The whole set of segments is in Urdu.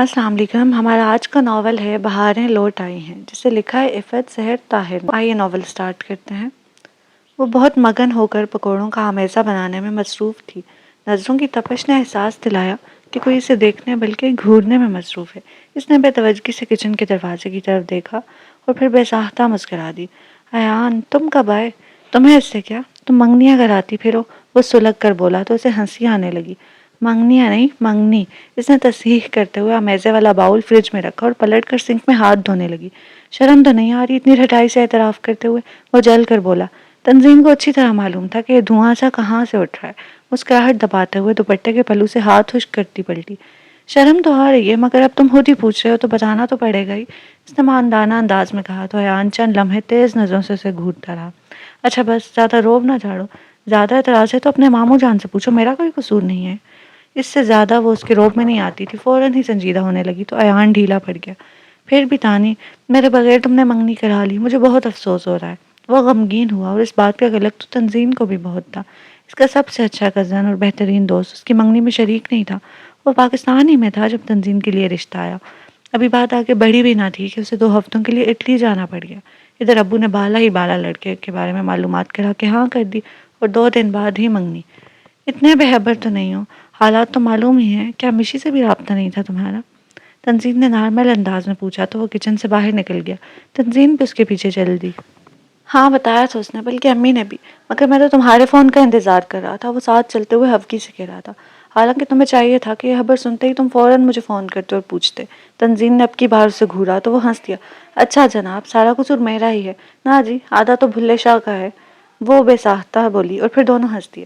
السلام علیکم. ہمارا آج کا ناول ہے بہاریں لوٹ آئی ہیں، جسے لکھا ہے عفت سحر طاہر نے. آئیے ناول سٹارٹ کرتے ہیں. وہ بہت مگن ہو کر پکوڑوں کا آمیزہ بنانے میں مصروف تھی. نظروں کی تپش نے احساس دلایا کہ کوئی اسے دیکھنے بلکہ گھورنے میں مصروف ہے. اس نے بے توجگی سے کچن کے دروازے کی طرف دیکھا اور پھر بے ساختہ مسکرا دی. ایان، تم کب آئے؟ تمہیں اس سے کیا؟ تم منگنیاں کراتی پھرو. وہ سلگ کر بولا تو اسے ہنسی آنے لگی. منگنیاں نہیں، منگنی. اس نے تصحیح کرتے ہوئے امیزے والا باؤل فریج میں رکھا اور پلٹ کر سنک میں ہاتھ دھونے لگی. شرم تو نہیں آ رہی؟ اتنی ٹھٹائی سے اعتراف کرتے ہوئے وہ جل کر بولا. تنظیم کو اچھی طرح معلوم تھا کہ یہ دھواں سا کہاں سے اٹھ رہا ہے. مسکراہٹ دباتے ہوئے دوپٹے کے پلو سے ہاتھ خشک کرتی پلٹی. شرم تو آ رہی ہے، مگر اب تم خود ہی پوچھ رہے ہو تو بتانا تو پڑے گا ہی. اس نے ماندانہ انداز میں کہا تو ایان چند لمحے تیز نظروں سے اسے گھورتا رہا. اچھا بس، زیادہ روب نہ جھاڑو. زیادہ اعتراض ہے تو اپنے ماموں جان سے پوچھو، میرا کوئی قصور نہیں ہے. اس سے زیادہ وہ اس کے روب میں نہیں آتی تھی. فوراً ہی سنجیدہ ہونے لگی تو ایان ڈھیلا پڑ گیا. پھر بھی تانی، میرے بغیر تم نے منگنی کرا لی، مجھے بہت افسوس ہو رہا ہے. وہ غمگین ہوا اور اس بات کا غلط تو تنظیم کو بھی بہت تھا. اس کا سب سے اچھا کزن اور بہترین دوست اس کی منگنی میں شریک نہیں تھا. وہ پاکستان ہی میں تھا جب تنظیم کے لیے رشتہ آیا. ابھی بات آگے بڑھی بھی نہ تھی کہ اسے 2 ہفتوں کے لیے اٹلی جانا پڑ گیا. ادھر ابو نے بالا ہی بالا لڑکے کے بارے میں معلومات کرا کے ہاں کر دی اور 2 دن بعد ہی منگنی. اتنے بےخبر تو نہیں ہو، حالات تو معلوم ہی ہیں. کیا مشی سے بھی رابطہ نہیں تھا تمہارا؟ تنظیم نے نارمل انداز میں پوچھا تو وہ کچن سے باہر نکل گیا. تنظیم بھی اس کے پیچھے چل دی. ہاں بتایا تھا اس نے، بلکہ امی نے بھی، مگر میں تو تمہارے فون کا انتظار کر رہا تھا. وہ ساتھ چلتے ہوئے ہفکی سے کہہ رہا تھا. حالانکہ تمہیں چاہیے تھا کہ یہ خبر سنتے ہی تم فوراً مجھے فون کرتے اور پوچھتے. تنظیم نے اب کی بار اسے گھورا تو وہ ہنس دیا. اچھا جناب، سارا قصور میرا ہی ہے. نہ جی، آدھا تو بھلے شاہ کا ہے. وہ بے ساختہ بولی اور پھر دونوں ہنس دیے.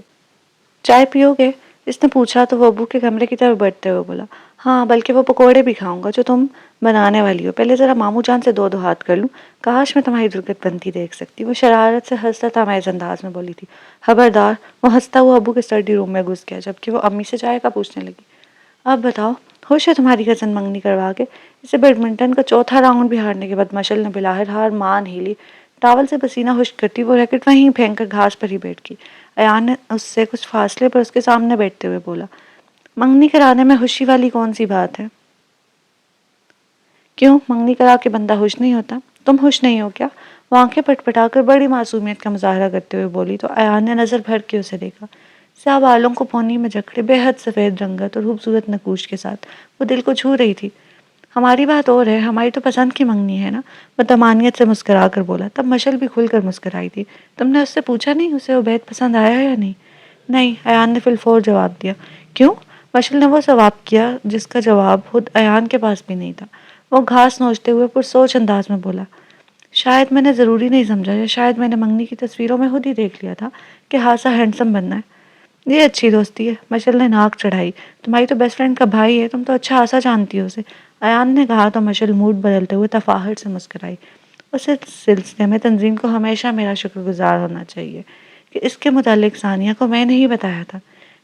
چائے پیو گے؟ اس نے پوچھا تو وہ ابو کے کمرے کی طرف بڑھتے ہوئے بولا. ہاں، بلکہ وہ پکوڑے بھی کھاؤں گا جو تم بنانے والی ہو. پہلے ذرا ماموں جان سے 2 ہاتھ کر لوں. کاش میں تمہاری درگت بنتی دیکھ سکتی. وہ شرارت سے حسرت آمیز انداز میں بولی تھی. خبردار. وہ ہنستا ہوا ابو کے اسٹڈی روم میں گھس گیا جبکہ وہ امی سے چائے کا پوچھنے لگی. اب بتاؤ، خوش ہے تمہاری کزن منگنی کروا کے؟ اسے بیڈمنٹن کا چوتھا راؤنڈ بھی ہارنے کے بعد مشل نے بلاہر ہار مان ہیلی. ٹاول سے پسینہ خشک کرتی وہ ریکٹ وہیں پھینک کر گھاس پر ہی بیٹھ گئی. ایان نے اس سے کچھ فاصلے پر اس کے سامنے بیٹھتے ہوئے بولا. منگنی کرانے میں خوشی والی کون سی بات ہے؟ کیوں، منگنی کرا کے بندہ خوش نہیں ہوتا؟ تم خوش نہیں ہو کیا؟ وہ آنکھیں پٹ پٹا کر بڑی معصومیت کا مظاہرہ کرتے ہوئے بولی تو ایان نے نظر بھر کے اسے دیکھا. سیاہ بالوں کو پونی میں جکڑے بے حد سفید رنگت اور خوبصورت نقوش کے ساتھ وہ دل کو چھو رہی تھی. ہماری بات اور ہے، ہماری تو پسند کی منگنی ہے نا. وہ تمانیت سے مسکرا کر بولا. تب مشل بھی کھل کر مسکرائی تھی. تم نے اس سے پوچھا نہیں اسے عبید پسند آیا یا نہیں؟ نہیں، ایان نے فی الفور جواب دیا. کیوں؟ مشل نے وہ سواب کیا جس کا جواب خود ایان کے پاس بھی نہیں تھا. وہ گھاس نوچتے ہوئے پرسوچ انداز میں بولا. شاید میں نے ضروری نہیں سمجھا، یا شاید میں نے منگنی کی تصویروں میں خود ہی دیکھ لیا تھا کہ ہاسا ہینڈسم بننا ہے. یہ اچھی دوستی ہے. مشل نے ناک چڑھائی. تمہاری تو بیسٹ فرینڈ کا بھائی ہے، تم تو اچھا خاصا جانتی ہو اسے. ایان نے کہا تو مشل موڈ بدلتے ہوئے تفاہر سے مسکرائی. اس سلسلے میں تنظیم کو ہمیشہ میرا شکر گزار ہونا چاہیے کہ اس کے متعلق ثانیہ کو میں نے ہی بتایا تھا.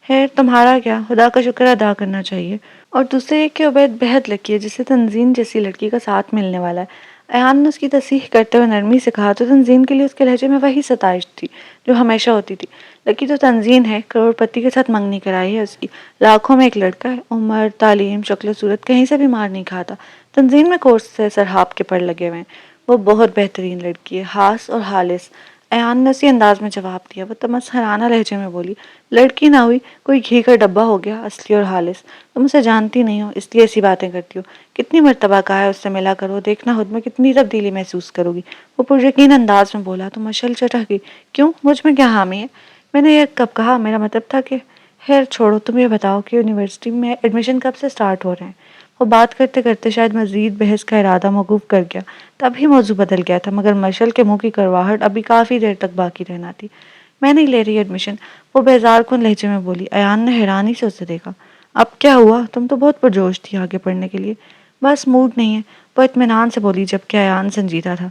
خیر، تمہارا کیا، خدا کا شکر ادا کرنا چاہیے. اور دوسرے ایک کہ عبید بہت لکی ہے جسے تنظیم جیسی لڑکی کا ساتھ ملنے والا ہے. ایان نے اس کی تصحیح کرتے ہوئے نرمی سے کہا تو تنظیم کے لیے اس کے لہجے میں وہی ستائش تھی جو ہمیشہ ہوتی تھی. لکی تو تنظیم ہے، کروڑ پتی کے ساتھ منگنی کرائی ہے اس کی. لاکھوں میں ایک لڑکا ہے. عمر، تعلیم، شکل و صورت کہیں سے بھی مار نہیں کھاتا. تنظیم میں کورس سے سرحاب کے پڑ لگے ہوئے ہیں. وہ بہت بہترین لڑکی ہے، خاص اور خالص. ایان نے اسی انداز میں جواب دیا. وہ تمسخرانہ لہجے میں بولی. لڑکی نہ ہوئی، کوئی گھی کا ڈبہ ہو گیا، اصلی اور خالص. تم اسے جانتی نہیں ہو اس لیے ایسی باتیں کرتی ہو. کتنی مرتبہ کہا ہے اس سے ملا کرو، دیکھنا خود میں کتنی تبدیلی محسوس کرو گی. وہ پریقین انداز میں بولا تو مشل چٹک گئی. کیوں، مجھ میں کیا حامی ہے؟ میں نے یہ کب کہا؟ میرا مطلب تھا کہ… خیر چھوڑو، تم یہ بتاؤ کہ یونیورسٹی میں ایڈمیشن کب سے سٹارٹ ہو رہے ہیں؟ وہ بات کرتے کرتے شاید مزید بحث کا ارادہ موقوف کر گیا. تب ہی موضوع بدل گیا تھا، مگر مشل کے منہ کی کرواہٹ ابھی کافی دیر تک باقی رہنا تھی. میں نہیں لے رہی ایڈمیشن، وہ بیزار کن لہجے میں بولی. ایان نے حیرانی سے اسے دیکھا. اب کیا ہوا؟ تم تو بہت پرجوش تھی آگے پڑھنے کے لیے. بس موڈ نہیں ہے، وہ اطمینان سے بولی جبکہ ایان سنجیدہ تھا.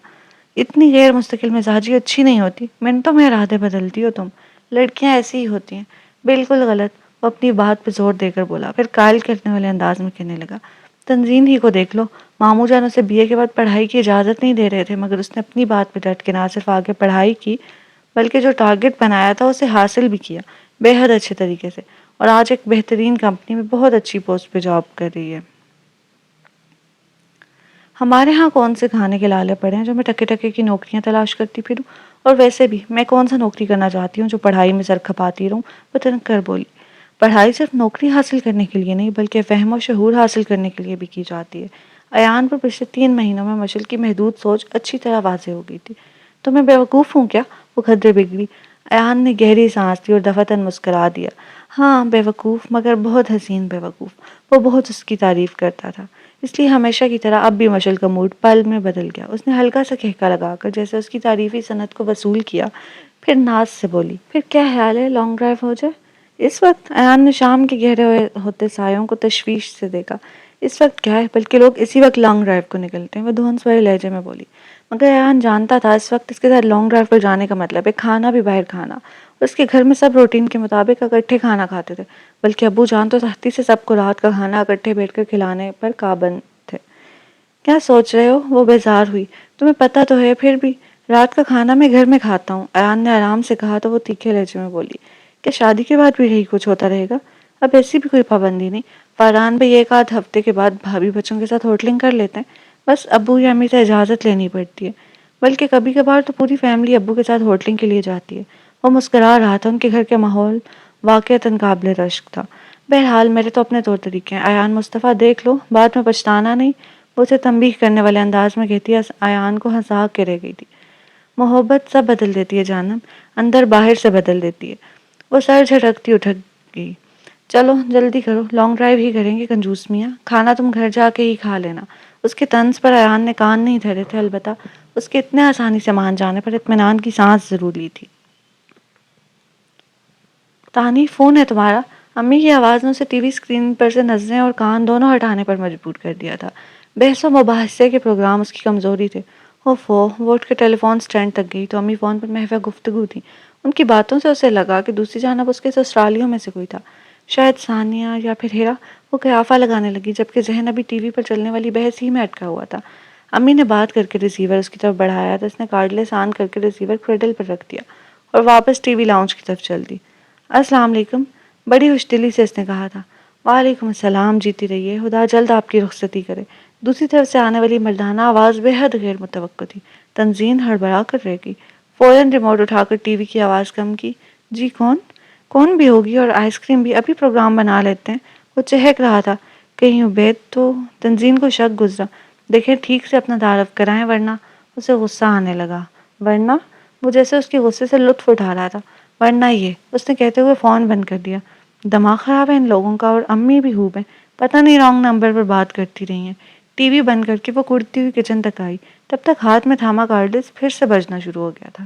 اتنی غیر مستقل مزاجی اچھی نہیں ہوتی. منٹوں میں ارادے بدلتی ہو تم. لڑکیاں ایسی ہی ہوتی ہیں. بالکل غلط. وہ اپنی بات پہ زور دے کر بولا، پھر قائل کرنے والے انداز میں کہنے لگا. تنظیم ہی کو دیکھ لو. ماموں جان اسے BA کے بعد پڑھائی کی اجازت نہیں دے رہے تھے، مگر اس نے اپنی بات پہ ڈٹ کے نہ صرف آگے پڑھائی کی بلکہ جو ٹارگٹ بنایا تھا اسے حاصل بھی کیا، بے حد اچھے طریقے سے. اور آج ایک بہترین کمپنی میں بہت اچھی پوسٹ پہ جاب کر رہی ہے. ہمارے ہاں کون سے کھانے کے لالے پڑے ہیں جو میں ٹکے ٹکے کی نوکریاں تلاش کرتی پھروں، اور ویسے بھی میں کون سا نوکری کرنا چاہتی ہوں جو پڑھائی میں سر کھپاتی رہوں؟ وہ تنک کر بولی۔ پڑھائی صرف نوکری حاصل کرنے کے لیے نہیں بلکہ فہم و شعور حاصل کرنے کے لیے بھی کی جاتی ہے۔ ایان پر پچھلے 3 مہینوں میں مشل کی محدود سوچ اچھی طرح واضح ہو گئی تھی۔ تو میں بیوقوف ہوں کیا؟ وہ خدرے بگڑی۔ ایان نے گہری سانس لی اور دفعتاً مسکرا دیا۔ ہاں بیوقوف، مگر بہت حسین بیوقوف۔ وہ بہت اس کی تعریف کرتا تھا، اس لیے ہمیشہ کی طرح اب بھی مشل کا موڈ پل میں بدل گیا۔ اس نے ہلکا سا کہکا لگا کر جیسے اس کی تعریفی صنعت کو وصول کیا، پھر ناز سے بولی، پھر کیا خیال ہے لانگ ڈرائیو ہو جائے؟ اس وقت؟ ایان نے شام کے گہرے ہوتے سایوں کو تشویش سے دیکھا۔ اس وقت کیا ہے، بلکہ لوگ اسی وقت لانگ ڈرائیو کو نکلتے ہیں، وہ دھونس بھرے لہجے میں بولی۔ مگر ایان جانتا تھا اس وقت اس کے ساتھ لانگ ڈرائیو پر جانے کا مطلب ہے کھانا بھی باہر کھانا۔ اس کے گھر میں سب روٹین کے مطابق اکٹھے کھانا کھاتے تھے، بلکہ ابو جان تو سختی سے سب کو رات کا کھانا اکٹھے بیٹھ کر کھلانے پر پابند تھے۔ کیا سوچ رہے ہو؟ وہ بیزار ہوئی۔ تمہیں پتہ تو ہے پھر بھی رات کا کھانا میں گھر میں کھاتا ہوں، ایان نے آرام سے کہا تو وہ تیکھے لہجے میں بولی۔ کیا شادی کے بعد بھی یہی کچھ ہوتا رہے گا؟ اب ایسی بھی کوئی پابندی نہیں۔ فاران بھی ایک آدھ ہفتے کے بعد بھابھی بچوں کے ساتھ ہوٹلنگ کر لیتے ہیں، بس ابو یا امی سے اجازت لینی پڑتی ہے، بلکہ کبھی کبھار تو پوری فیملی ابو کے ساتھ ہوٹلنگ کے لیے جاتی ہے۔ وہ مسکرا رہا تھا، ان کے گھر کا ماحول واقعتاً قابل رشک تھا۔ بہرحال میرے تو اپنے طور طریقے ہیں ایان مصطفیٰ، دیکھ لو، بعد میں پچھتانا نہیں، وہ اسے تنبیہ کرنے والے انداز میں کہتی ایان کو ہنسا کے رہ گئی تھی۔ محبت سب بدل دیتی ہے جانم، اندر باہر سے بدل دیتی ہے۔ وہ سر جھٹکتی اٹھ گئی۔ چلو جلدی کرو، لانگ ڈرائیو ہی کریں گے کنجوس میاں، کھانا تم گھر جا کے ہی کھا لینا۔ اس کے طنز پر ایان نے کان نہیں دھرے تھے، البتہ اس کے اتنے آسانی سے مان جانے پر اطمینان کی سانس ضرور لی تھی۔ تانی فون ہے تمہارا؟ امی کی آواز نے اسے ٹی وی اسکرین پر سے نظریں اور کان دونوں ہٹانے پر مجبور کر دیا تھا۔ بحث و مباحثے کے پروگرام اس کی کمزوری تھے۔ اوفو، وہ اٹھ کے ٹیلی فون سٹینڈ تک گئی تو امی فون پر محو گفتگو تھی۔ ان کی باتوں سے اسے لگا کہ دوسری جانب اس کے سسرالیوں میں سے کوئی تھا، شاید ثانیہ یا پھر ہیرا۔ وہ قیافہ لگانے لگی جبکہ ذہن ابھی ٹی وی پر چلنے والی بحث ہی میں اٹکا ہوا تھا۔ امی نے بات کر کے ریسیور اس کی طرف بڑھایا تو اس نے کارڈلیس آن کر کے ریسیور کریڈل پر رکھ دیا اور واپس ٹی وی لاؤنج کی طرف چل دی۔ السلام علیکم، بڑی خوش دلی سے اس نے کہا تھا۔ وعلیکم السلام، جیتی رہیے، خدا جلد آپ کی رخصتی کرے۔ دوسری طرف سے آنے والی مردانہ آواز بے حد غیر متوقع تھی۔ تنزین ہڑبڑا کر رہ گئی، فوراً ریموٹ اٹھا کر ٹی وی کی آواز کم کی۔ جی کون بھی ہوگی، اور آئس کریم بھی ابھی پروگرام بنا لیتے ہیں۔ وہ چہک رہا تھا، کہیں عبید تو؟ تنزین کو شک گزرا۔ دیکھیں ٹھیک سے اپنا تعارف کرائیں ورنہ۔ اسے غصہ آنے لگا۔ ورنہ؟ وہ جیسے اس کے غصے سے لطف اٹھا رہا تھا۔ ورنہ یہ، اس نے کہتے ہوئے فون بند کر دیا۔ دماغ خراب ہے ان لوگوں کا، اور امی بھی خوب ہیں، پتہ نہیں رانگ نمبر پر بات کرتی رہی ہیں۔ ٹی وی بند کر کے وہ کڑتی ہوئی کچن تک آئی، تب تک ہاتھ میں تھاما کارڈلس پھر سے بجنا شروع ہو گیا تھا۔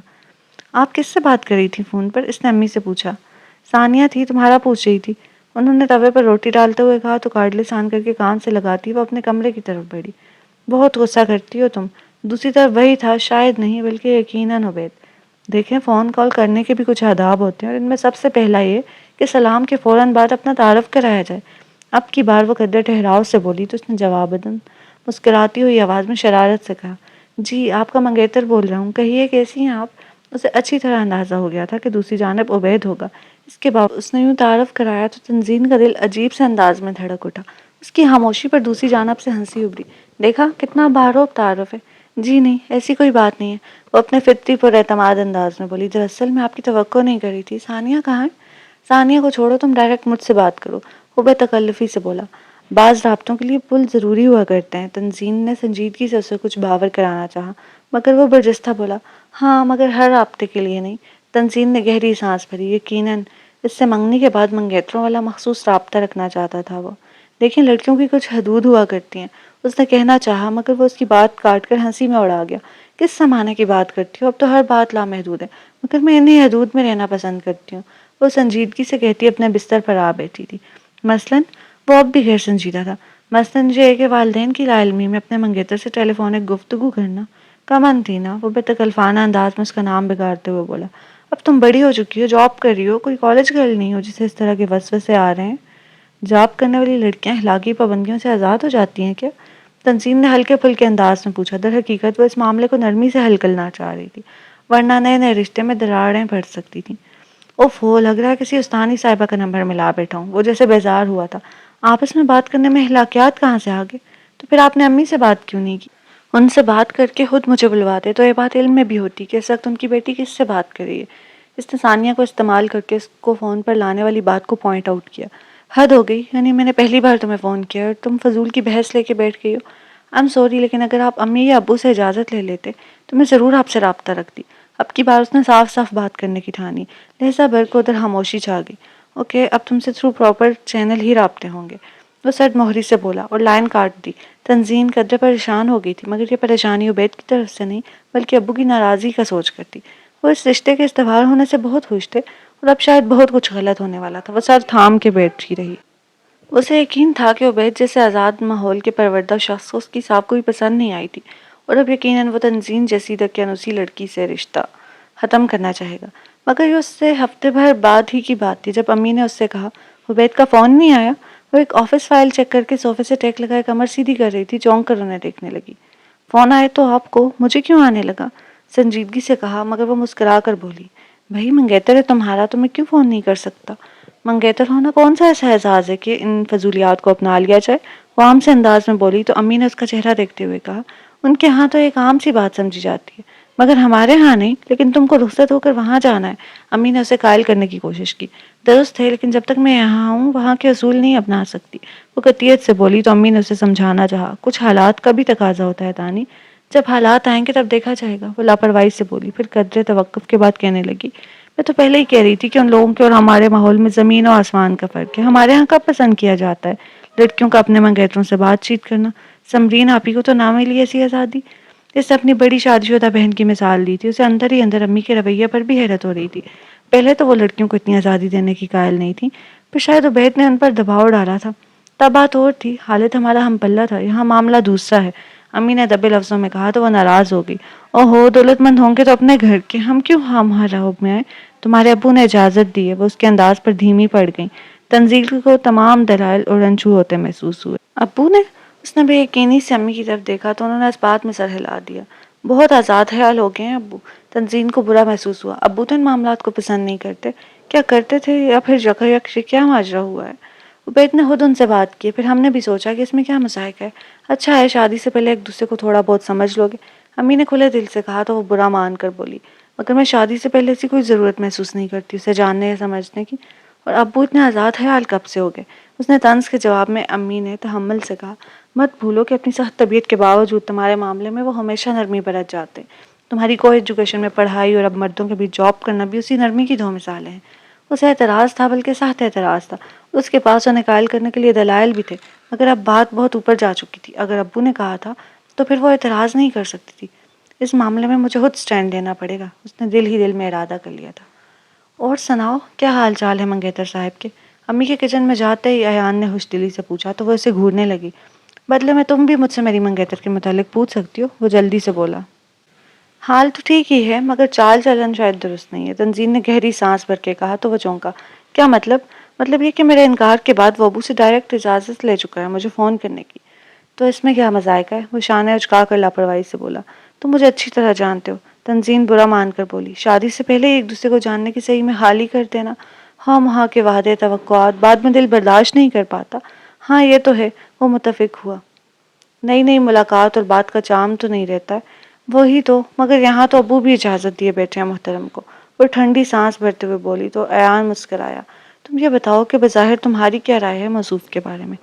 آپ کس سے بات کر رہی تھی فون پر؟ اس نے امی سے پوچھا۔ ثانیہ تھی، تمہارا پوچھ رہی تھی، انہوں نے توے پر روٹی ڈالتے ہوئے کہا تو کارڈلس آن کر کے کان سے لگاتی وہ اپنے کمرے کی طرف بڑھی۔ بہت غصہ کرتی ہو تم۔ دوسری طرف وہی تھا، شاید نہیں بلکہ یقیناً عبید۔ دیکھیں فون کال کرنے کے بھی کچھ آداب ہوتے ہیں، اور ان میں سب سے پہلا یہ کہ سلام کے فوراً بعد اپنا تعارف کرایا جائے۔ اب کی بار وہ قدر ٹھہراؤ سے بولی تو اس نے جواباً مسکراتی ہوئی آواز میں شرارت سے کہا، جی آپ کا منگیتر بول رہا ہوں، کہیے کیسی ہیں آپ؟ اسے اچھی طرح اندازہ ہو گیا تھا کہ دوسری جانب عبید ہوگا۔ اس کے بعد اس نے یوں تعارف کرایا تو تنزین کا دل عجیب سے انداز میں دھڑک اٹھا۔ اس کی خاموشی پر دوسری جانب سے ہنسی ابھری۔ دیکھا کتنا باروب تعارف ہے۔ جی نہیں، ایسی کوئی بات نہیں ہے، وہ اپنے فطری پر اعتماد انداز میں بولی۔ دراصل میں آپ کی توقع نہیں کر رہی تھی۔ ثانیہ کہاں ہے؟ ثانیہ کو چھوڑو، تم ڈائریکٹ مجھ سے بات کرو، وہ بے تکلفی سے بولا۔ بعض رابطوں کے لیے پل ضروری ہوا کرتے ہیں۔ تنزین نے سنجیدگی سے اسے کچھ باور کرانا چاہا، مگر وہ برجستہ بولا، ہاں مگر ہر رابطے کے لیے نہیں۔ تنزین نے گہری سانس بھری۔ یقیناً اس سے منگنی کے بعد منگیتروں والا مخصوص رابطہ رکھنا چاہتا تھا وہ۔ دیکھیں لڑکیوں کی کچھ حدود ہوا کرتی ہیں، اس نے کہنا چاہا، مگر وہ اس کی بات کاٹ کر ہنسی میں اڑا گیا۔ کس زمانے کی بات کرتی ہو، اب تو ہر بات لامحدود ہے، مگر میں انہی حدود میں رہنا پسند کرتی ہوں، وہ سنجیدگی سے کہتی اپنے بستر پر آ بیٹھی تھی۔ مثلاً؟ وہ اب بھی غیر سنجیدہ تھا۔ مثلاً یہ کہ والدین کی لا علمی میں اپنے منگیتر سے ٹیلی فونک گفتگو کرنا کمن تھی نا، وہ بے تکلفانہ انداز میں اس کا نام بگاڑتے ہوئے بولا۔ اب تم بڑی ہو چکی ہو، جاب کر رہی ہو، کوئی کالج گرل نہیں ہو جسے اس طرح کے وسوسے آ رہے ہیں۔ جاب کرنے والی لڑکیاں اخلاقی پابندیوں سے آزاد ہو جاتی ہیں کیا؟ تنزین نے ہلکے پھلکے انداز میں پوچھا۔ در حقیقت وہ اس معاملے کو نرمی سے حل کرنا چاہ رہی تھی، ورنہ نئے نئے رشتے میں دراڑیں پڑ سکتی تھیں۔ اوفو، لگ رہا ہے کسی استانی صاحبہ کا نمبر ملا بیٹھا ہوں۔ وہ جیسے بیزار ہوا تھا۔ آپس میں بات کرنے میں اخلاقیات کہاں سے آ گئے؟ تو پھر آپ نے امی سے بات کیوں نہیں کی؟ ان سے بات کر کے خود مجھے بلواتے تو یہ بات علم میں بھی ہوتی کہ اس وقت ان کی بیٹی کس سے بات کر رہی ہے۔ اس نے ثانیہ کو استعمال کر کے اس کو فون پر لانے والی بات کو پوائنٹ آؤٹ کیا۔ حد ہو گئی، یعنی میں نے پہلی بار تمہیں فون کیا اور تم فضول کی بحث لے کے بیٹھ گئی ہو۔ آئی ایم سوری، لیکن اگر آپ امی یا ابو سے اجازت لے لیتے تو میں ضرور آپ سے رابطہ رکھتی۔ اب کی بار اس نے صاف صاف بات کرنے کی ٹھانی، لہذا بر کو ادھر خاموشی چھا گئی۔ اوکے، اب تم سے تھرو پراپر چینل ہی رابطے ہوں گے، وہ سرد مہری سے بولا اور لائن کاٹ دی۔ تنزین قدرے پریشان ہو گئی تھی، مگر یہ پریشانی عبید کی طرف سے نہیں بلکہ ابو کی ناراضی کا سوچ کر تھی۔ وہ اس رشتے کے استوار ہونے سے بہت خوش تھے اور اب شاید بہت کچھ غلط ہونے والا تھا۔ وہ سر تھام کے بیٹھی رہی۔ اسے یقین تھا کہ عبید جیسے آزاد ماحول کے پروردہ شخص کو اس کی صاحب کوئی پسند نہیں آئی تھی اور اب یقیناً وہ تنزین جیسی دقیانوسی لڑکی سے رشتہ ختم کرنا چاہے گا۔ مگر یہ اس سے ہفتے بھر بعد ہی کی بات تھی جب امی نے اس سے کہا عبید کا فون نہیں آیا۔ وہ ایک آفس فائل چیک کر کے صوفے سے ٹیک لگائے کمر سیدھی کر رہی تھی، چونک کر انہیں دیکھنے لگی۔ فون آئے تو آپ کو، مجھے کیوں آنے لگا؟ سنجیدگی سے کہا، مگر وہ مسکرا کر بولی، بھائی منگیتر ہے تمہارا تو میں کیوں فون نہیں کر سکتا؟ منگیتر ہونا کون سا ایسا اعزاز ہے کہ ان فضولیات کو اپنا لیا جائے؟ وہ عام سے انداز میں بولی تو امی نے اس کا چہرہ دیکھتے ہوئے کہا، ان کے ہاں تو ایک عام سی بات سمجھی جاتی ہے، مگر ہمارے ہاں نہیں، لیکن تم کو رخصت ہو کر وہاں جانا ہے۔ امی نے اسے قائل کرنے کی کوشش کی۔ درست ہے، لیکن جب تک میں یہاں ہوں وہاں کے اصول نہیں اپنا سکتی، وہ قطعیت سے بولی تو امی نے اسے سمجھانا چاہا، کچھ حالات کا بھی تقاضا ہوتا ہے دانی، جب حالات آئیں گے تب دیکھا جائے گا۔ وہ لاپرواہی سے بولی، پھر قدرے توقف کے بعد کہنے لگی، میں تو پہلے ہی کہہ رہی تھی کہ ان لوگوں کے اور ہمارے ماحول میں زمین و آسمان کا فرق ہے۔ ہمارے ہاں کب پسند کیا جاتا ہے لڑکیوں کا اپنے منگیتروں سے بات چیت کرنا؟ سمرین آپی کو تو نہ ملی ایسی آزادی۔ اس نے اپنی بڑی شادی شدہ بہن کی مثال دی تھی۔ اسے اندر ہی اندر امی کے رویے پر بھی حیرت ہو رہی تھی۔ پہلے تو وہ لڑکیوں کو اتنی آزادی دینے کی قائل نہیں تھی، پھر شاید عبید نے ان پر دباؤ ڈالا تھا، تب بات اور تھی۔ حالت ہمارا ہم پلہ تھا، یہاں معاملہ دوسرا ہے۔ امی نے دبے لفظوں میں کہا تو وہ ناراض ہو گئی۔ اوہو، دولت مند ہوں گے تو اپنے گھر کے، ہم کیوں ہمارا حب میں آئے؟ تمہارے ابو نے اجازت دی ہے۔ وہ اس کے انداز پر دھیمی پڑ گئی۔ تنزیل کو تمام دلائل اور رنجو ہوتے محسوس ہوئے۔ ابو نے؟ اس نے بے یقینی سے امی کی طرف دیکھا تو انہوں نے اس بات میں سر ہلا دیا۔ بہت آزاد خیال ہو گئے ہیں ابو۔ تنزین کو برا محسوس ہوا۔ ابو تو ان معاملات کو پسند نہیں کرتے۔ کیا کرتے تھے یا پھر یکر یک سے کیا ماجرا ہوا ہے؟ عبید نے خود ان سے بات کی، پھر ہم نے بھی سوچا کہ اس میں کیا مذائقہ ہے۔ اچھا ہے شادی سے پہلے ایک دوسرے کو تھوڑا بہت سمجھ لو گے۔ امی نے کھلے دل سے کہا تو وہ برا مان کر بولی، مگر میں شادی سے پہلے ایسی کوئی ضرورت محسوس نہیں کرتی اسے جاننے یا سمجھنے کی۔ اور ابو اتنے آزاد خیال کب سے ہو گئے؟ اس نے طنز کے جواب میں امی نے تحمل سے کہا، مت بھولو کہ اپنی سخت طبیعت کے باوجود تمہارے معاملے میں وہ ہمیشہ نرمی برت جاتے ہیں۔ تمہاری کو ایجوکیشن میں پڑھائی اور اب مردوں کے بیچ جاب کرنا بھی اسی نرمی کی دو مثالیں ہیں۔ اسے اعتراض تھا، بلکہ سخت اعتراض تھا۔ اس کے پاس انہیں قائل کرنے کے لیے دلائل بھی تھے، مگر اب بات بہت اوپر جا چکی تھی۔ اگر ابو نے کہا تھا تو پھر وہ اعتراض نہیں کر سکتی تھی۔ اس معاملے میں مجھے خود سٹینڈ لینا پڑے گا، اس نے دل ہی دل میں ارادہ کر لیا تھا۔ اور سناؤ، کیا حال چال ہے منگیتر صاحب کے؟ امی کے کچن میں جاتے ہی ایان نے خوش دلی سے پوچھا تو وہ اسے گھورنے لگی۔ بدلے میں تم بھی مجھ سے میری منگیتر کے متعلق پوچھ سکتی ہو، وہ جلدی سے بولا۔ حال تو ٹھیک ہی ہے، مگر چال چلن شاید درست نہیں ہے۔ تنزین نے گہری سانس بھر کے کہا تو وہ چونکا۔ کیا مطلب؟ مطلب یہ کہ میرے انکار کے بعد وہ ابو سے ڈائریکٹ اجازت لے چکا ہے مجھے فون کرنے کی۔ تو اس میں کیا مذائقہ ہے؟ وہ شانے اچکا کر لاپرواہی سے بولا۔ تم مجھے اچھی طرح جانتے ہو۔ تنزین برا مان کر بولی، شادی سے پہلے ایک دوسرے کو جاننے کی صحیح میں حال ہی کر دینا، ہاں وہاں کے وعدے توقعات، بعد میں دل برداشت نہیں کر پاتا۔ ہاں یہ تو ہے، وہ متفق ہوا۔ نئی نئی ملاقات اور بات کا چام تو نہیں رہتا ہے، وہی تو، مگر یہاں تو ابو بھی اجازت دیے بیٹھے ہیں محترم کو۔ وہ ٹھنڈی سانس بھرتے ہوئے بولی تو ایان مسکرایا۔ تم یہ بتاؤ کہ بظاہر تمہاری کیا رائے ہے موصوف کے بارے میں؟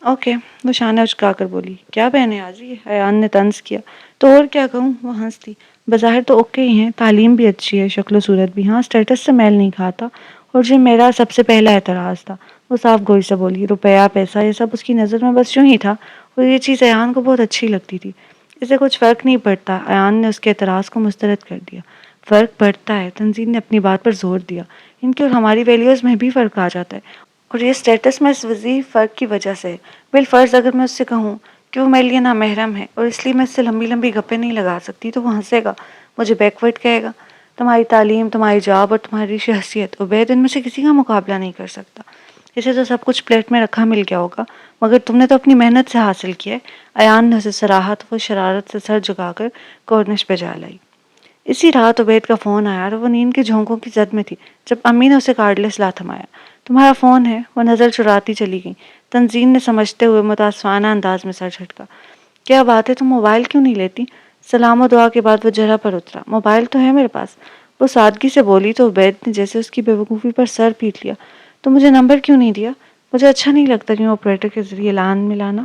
اوکے، وہ شانہ اچکا کر بولی، کیا بہنیں آج ہی؟ ایان نے طنز کیا۔ تو اور کیا کہوں؟ وہ ہنس دی۔ بظاہر تو اوکے ہی ہیں، تعلیم بھی اچھی ہے، شکل و صورت بھی، ہاں اسٹیٹس سے میل نہیں کھاتا، اور جو میرا سب سے پہلا اعتراض تھا، وہ صاف گوئی سے بولی، روپیہ پیسہ یہ سب اس کی نظر میں بس یوں ہی تھا، اور یہ چیز ایان کو بہت اچھی لگتی تھی۔ اسے کچھ فرق نہیں پڑتا، ایان نے اس کے اعتراض کو مسترد کر دیا۔ فرق پڑتا ہے، تنزین نے اپنی بات پر زور دیا، ان کی اور ہماری ویلیوز میں بھی فرق آ جاتا ہے، اور یہ اسٹیٹس میں اس وضعی فرق کی وجہ سے ہے۔ بالفرض اگر میں اس سے کہوں کہ وہ میرے لیے نامحرم ہے اور اس لیے میں اس سے لمبی لمبی گپیں نہیں لگا سکتی تو وہ ہنسے گا، مجھے بیکورڈ کہے گا۔ تمہاری تعلیم، تمہاری جاب اور تمہاری شخصیت، عبید ان میں سے کسی کا مقابلہ نہیں کر سکتا۔ اسے تو سب کچھ پلیٹ میں رکھا مل گیا ہوگا، مگر تم نے تو اپنی محنت سے حاصل کیا ہے۔ ایان نے اسے سراہا، وہ شرارت سے سر جھکا کر کورنش پہ جا لائی۔ اسی رات عبید کا فون آیا اور وہ نیند کے جھونکوں کی زد میں تھی جب امی نے اسے کارڈلیس لا تھمایا۔ تمہارا فون ہے؟ وہ نظر چراتی چلی گئی۔ تنزین نے سمجھتے ہوئے متاسفانہ انداز میں سر جھٹکا۔ کیا بات ہے، تم موبائل کیوں نہیں لیتی؟ سلام و دعا کے بعد وہ جرا پر اترا۔ موبائل تو ہے میرے پاس، وہ سادگی سے بولی تو عبید نے جیسے اس کی بے وقوفی پر سر پیٹ لیا۔ تو مجھے نمبر کیوں نہیں دیا؟ مجھے اچھا نہیں لگتا کہ آپریٹر کے ذریعے لان ملانا۔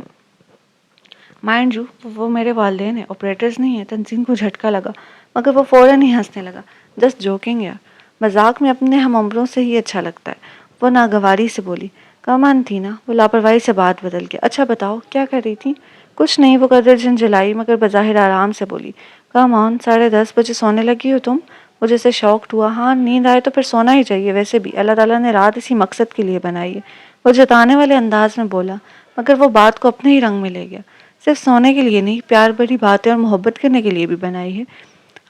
مائنڈ یو وہ میرے والدین ہیں، آپریٹرز نہیں ہیں۔ تنزین کو جھٹکا لگا مگر وہ فوراً ہی ہنسنے لگا۔ جسٹ جوکنگ یار، مذاق میں اپنے ہم عمروں سے ہی اچھا لگتا ہے۔ وہ ناگواری سے بولی۔ کمان تھی نا؟ وہ لاپرواہی سے بات بدل گیا۔ اچھا بتاؤ کیا کر رہی تھی؟ کچھ نہیں، وہ قدر جھنجھلائی مگر بظاہر آرام سے بولی۔ کم آن، 10:30 سونے لگی ہو تم؟ وہ جیسے شاکڈ ہوا۔ ہاں، نیند آئے تو پھر سونا ہی چاہیے، ویسے بھی اللہ تعالیٰ نے رات اسی مقصد کے لیے بنائی ہے۔ وہ جتانے والے انداز میں بولا مگر وہ بات کو اپنے ہی رنگ میں لے گیا۔ صرف سونے کے لیے نہیں، پیار بھری باتیں اور محبت کرنے کے لیے بھی بنائی ہے۔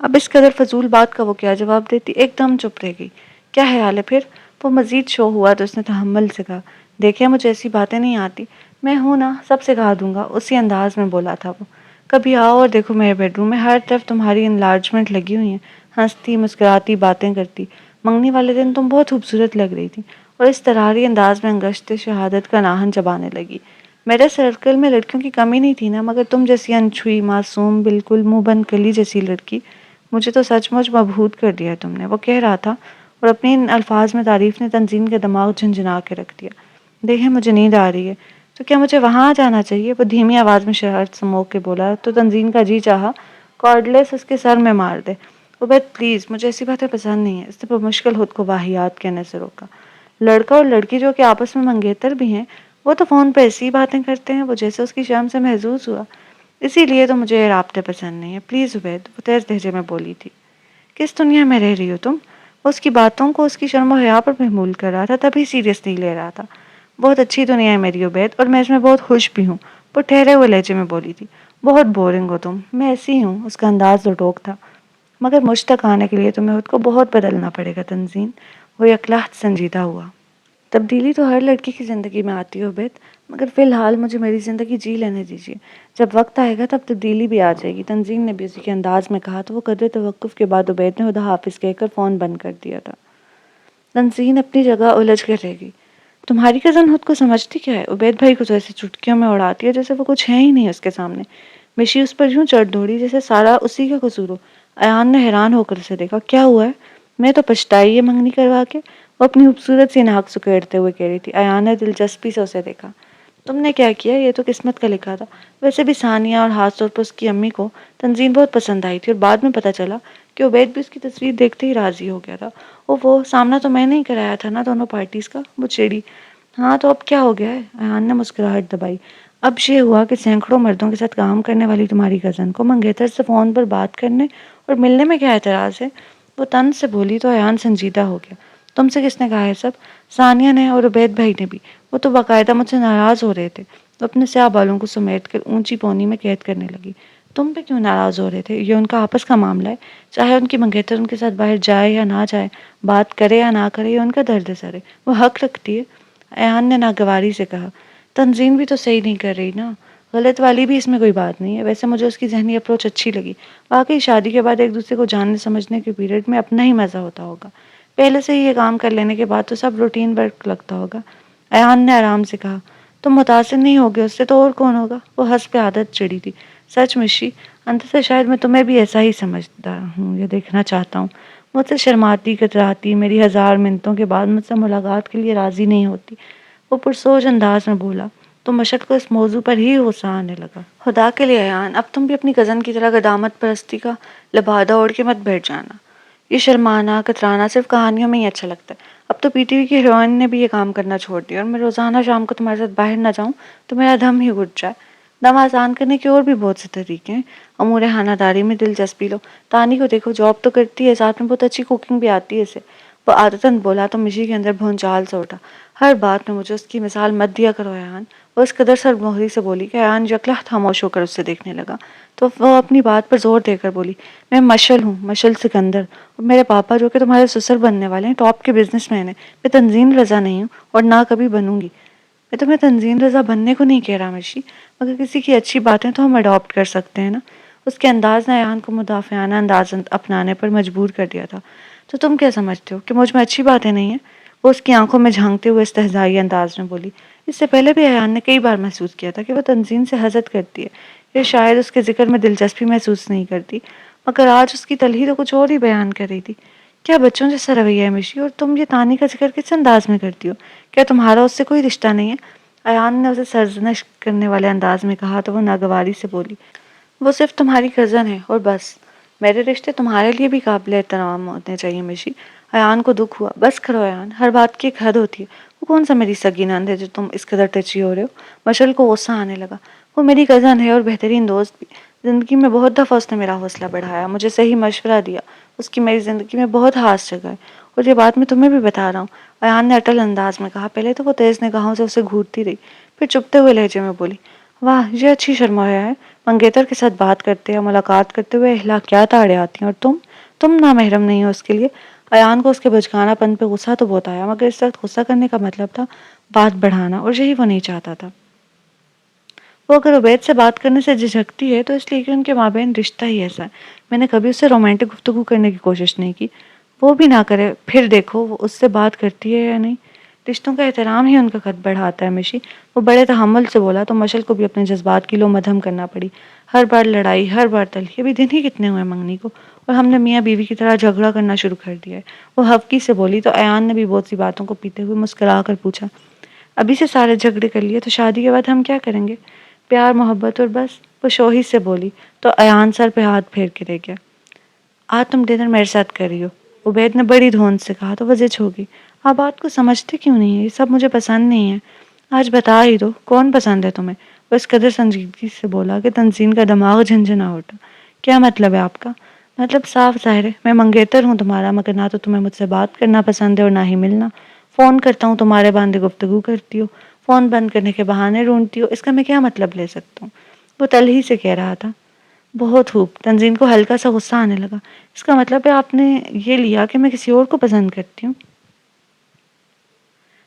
اب اس قدر فضول بات کا وہ کیا جواب دیتی؟ ایک دم چپ رہ گئی۔ کیا خیال ہے پھر؟ وہ مزید شو ہوا تو اس نے تحمل سے کہا، دیکھیں مجھے ایسی باتیں نہیں آتی، میں ہوں نا، سب سکھا دوں گا۔ اسی انداز میں بولا تھا وہ۔ کبھی آؤ اور دیکھو میرے بیڈ روم میں، ہر طرف تمہاری انلارجمنٹ لگی ہوئی ہیں، ہنستی مسکراتی باتیں کرتی۔ منگنی والے دن تم بہت خوبصورت لگ رہی تھی، اور اس طراری انداز میں انگشت شہادت کا ناہن چبانے لگی۔ میرے سرکل میں لڑکیوں کی کمی نہیں تھی نا، مگر تم جیسی انچھوئی معصوم بالکل منہ بند کلی جیسی لڑکی، مجھے تو سچ مچ مبہوت کر دیا تم نے۔ وہ کہہ رہا تھا اور اپنے ان الفاظ میں تعریف نے تنزین کا دماغ جھنجھنا کے رکھ دیا۔ دیکھیں مجھے نیند آ رہی ہے، تو کیا مجھے وہاں آ جانا چاہیے؟ وہ دھیمی آواز میں شرارت سمو کے بولا تو تنزین کا جی چاہا کارڈلیس اس کے سر میں مار دے۔ عبید پلیز، مجھے ایسی باتیں پسند نہیں ہیں۔ اس نے بمشکل خود کو واہیات کہنے سے روکا۔ لڑکا اور لڑکی جو کہ آپس میں منگیتر بھی ہیں، وہ تو فون پہ ایسی باتیں کرتے ہیں۔ وہ جیسے اس کی شرم سے محظوظ ہوا۔ اسی لیے تو مجھے یہ رابطے پسند نہیں ہیں، پلیز عبید، وہ تیز لہجے میں بولی تھی۔ کس دنیا میں رہ رہی ہو تم؟ وہ اس کی باتوں کو اس کی شرم و حیا پر محمول کر رہا تھا، تبھی سیریس نہیں لے رہا تھا۔ بہت اچھی دنیا ہے میری عبید، اور میں اس میں بہت خوش بھی ہوں، وہ ٹھہرے ہوئے لہجے میں بولی تھی۔ بہت بورنگ ہو تم۔ میں ایسی ہوں، اس کا انداز لٹوک تھا، مگر مجھ تک آنے کے لیے تمہیں خود کو بہت بدلنا پڑے گا تنزین۔ وہ یکلخت سنجیدہ ہوا۔ تبدیلی تو ہر لڑکی کی زندگی میں آتی ہے عبید، مگر فی الحال مجھے میری زندگی جی لینے دیجیے، جب وقت آئے گا تب تبدیلی بھی آ جائے گی، تنزین نے بھی اسی کے انداز میں کہا۔ تو وہ قدر توقف کے بعد عبید نے خدا حافظ کہہ کر فون بند کر دیا تھا۔ تنزین اپنی جگہ الجھ کر رہ گئی۔ تمہاری کزن خود کو سمجھتی کیا ہے؟ عبید بھائی کو تو ایسی چٹکیوں میں اڑاتی ہے جیسے وہ کچھ ہے ہی نہیں اس کے سامنے۔ مشی اس پر یوں چڑھ دوڑی جیسے سارا اسی کا قصور ہو۔ ایان نے حیران ہو کر اسے دیکھا۔ کیا ہوا ہے؟ میں تو پچھتائی ہے منگنی کروا کے، وہ اپنی خوبصورت سی ناک سکیڑتے ہوئے کہہ رہی تھی۔ ایان نے دلچسپی سے اسے دیکھا۔ تم نے کیا کیا؟ یہ تو قسمت کا لکھا تھا۔ ویسے بھی ثانیہ اور خاص طور پر اس کی امی کو تنزین بہت پسند آئی تھی، اور بعد میں پتہ چلا کہ عبید بھی اس کی تصویر دیکھتے ہی راضی ہو گیا تھا۔ وہ سامنا تو میں نے ہی کرایا تھا نا دونوں پارٹیز کا، وہ چڑی۔ ہاں تو اب کیا ہو گیا ہے؟ ایان نے مسکراہٹ دبائی۔ اب یہ ہوا کہ سینکڑوں مردوں کے ساتھ کام کرنے والی تمہاری کزن کو منگیتر سے فون پر بات کرنے اور ملنے میں کیا اعتراض ہے؟ وہ طنز سے بولی تو ایان سنجیدہ ہو گیا۔ تم سے کس نے کہا ہے سب؟ ثانیہ نے اور عبید بھائی نے بھی۔ وہ تو باقاعدہ مجھ سے ناراض ہو رہے تھے۔ وہ اپنے سیاہ بالوں کو سمیٹ کر اونچی پونی میں قید کرنے لگی۔ تم پہ کیوں ناراض ہو رہے تھے؟ یہ ان کا آپس کا معاملہ ہے، چاہے ان کی منگیتر ان کے ساتھ باہر جائے یا نہ جائے، بات کرے یا نہ کرے، یہ ان کا درد سر ہے، وہ حق رکھتی ہے۔ ایان نے ناگواری سے کہا۔ تنزین بھی تو صحیح نہیں کر رہی نا، غلط والی بھی اس میں کوئی بات نہیں ہے۔ ویسے مجھے اس کی ذہنی اپروچ اچھی لگی۔ واقعی شادی کے بعد ایک دوسرے کو جاننے سمجھنے کے پیریڈ میں اپنا ہی مزہ ہوتا ہوگا، پہلے سے ہی یہ کام کر لینے کے بعد تو سب روٹین ورک لگتا ہوگا۔ ایان نے آرام سے کہا۔ تم متاثر نہیں ہوگے اس سے تو اور کون ہوگا؟ وہ ہنس پہ عادت چڑھی تھی۔ سچ مشی، انت سے شاید میں تمہیں بھی ایسا ہی سمجھتا ہوں یا دیکھنا چاہتا ہوں۔ مجھ سے شرماتی کتراتی، میری 1000 منتوں کے بعد مجھ سے ملاقات کے لیے راضی نہیں ہوتی۔ وہ پرسوچ انداز میں بولا تو مشق کو اس موضوع پر ہی غصہ آنے لگا۔ خدا کے لیے ایان، اب تم بھی اپنی کزن کی طرح قدامت پرستی کا لبادہ اوڑھ کے مت بیٹھ جانا۔ یہ شرمانا کترانا صرف کہانیوں میں ہی اچھا لگتا ہے۔ اب تو پی ٹی وی کی ہیروئن نے بھی یہ کام کرنا چھوڑ دیا، اور میں روزانہ شام کو تمہارے ساتھ باہر نہ جاؤں تو میرا دم ہی گھٹ جائے۔ دم آسان کرنے کے اور بھی بہت سے طریقے ہیں۔ امور خانہ داری میں دلچسپی لو، تانی کو دیکھو، جاب تو کرتی ہے، ساتھ میں بہت اچھی کوکنگ بھی آتی ہے اسے۔ وہ عادتاً بولا تو مشی کے اندر بھونچال سے اٹھا۔ ہر بات میں مجھے اس کی مثال مت دیا کرو ایان۔ وہ اس قدر سرمہری سے بولی کہ ایان یکلخت خاموش ہو کر اس سے دیکھنے لگا۔ تو وہ اپنی بات پر زور دے کر بولی، میں مشل ہوں، مشل سکندر، اور میرے پاپا جو کہ تمہارے سسر بننے والے ہیں ٹاپ کے بزنس مین ہیں۔ میں تنزین رضا نہیں ہوں اور نہ کبھی بنوں گی۔ میں تمہیں تنزین رضا بننے کو نہیں کہہ رہا مشی، مگر کسی کی اچھی باتیں تو ہم اڈاپٹ کر سکتے ہیں نا۔ اس کے انداز نے ایان کو مدافعانہ انداز اپنانے پر مجبور کر دیا تھا۔ تو تم کیا سمجھتے ہو کہ مجھ میں اچھی باتیں نہیں ہیں؟ وہ اس کی آنکھوں میں جھانکتے ہوئے استہزائی انداز میں بولی۔ اس سے پہلے بھی ایان نے کئی بار محسوس کیا تھا کہ وہ تنزین سے حسد کرتی ہے، یا شاید اس کے ذکر میں دلچسپی محسوس نہیں کرتی، مگر آج اس کی تلخی تو کچھ اور ہی بیان کر رہی تھی۔ کیا بچوں جیسا رویہ ہے مشی، اور تم یہ تانی کا ذکر کس انداز میں کرتی ہو؟ کیا تمہارا اس سے کوئی رشتہ نہیں ہے؟ ایان نے اسے سرزنش کرنے والے انداز میں کہا تو وہ ناگواری سے بولی، وہ صرف تمہاری کزن ہے اور بس۔ میرے رشتے تمہارے لیے بھی قابل احترام ہونے چاہیے مشی۔ ایان کو دکھ ہوا۔ بس کرو ایان، ہر بات کی ایک حد ہوتی ہے۔ وہ کون سا میری سگی نند ہے جو تم اس قدر ٹچی ہو رہے ہو؟ مشل کو غصہ آنے لگا۔ وہ میری کزن ہے اور بہترین دوست بھی۔ زندگی میں بہت دفعہ اس نے میرا حوصلہ بڑھایا، مجھے صحیح مشورہ دیا۔ اس کی میری زندگی میں بہت ہاتھ جگہ ہے، اور یہ بات میں تمہیں بھی بتا رہا ہوں۔ ایان نے اٹل انداز میں کہا۔ پہلے تو وہ تیز نگاہوں سے اسے گھورتی رہی، پھر چپتے ہوئے لہجے میں بولی، واہ، یہ اچھی شرم حیا ہے۔ منگیتر کے ساتھ بات کرتے یا ملاقات کرتے ہوئے اخلاقیات آڑے آتی ہیں، اور تم نامحرم نہیں ہو اس کے لیے۔ ایان کو اس کے بچگانہ پن پہ غصہ تو بہت آیا، مگر اس وقت غصہ کرنے کا مطلب تھا بات بڑھانا، اور یہی وہ نہیں چاہتا تھا۔ وہ اگر عبید سے بات کرنے سے جھجکتی ہے تو اس لیے کہ ان کے مابین رشتہ ہی ایسا ہے۔ میں نے کبھی اس سے رومانٹک گفتگو کرنے کی کوشش نہیں کی۔ وہ بھی نہ کرے، پھر دیکھو وہ اس سے بات کرتی ہے یا نہیں۔ رشتوں کا احترام ہی ان کا قد بڑھاتا ہے مشی۔ وہ بڑے تحمل سے بولا تو مشل کو بھی اپنے جذبات کی لو مدھم کرنا پڑی۔ ہر بار لڑائی، ہر بار تلخی۔ ابھی دن ہی کتنے ہوئے منگنی کو، اور ہم نے میاں بیوی کی طرح جھگڑا کرنا شروع کر دیا ہے۔ وہ ہفکی سے بولی تو ایان نے بھی بہت سی باتوں کو پیتے ہوئے مسکرا کر پوچھا، ابھی سے سارے جھگڑے کر لیے تو شادی کے بعد ہم کیا کریں گے؟ پیار محبت اور بس۔ وہ شوہی سے بولی تو ایان سر پہ ہاتھ پھیر کے رہ گیا۔ آج تم ڈنر میرے ساتھ کر رہی ہو، عبید نے بڑی دھون سے کہا تو وہ زچ ہو گئی۔ آپ بات کو سمجھتے کیوں نہیں ہے؟ یہ سب مجھے پسند نہیں ہے۔ آج بتا ہی دو کون پسند ہے تمہیں؟ وہ اس قدر سنجیدگی سے بولا کہ تنزین کا دماغ جھنجھنا اٹھا۔ کیا مطلب ہے آپ کا؟ مطلب صاف ظاہر ہے، میں منگیتر ہوں تمہارا، مگر نہ تو تمہیں مجھ سے بات کرنا پسند ہے اور نہ ہی ملنا۔ فون کرتا ہوں تمہارے باندھے گفتگو کرتی ہو، فون بند کرنے کے بہانے ڈھونڈتی ہو، اس کا میں کیا مطلب لے سکتا ہوں؟ وہ تلخی سے کہہ رہا تھا۔ بہت خوب۔ تنزین کو ہلکا سا غصہ آنے لگا۔ اس کا مطلب ہے آپ نے یہ لیا کہ میں کسی اور کو پسند کرتی ہوں؟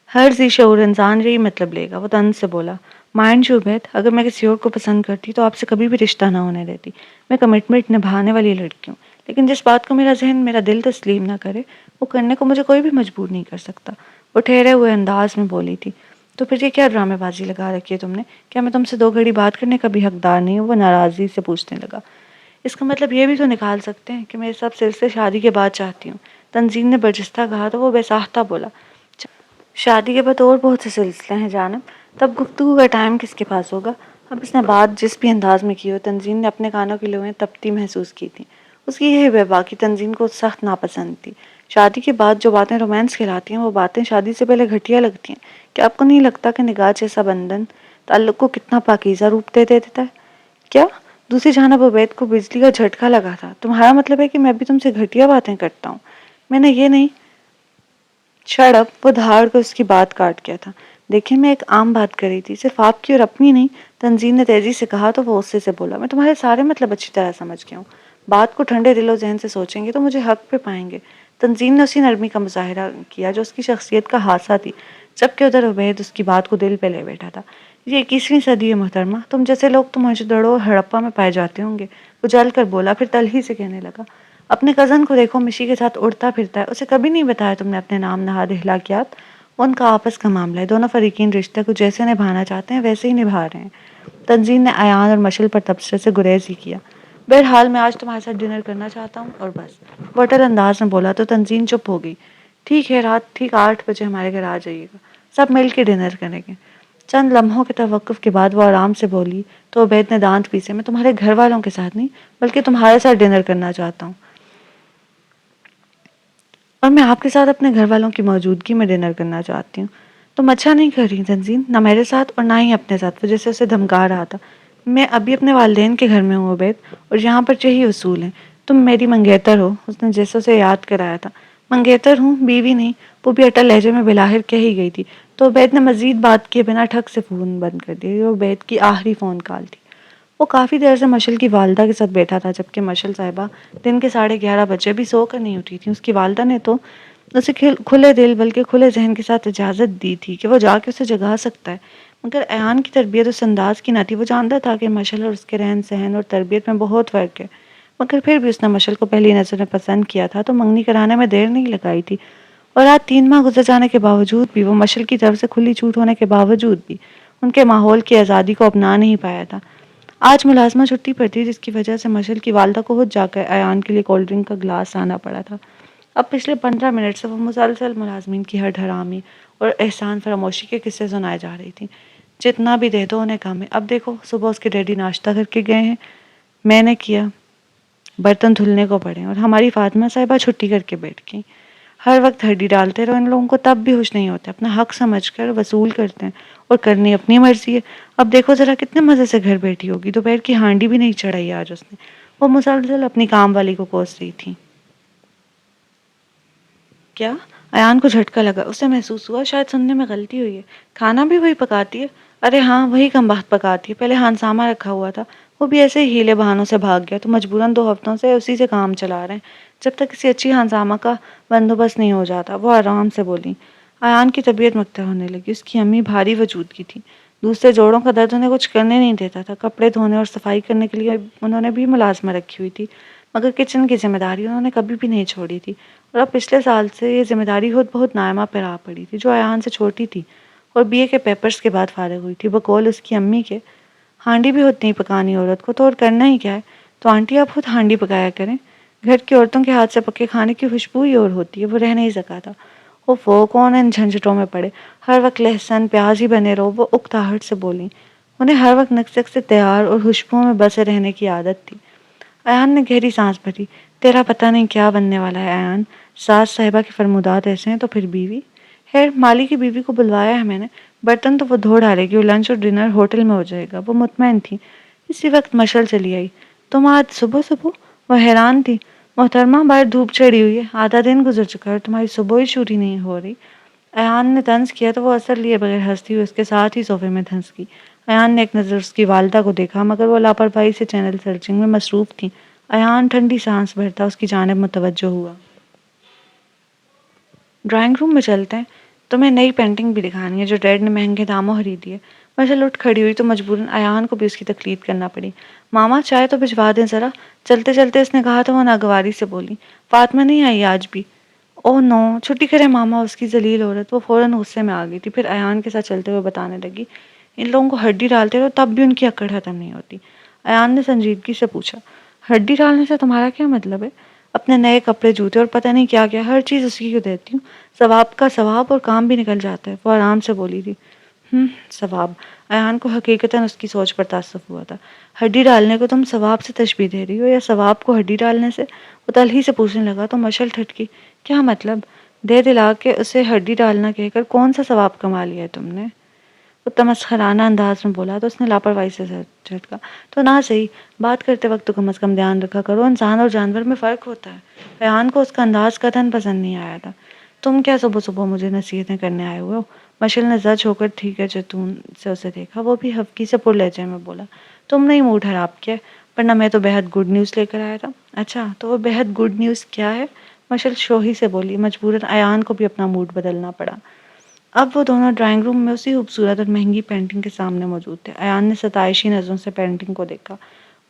ہر ذی شعور انسان یہی مطلب لے گا، وہ طنز سے بولا۔ مائنڈ یو عبید، اگر میں کسی اور کو پسند کرتی تو آپ سے کبھی بھی رشتہ نہ ہونے دیتی۔ میں کمٹمنٹ نبھانے والی لڑکی ہوں، لیکن جس بات کو میرا ذہن، میرا دل تسلیم نہ کرے، وہ کرنے کو مجھے کوئی بھی مجبور نہیں کر سکتا۔ وہ ٹھہرے ہوئے انداز میں بولی تھی۔ تو پھر یہ کیا ڈرامے بازی لگا رکھی ہے تم نے؟ کیا میں تم سے 2 گھڑی بات کرنے کا بھی حقدار نہیں ہوں؟ وہ ناراضی سے پوچھنے لگا۔ اس کا مطلب یہ بھی تو نکال سکتے ہیں کہ میں سب سلسلے شادی کے بعد چاہتی ہوں۔ تنزین نے برجستہ کہا تو وہ بے ساختہ بولا، شادی کے بعد اور بہت سے سلسلے ہیں جانب، تب گفتگو کا ٹائم کس کے پاس ہوگا؟ اب اس نے بات جس بھی انداز میں کی ہو، تنزین نے اپنے کانوں کی لویں تپتی محسوس کی تھی۔ اس کی یہ بے باکی تنزین کو سخت ناپسند تھی۔ شادی کے بعد جو باتیں رومانس کہلاتی ہیں، وہ باتیں شادی سے پہلے گھٹیا لگتی ہیں۔ کیا آپ کو نہیں لگتا کہ نگاہ جیسا بندھن تعلق کو کتنا پاکیزہ روپ دے دیتا ہے؟ کیا؟ دوسری جانب عبید کو بجلی کا جھٹکا لگا تھا۔ تمہارا مطلب ہے کہ میں بھی تم سے گھٹیا باتیں کرتا ہوں؟ میں نے یہ نہیں۔ شٹ اپ، وہ دھاڑ کو اس کی بات کاٹ گیا تھا۔ دیکھیں، میں ایک عام بات کر رہی تھی، صرف آپ کی اور اپنی نہیں۔ تنزین نے تیزی سے کہا تو وہ غصے سے بولا، میں تمہارے سارے مطلب اچھی طرح سمجھ گیا ہوں۔ بات کو ٹھنڈے دل و ذہن سے سوچیں گے تو مجھے حق پہ پائیں گے۔ تنزین نے اسی نرمی کا مظاہرہ کیا جو اس کی شخصیت کا حادثہ تھی، جبکہ ادھر عبید اس کی بات کو دل پہ لے بیٹھا تھا۔ یہ 21ویں صدی ہے محترمہ، تم جیسے لوگ تو موہنجودڑو اور ہڑپا میں پائے جاتے ہوں گے۔ وہ جل کر بولا، پھر تلخی سے کہنے لگا، اپنے کزن کو دیکھو، مشی کے ساتھ اڑتا پھرتا ہے، اسے کبھی نہیں بتایا تم نے اپنے نام نہاد اخلاقیات؟ ان کا آپس کا معاملہ ہے، دونوں فریقین رشتے کو جیسے نبھانا چاہتے ہیں ویسے ہی نبھا رہے ہیں۔ تنزین نے ایان اور مشل پر تبصرے سے گریز ہی کیا۔ بہرحال میں آج تمہارے ساتھ ڈنر کرنا چاہتا ہوں اور بس۔ وہ اٹل انداز میں بولا تو تنزین چپ ہو گئی۔ ٹھیک ہے، رات ٹھیک 8 بجے ہمارے گھر آ جائیے گا، سب مل کے ڈنر کریں گے۔ چند لمحوں کے توقف کے بعد وہ آرام سے بولی تو عبید نے دانت پیسے، میں تمہارے گھر والوں کے ساتھ نہیں بلکہ تمہارے ساتھ ڈنر کرنا چاہتا ہوں، اور میں آپ کے ساتھ اپنے گھر والوں کی موجودگی میں ڈنر کرنا چاہتی ہوں۔ تم اچھا نہیں کر رہی تنزین، نہ میرے ساتھ اور نہ ہی اپنے ساتھ۔ وہ جیسے اسے دھمکا رہا تھا۔ میں ابھی اپنے والدین کے گھر میں ہوں عبید، اور یہاں پر یہی اصول ہیں۔ تم میری منگیتر ہو، اس نے جیسے اسے یاد کرایا تھا۔ منگیتر ہوں، بیوی نہیں۔ وہ بھی اٹل لہجے میں بلاہر کہہ ہی گئی تھی تو عبید نے مزید بات کیے بنا ٹھک سے فون بند کر دیا۔ یہ عبید کی آخری فون کال تھی۔ وہ کافی دیر سے مشل کی والدہ کے ساتھ بیٹھا تھا، جبکہ مشل صاحبہ دن کے 11:30 بجے بھی سو کر نہیں اٹھی تھی۔ اس کی والدہ نے تو اسے کھلے دل بلکہ کھلے ذہن کے ساتھ اجازت دی تھی کہ وہ جا کے اسے جگا سکتا ہے، مگر ایان کی تربیت اس انداز کی نہ تھی۔ وہ جانتا تھا کہ مشل اور اس کے رہن سہن اور تربیت میں بہت فرق ہے، مگر پھر بھی اس نے مشل کو پہلی نظر میں پسند کیا تھا تو منگنی کرانے میں دیر نہیں لگائی تھی، اور آج 3 ماہ گزر جانے کے باوجود بھی، وہ مشل کی طرف سے کھلی چھوٹ ہونے کے باوجود بھی ان کے ماحول کی آزادی کو اپنا نہیں پایا تھا۔ آج ملازمہ چھٹی پر تھی، جس کی وجہ سے مشل کی والدہ کو خود جا کر ایان کے لیے کولڈ ڈرنک کا گلاس لانا پڑا تھا۔ اب پچھلے 15 منٹ سے وہ مسلسل ملازمین کی ہٹ حرامی اور احسان فراموشی کے قصے سنائے جا رہی تھی۔ جتنا بھی دے دو انہیں کم ہے۔ اب دیکھو، صبح اس کے ڈیڈی ناشتہ کر کے گئے ہیں، میں نے کیا، برتن دھلنے کو پڑے، اور ہماری فاطمہ صاحبہ چھٹی کر کے بیٹھ گئی۔ ہر وقت ہڈی ڈالتے رہو، ان لوگوں کو تب بھی ہوش نہیں ہوتے، اپنا حق سمجھ کر وصول کرتے ہیں اور کرنی اپنی مرضی ہے۔ اب دیکھو ذرا کتنے مزے سے گھر بیٹھی ہوگی، دوپہر کی ہانڈی بھی نہیں چڑھائی آج اس نے۔ وہ مسلسل اپنی کام والی کو کوس رہی تھی۔ کیا؟ ایان کو جھٹکا لگا، اسے محسوس ہوا شاید سننے میں غلطی ہوئی ہے۔ کھانا بھی وہی پکاتی ہے؟ ارے ہاں، وہی کم بخت پکاتی ہے، پہلے ہنسامہ رکھا ہوا تھا، وہ بھی ایسے ہی ہیلے بہانوں سے بھاگ گیا تو مجبوراً 2 ہفتوں سے اسی سے کام چلا رہے ہیں۔ جب تک کسی اچھی ہنسامہ کا بندوبست نہیں ہو جاتا۔ وہ آرام سے بولی۔ ایان کی طبیعت مکتر ہونے لگی، اس کی امی بھاری وجود کی تھی، دوسرے جوڑوں کا درد انہیں کچھ کرنے نہیں دیتا تھا۔ کپڑے دھونے اور صفائی کرنے کے لیے انہوں نے بھی ملازمہ رکھی ہوئی تھی، مگر کچن کی ذمہ داری انہوں نے کبھی بھی نہیں چھوڑی تھی، اور اب پچھلے سال سے یہ ذمہ داری خود بہت نائمہ پر آ پڑی تھی، جو ایان سے چھوٹی تھی اور BA کے پیپرز کے بعد فارغ ہوئی تھی۔ بقول اس کی امی کے، ہانڈی بھی اتنی ہی پکانی عورت کو تو، اور کرنا ہی کیا ہے؟ تو آنٹی آپ خود ہانڈی پکایا کریں، گھر کی عورتوں کے ہاتھ سے پکے کھانے کی خوشبو ہی اور ہوتی ہے۔ وہ رہ نہیں سکا تھا۔ وہ کون ان جھنجھٹوں میں پڑے، ہر وقت لہسن پیاز ہی بنے رہو، وہ اکتاہٹ سے بولی۔ انہیں ہر وقت نقصق سے تیار اور خوشبوؤں میں بسے رہنے کی عادت تھی۔ ایان نے گہری سانس بھری۔ تیرا پتہ نہیں کیا بننے والا ہے ایان، ساس صاحبہ کے فرمودات ایسے ہیں تو پھر بیوی۔ خیر، مالی کی بیوی کو بلوایا ہے میں نے، برتن تو وہ دھو ڈالے گی اور لنچ اور ڈنر ہوٹل میں ہو جائے گا، وہ مطمئن تھی۔ اسی وقت مشل چلی آئی۔ تم آج صبح صبح؟ وہ حیران تھی۔ محترمہ، باہر دھوپ چڑھی ہوئی ہے، آدھا دن گزر چکا ہے اور تمہاری صبح ہی شروع نہیں ہو رہی۔ ایان نے طنز کیا تو وہ اثر لیے بغیر ہنستی ہوئی اس کے ساتھ ہی صوفے میں دھنس گئی۔ ایان نے ایک نظر اس کی والدہ کو دیکھا، مگر وہ لاپرواہی سے چینل سرچنگ میں مصروف تھیں۔ ایان ٹھنڈی سانس بھرتا اس کی جانب متوجہ ہوا۔ ڈرائنگ روم میں چلتے ہیں، تمہیں نئی پینٹنگ بھی دکھانی ہے جو ڈیڈ نے مہنگے داموں خریدی ہے۔ مشل اٹھ کھڑی ہوئی تو مجبوراً ایان کو بھی اس کی تقلید کرنا پڑی۔ ماما، چائے تو بھجوا دیں ذرا، چلتے چلتے اس نے کہا تو وہ ناگواری سے بولی۔ فاطمہ نہیں آئی آج بھی؟ اوہ نو، چھٹی کرے ماما، اس کی ذلیل عورت۔ وہ فوراً غصے میں آ گئی تھی، پھر ایان کے ساتھ چلتے ہوئے بتانے لگی، ان لوگوں کو ہڈی ڈالتے رہو تب بھی ان کی اکڑ ختم نہیں ہوتی۔ ایان نے سنجیدگی سے پوچھا، ہڈی ڈالنے سے تمہارا کیا مطلب ہے؟ اپنے نئے کپڑے جوتے اور پتہ نہیں کیا کیا، ہر چیز اسی کو دیتی ہوں، ثواب کا ثواب، اور کام بھی نکل جاتا ہے۔ وہ آرام سے بولی تھی۔ ثواب؟ ایان کو حقیقتاً اس کی سوچ پر تعصب ہوا تھا۔ ہڈی ڈالنے کو تم ثواب سے تشبیہ دے رہی ہو یا ثواب کو ہڈی ڈالنے سے؟ وہ تلخی سے پوچھنے لگا تو مشل ٹھٹکی، کیا مطلب؟ دے دلا کے اسے ہڈی ڈالنا کہہ کر کون سا ثواب کما لیا ہے تم نے؟ وہ تمسخرانہ انداز میں بولا تو اس نے لاپرواہی سے سر جھٹکا، تو نہ صحیح، بات کرتے وقت تو کم از کم دھیان رکھا کرو، انسان اور جانور میں فرق ہوتا ہے۔ ایان کو اس کا انداز قطعاً پسند نہیں آیا تھا۔ تم کیا صبح صبح مجھے نصیحتیں کرنے آئے ہوئے ہو؟ مشل نے زج ہو کر ٹھیک ہے جتون سے اسے دیکھا، وہ بھی ہفکی سے پر لہجے میں بولا، تم نے ہی موڈ خراب کیا، ورنہ میں تو بےحد گڈ نیوز لے کر آیا تھا۔ اچھا، تو وہ بےحد گڈ نیوز کیا ہے؟ مشل شوخی سے بولی۔ مجبوراً ایان کو بھی اپنا موڈ بدلنا پڑا۔ اب وہ دونوں ڈرائنگ روم میں اسی خوبصورت اور مہنگی پینٹنگ کے سامنے موجود تھے۔ ایان نے ستائشی نظروں سے پینٹنگ کو دیکھا۔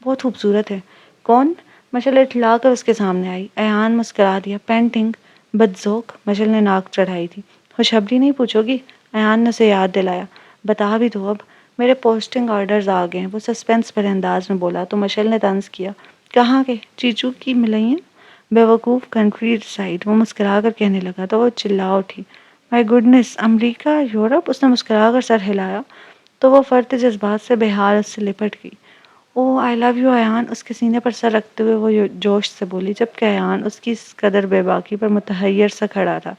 بہت خوبصورت ہے۔ کون؟ مشل اٹھلا کر اس کے سامنے آئی۔ ایان مسکرا دیا۔ پینٹنگ؟ بدذوق! مشل نے ناک چڑھائی تھی۔ خوشخبری نہیں پوچھو گی؟ ایان نے اسے یاد دلایا۔ بتا بھی دو اب، میرے پوسٹنگ آرڈرز آ گئے ہیں، وہ سسپینس بھرے انداز میں بولا تو مشل نے طنز کیا، کہاں کے؟ چیچو کی ملیں؟ بیوقوف، کنٹری سائڈ! وہ مسکرا کر کہنے لگا تو وہ چلا اٹھی، مائی گڈنس! امریکہ، یورپ! اس نے مسکرا کر سر ہلایا تو وہ فرط جذبات سے بے حال اس سے لپٹ گئی۔ اوہ، آئی لو یو ایان! اس کے سینے پر سر رکھتے ہوئے وہ جوش سے بولی، جبکہ ایان اس کی اس قدر بے باکی پر متحیر سا کھڑا تھا۔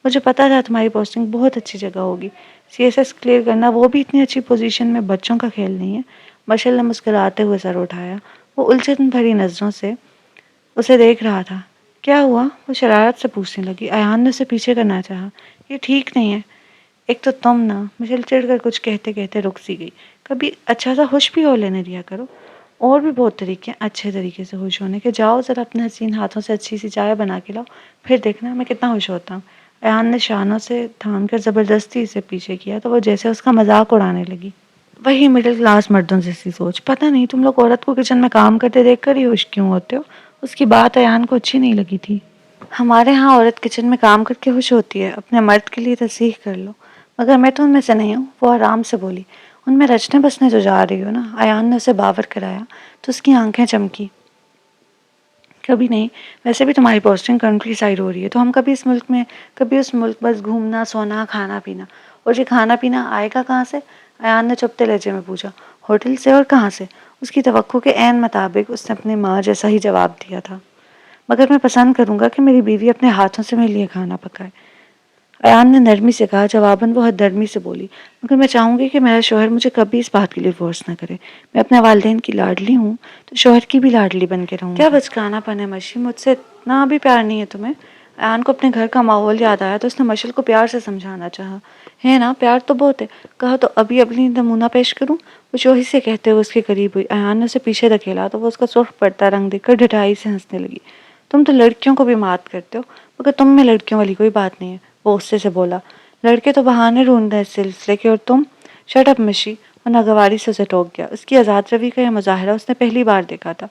مجھے پتا تھا تمہاری پوسٹنگ بہت اچھی جگہ ہوگی، CSS کلیئر کرنا، وہ بھی اتنی اچھی پوزیشن میں، بچوں کا کھیل نہیں ہے۔ مشل نے مسکراتے ہوئے سر اٹھایا۔ وہ الجھن بھری نظروں سے اسے دیکھ رہا تھا۔ کیا ہوا؟ وہ شرارت سے پوچھنے لگی۔ ایان نے اسے پیچھے کرنا چاہا۔ یہ ٹھیک نہیں ہے۔ ایک تو تم نا، مشل چڑھ کر کچھ کہتے کہتے رک سی گئی، کبھی اچھا سا خوش بھی ہو لینے دیا کرو۔ اور بھی بہت طریقے ہیں اچھے طریقے سے خوش ہونے کے، جاؤ ذرا اپنے حسین ہاتھوں سے اچھی سی چائے بنا کے لاؤ، پھر دیکھنا میں کتنا خوش ہوتا ہوں۔ ایان نے شانوں سے تھام کر زبردستی اسے پیچھے کیا تو وہ جیسے اس کا مذاق اڑانے لگی۔ وہی مڈل کلاس مردوں جیسی سوچ، پتہ نہیں تم لوگ عورت کو کچن میں کام کرتے دیکھ کر ہی خوش کیوں ہوتے ہو؟ اس کی بات ایان کو اچھی نہیں لگی تھی۔ ہمارے ہاں عورت کچن میں کام کر کے خوش ہوتی ہے، اپنے مرد کے لیے تصحیح کر لو، مگر میں تو ان میں سے نہیں ہوں، وہ آرام سے بولی۔ ان میں رچنے بسنے جو جا رہی ہو نا، ایان نے اسے باور کرایا تو اس کی آنکھیں چمکی۔ کبھی نہیں، ویسے بھی تمہاری پوسٹنگ کنٹری سائڈ ہو رہی ہے تو ہم کبھی اس ملک میں کبھی اس ملک، بس گھومنا سونا کھانا پینا۔ اور یہ کھانا پینا آئے گا کہاں سے؟ ایان نے چپتے لہجے میں پوچھا۔ ہوٹل سے، اور کہاں سے؟ اس کی توقع کے عین مطابق اس نے اپنی ماں جیسا ہی جواب دیا تھا۔ مگر میں پسند کروں گا کہ میری بیوی اپنے ہاتھوں سے میرے لیے کھانا پکائے، ایان نے نرمی سے کہا۔ جواباً وہ حد درمی سے بولی، مگر میں چاہوں گی کہ میرا شوہر مجھے کبھی اس بات کے لیے فورس نہ کرے۔ میں اپنے والدین کی لاڈلی ہوں تو شوہر کی بھی لاڈلی بن کے رہوں گی۔ کیا بچکانا پن ہے مشی، مجھ سے اتنا بھی پیار نہیں ہے تمہیں؟ ایان کو اپنے گھر کا ماحول یاد آیا تو اس نے مشل کو پیار سے سمجھانا چاہا۔ ہے نا، پیار تو بہت ہے، کہا تو ابھی اپنی نمونہ پیش کروں؟ وہ چوہی سے کہتے ہوئے اس کے قریب ہوئی۔ ایان نے اسے پیچھے دھکیلا تو وہ اس کا سرخ پڑتا رنگ دیکھ کر ڈھٹائی سے ہنسنے لگی۔ تم تو لڑکیوں کو بھی مات کرتے ہو، مگر تم میں لڑکیوں والی کوئی بات نہیں ہے، وہ غصے سے بولا۔ لڑکے تو بہانے ڈھونڈتے ہیں اس سلسلے کے، اور تم؟ شٹ اپ مشی، وہ ناگواری سے اسے ٹوک گیا۔ اس کی آزاد روی کا یہ مظاہرہ اس نے پہلی بار دیکھا تھا،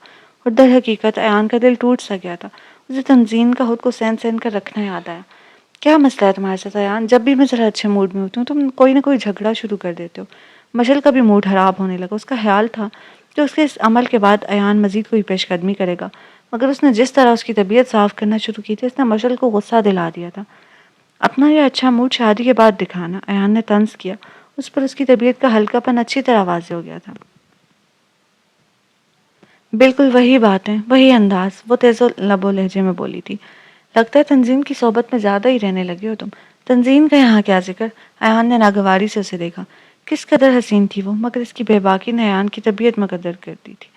اور در حقیقت ایان کا دل ٹوٹ سا گیا تھا۔ اسے تنزین کا خود کو سین کر رکھنا یاد آیا۔ کیا مسئلہ ہے تمہارے ساتھ ایان؟ جب بھی میں ذرا اچھے موڈ میں ہوتی ہوں تم کوئی نہ کوئی جھگڑا شروع کر دیتے ہو۔ مشل کا بھی موڈ خراب ہونے لگا۔ اس کا خیال تھا کہ اس کے اس عمل کے بعد ایان مزید کوئی پیش قدمی کرے گا، مگر اس نے جس طرح اس کی طبیعت صاف کرنا شروع کی تھی اس نے مشل کو غصہ دلا دیا تھا۔ اپنا یہ اچھا موڈ شادی کے بعد دکھانا، ایان نے طنز کیا۔ اس پر اس کی طبیعت کا ہلکا پن اچھی طرح واضح ہو گیا تھا۔ بالکل وہی باتیں، وہی انداز، وہ تیز و لب و لہجے میں بولی تھی۔ لگتا ہے تنظیم کی صحبت میں زیادہ ہی رہنے لگے ہو تم۔ تنظیم کا یہاں کیا ذکر؟ ایان نے ناگواری سے اسے دیکھا۔ کس قدر حسین تھی وہ، مگر اس کی بے باکی نے ایان کی طبیعت مقدر کر دی تھی۔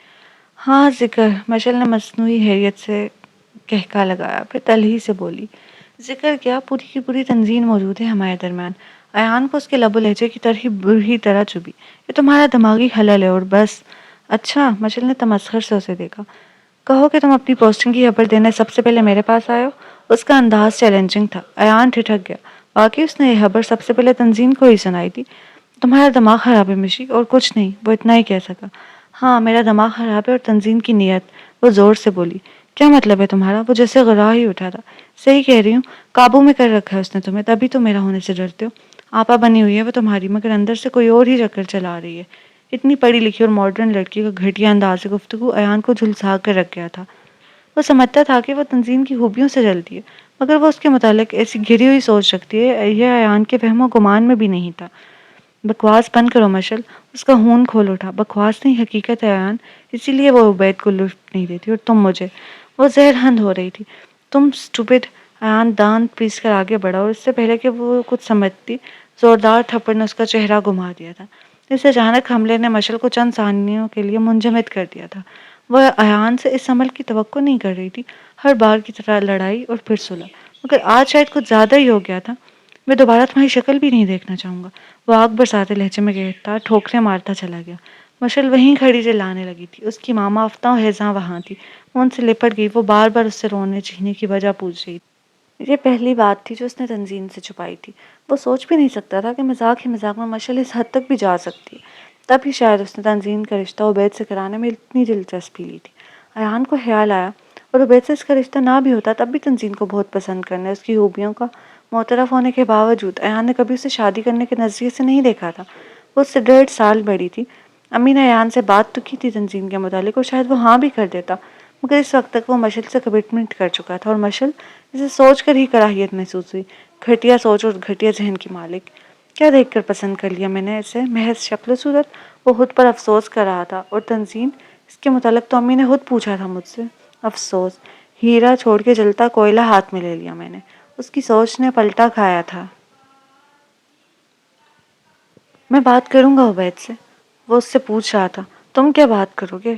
ہاں ذکر، مشل نے مصنوعی حیرت سے کہکا لگایا، پھر تلخی سے بولی۔ ذکر کیا، پوری کی پوری تنظیم موجود ہے ہمارے درمیان۔ ایان کو اس کے لب و لہجے کی طرح بری طرح چبھی۔ یہ تمہارا دماغی خلل ہے اور بس۔ اچھا، مشل نے تمسخر سے اسے دیکھا۔ کہو کہ تم اپنی پوسٹنگ کی خبر دینے سب سے پہلے میرے پاس آئے ہو؟ اس کا انداز چیلنجنگ تھا۔ ایان ٹھٹک گیا۔ واقعی اس نے یہ خبر سب سے پہلے تنظیم کو ہی سنائی تھی؟ تمہارا دماغ خراب ہے مشی، اور کچھ نہیں، وہ اتنا ہی کہہ سکا۔ ہاں، میرا دماغ خراب ہے اور تنظیم کی نیت، وہ زور سے بولی۔ کیا مطلب ہے تمہارا؟ وہ جیسے غرا ہی اٹھا تھا۔ صحیح کہہ رہی ہوں، قابو میں کر رکھا ہے اس نے تمہیں، تبھی تو میرا ہونے سے ڈرتے ہو۔ آپا بنی ہوئی ہے وہ تمہاری، مگر اندر سے کوئی اور ہی چکر چلا رہی ہے۔ اتنی پڑھی لکھی اور ماڈرن لڑکی کا گھٹیا انداز گفتگو ایان کو جھلسا کر رکھ گیا تھا۔ وہ سمجھتا تھا کہ وہ تنظیم کی خوبیوں سے جلتی ہے، مگر وہ اس کے متعلق ایسی گھری ہوئی سوچ رکھتی ہے، یہ ایان کے فہم و گمان میں بھی نہیں تھا۔ بکواس بند کرو مشل، اس کا خون کھول اٹھا۔ بکواس نہیں، حقیقت ہے ایان، اسی لیے وہ عبید کو لفٹ نہیں دیتی اور تم مجھے۔ وہ زہر ہند ہو رہی تھی۔ تم سٹوپڈ، ایان دانت پیس کر آگے بڑھا اور اس سے پہلے کہ وہ کچھ سمجھتی، زوردار تھپڑ نے اس کا چہرہ گھما دیا تھا۔ اس اچانک حملے نے مشل کو چند ثانیوں کے لیے منجمد کر دیا تھا۔ وہ ایان سے اس عمل کی توقع نہیں کر رہی تھی، ہر بار کی طرح لڑائی اور پھر صلح، مگر آج شاید کچھ زیادہ ہی ہو گیا تھا۔ میں دوبارہ تمہاری شکل بھی نہیں دیکھنا چاہوں گا، وہ آگ برساتے لہجے میں کہتا ٹھوکریں مارتا چلا گیا۔ مشل وہیں کھڑی چلانے لگی تھی۔ اس کی ماما افتاں و ہیزاں وہاں تھی، وہ ان سے لپٹ گئی۔ وہ بار بار اس سے رونے چیخنے کی وجہ پوچھ رہی تھی۔ یہ پہلی بات تھی جو اس نے تنظیم سے چھپائی تھی۔ وہ سوچ بھی نہیں سکتا تھا کہ مذاق ہی مذاق میں مشل اس حد تک بھی جا سکتی ہے۔ تب ہی شاید اس نے تنظیم کا رشتہ عبید سے کرانے میں اتنی دلچسپی لی تھی۔ ایان کو خیال آیا، اور عبید سے اس کا رشتہ نہ بھی ہوتا تب بھی تنظیم کو بہت پسند کرنے، اس کی خوبیوں کا معترف ہونے کے باوجود ایان نے کبھی اسے شادی کرنے کے نظریے سے نہیں دیکھا تھا۔ وہ اس سے 1.5 سال بڑی تھی۔ امی نے ایان سے بات تو کی تھی تنظیم کے متعلق، اور شاید وہ ہاں بھی کر دیتا، مگر اس وقت تک وہ مشل سے کمٹمنٹ کر چکا تھا، اور مشل، اسے سوچ کر ہی کراہیت محسوس ہوئی۔ گھٹیا سوچ اور گھٹیا ذہن کی مالک۔ کیا دیکھ کر پسند کر لیا میں نے اسے؟ محض شکل و صورت؟ وہ خود پر افسوس کر رہا تھا۔ اور تنظیم، اس کے متعلق تو امی نے خود پوچھا تھا مجھ سے۔ افسوس، ہیرا چھوڑ کے جلتا کوئلہ ہاتھ میں لے لیا میں نے۔ اس کی سوچ نے پلٹا کھایا تھا۔ میں بات کروں گا عبید سے، وہ اس سے پوچھ رہا تھا۔ تم کیا بات کرو گے؟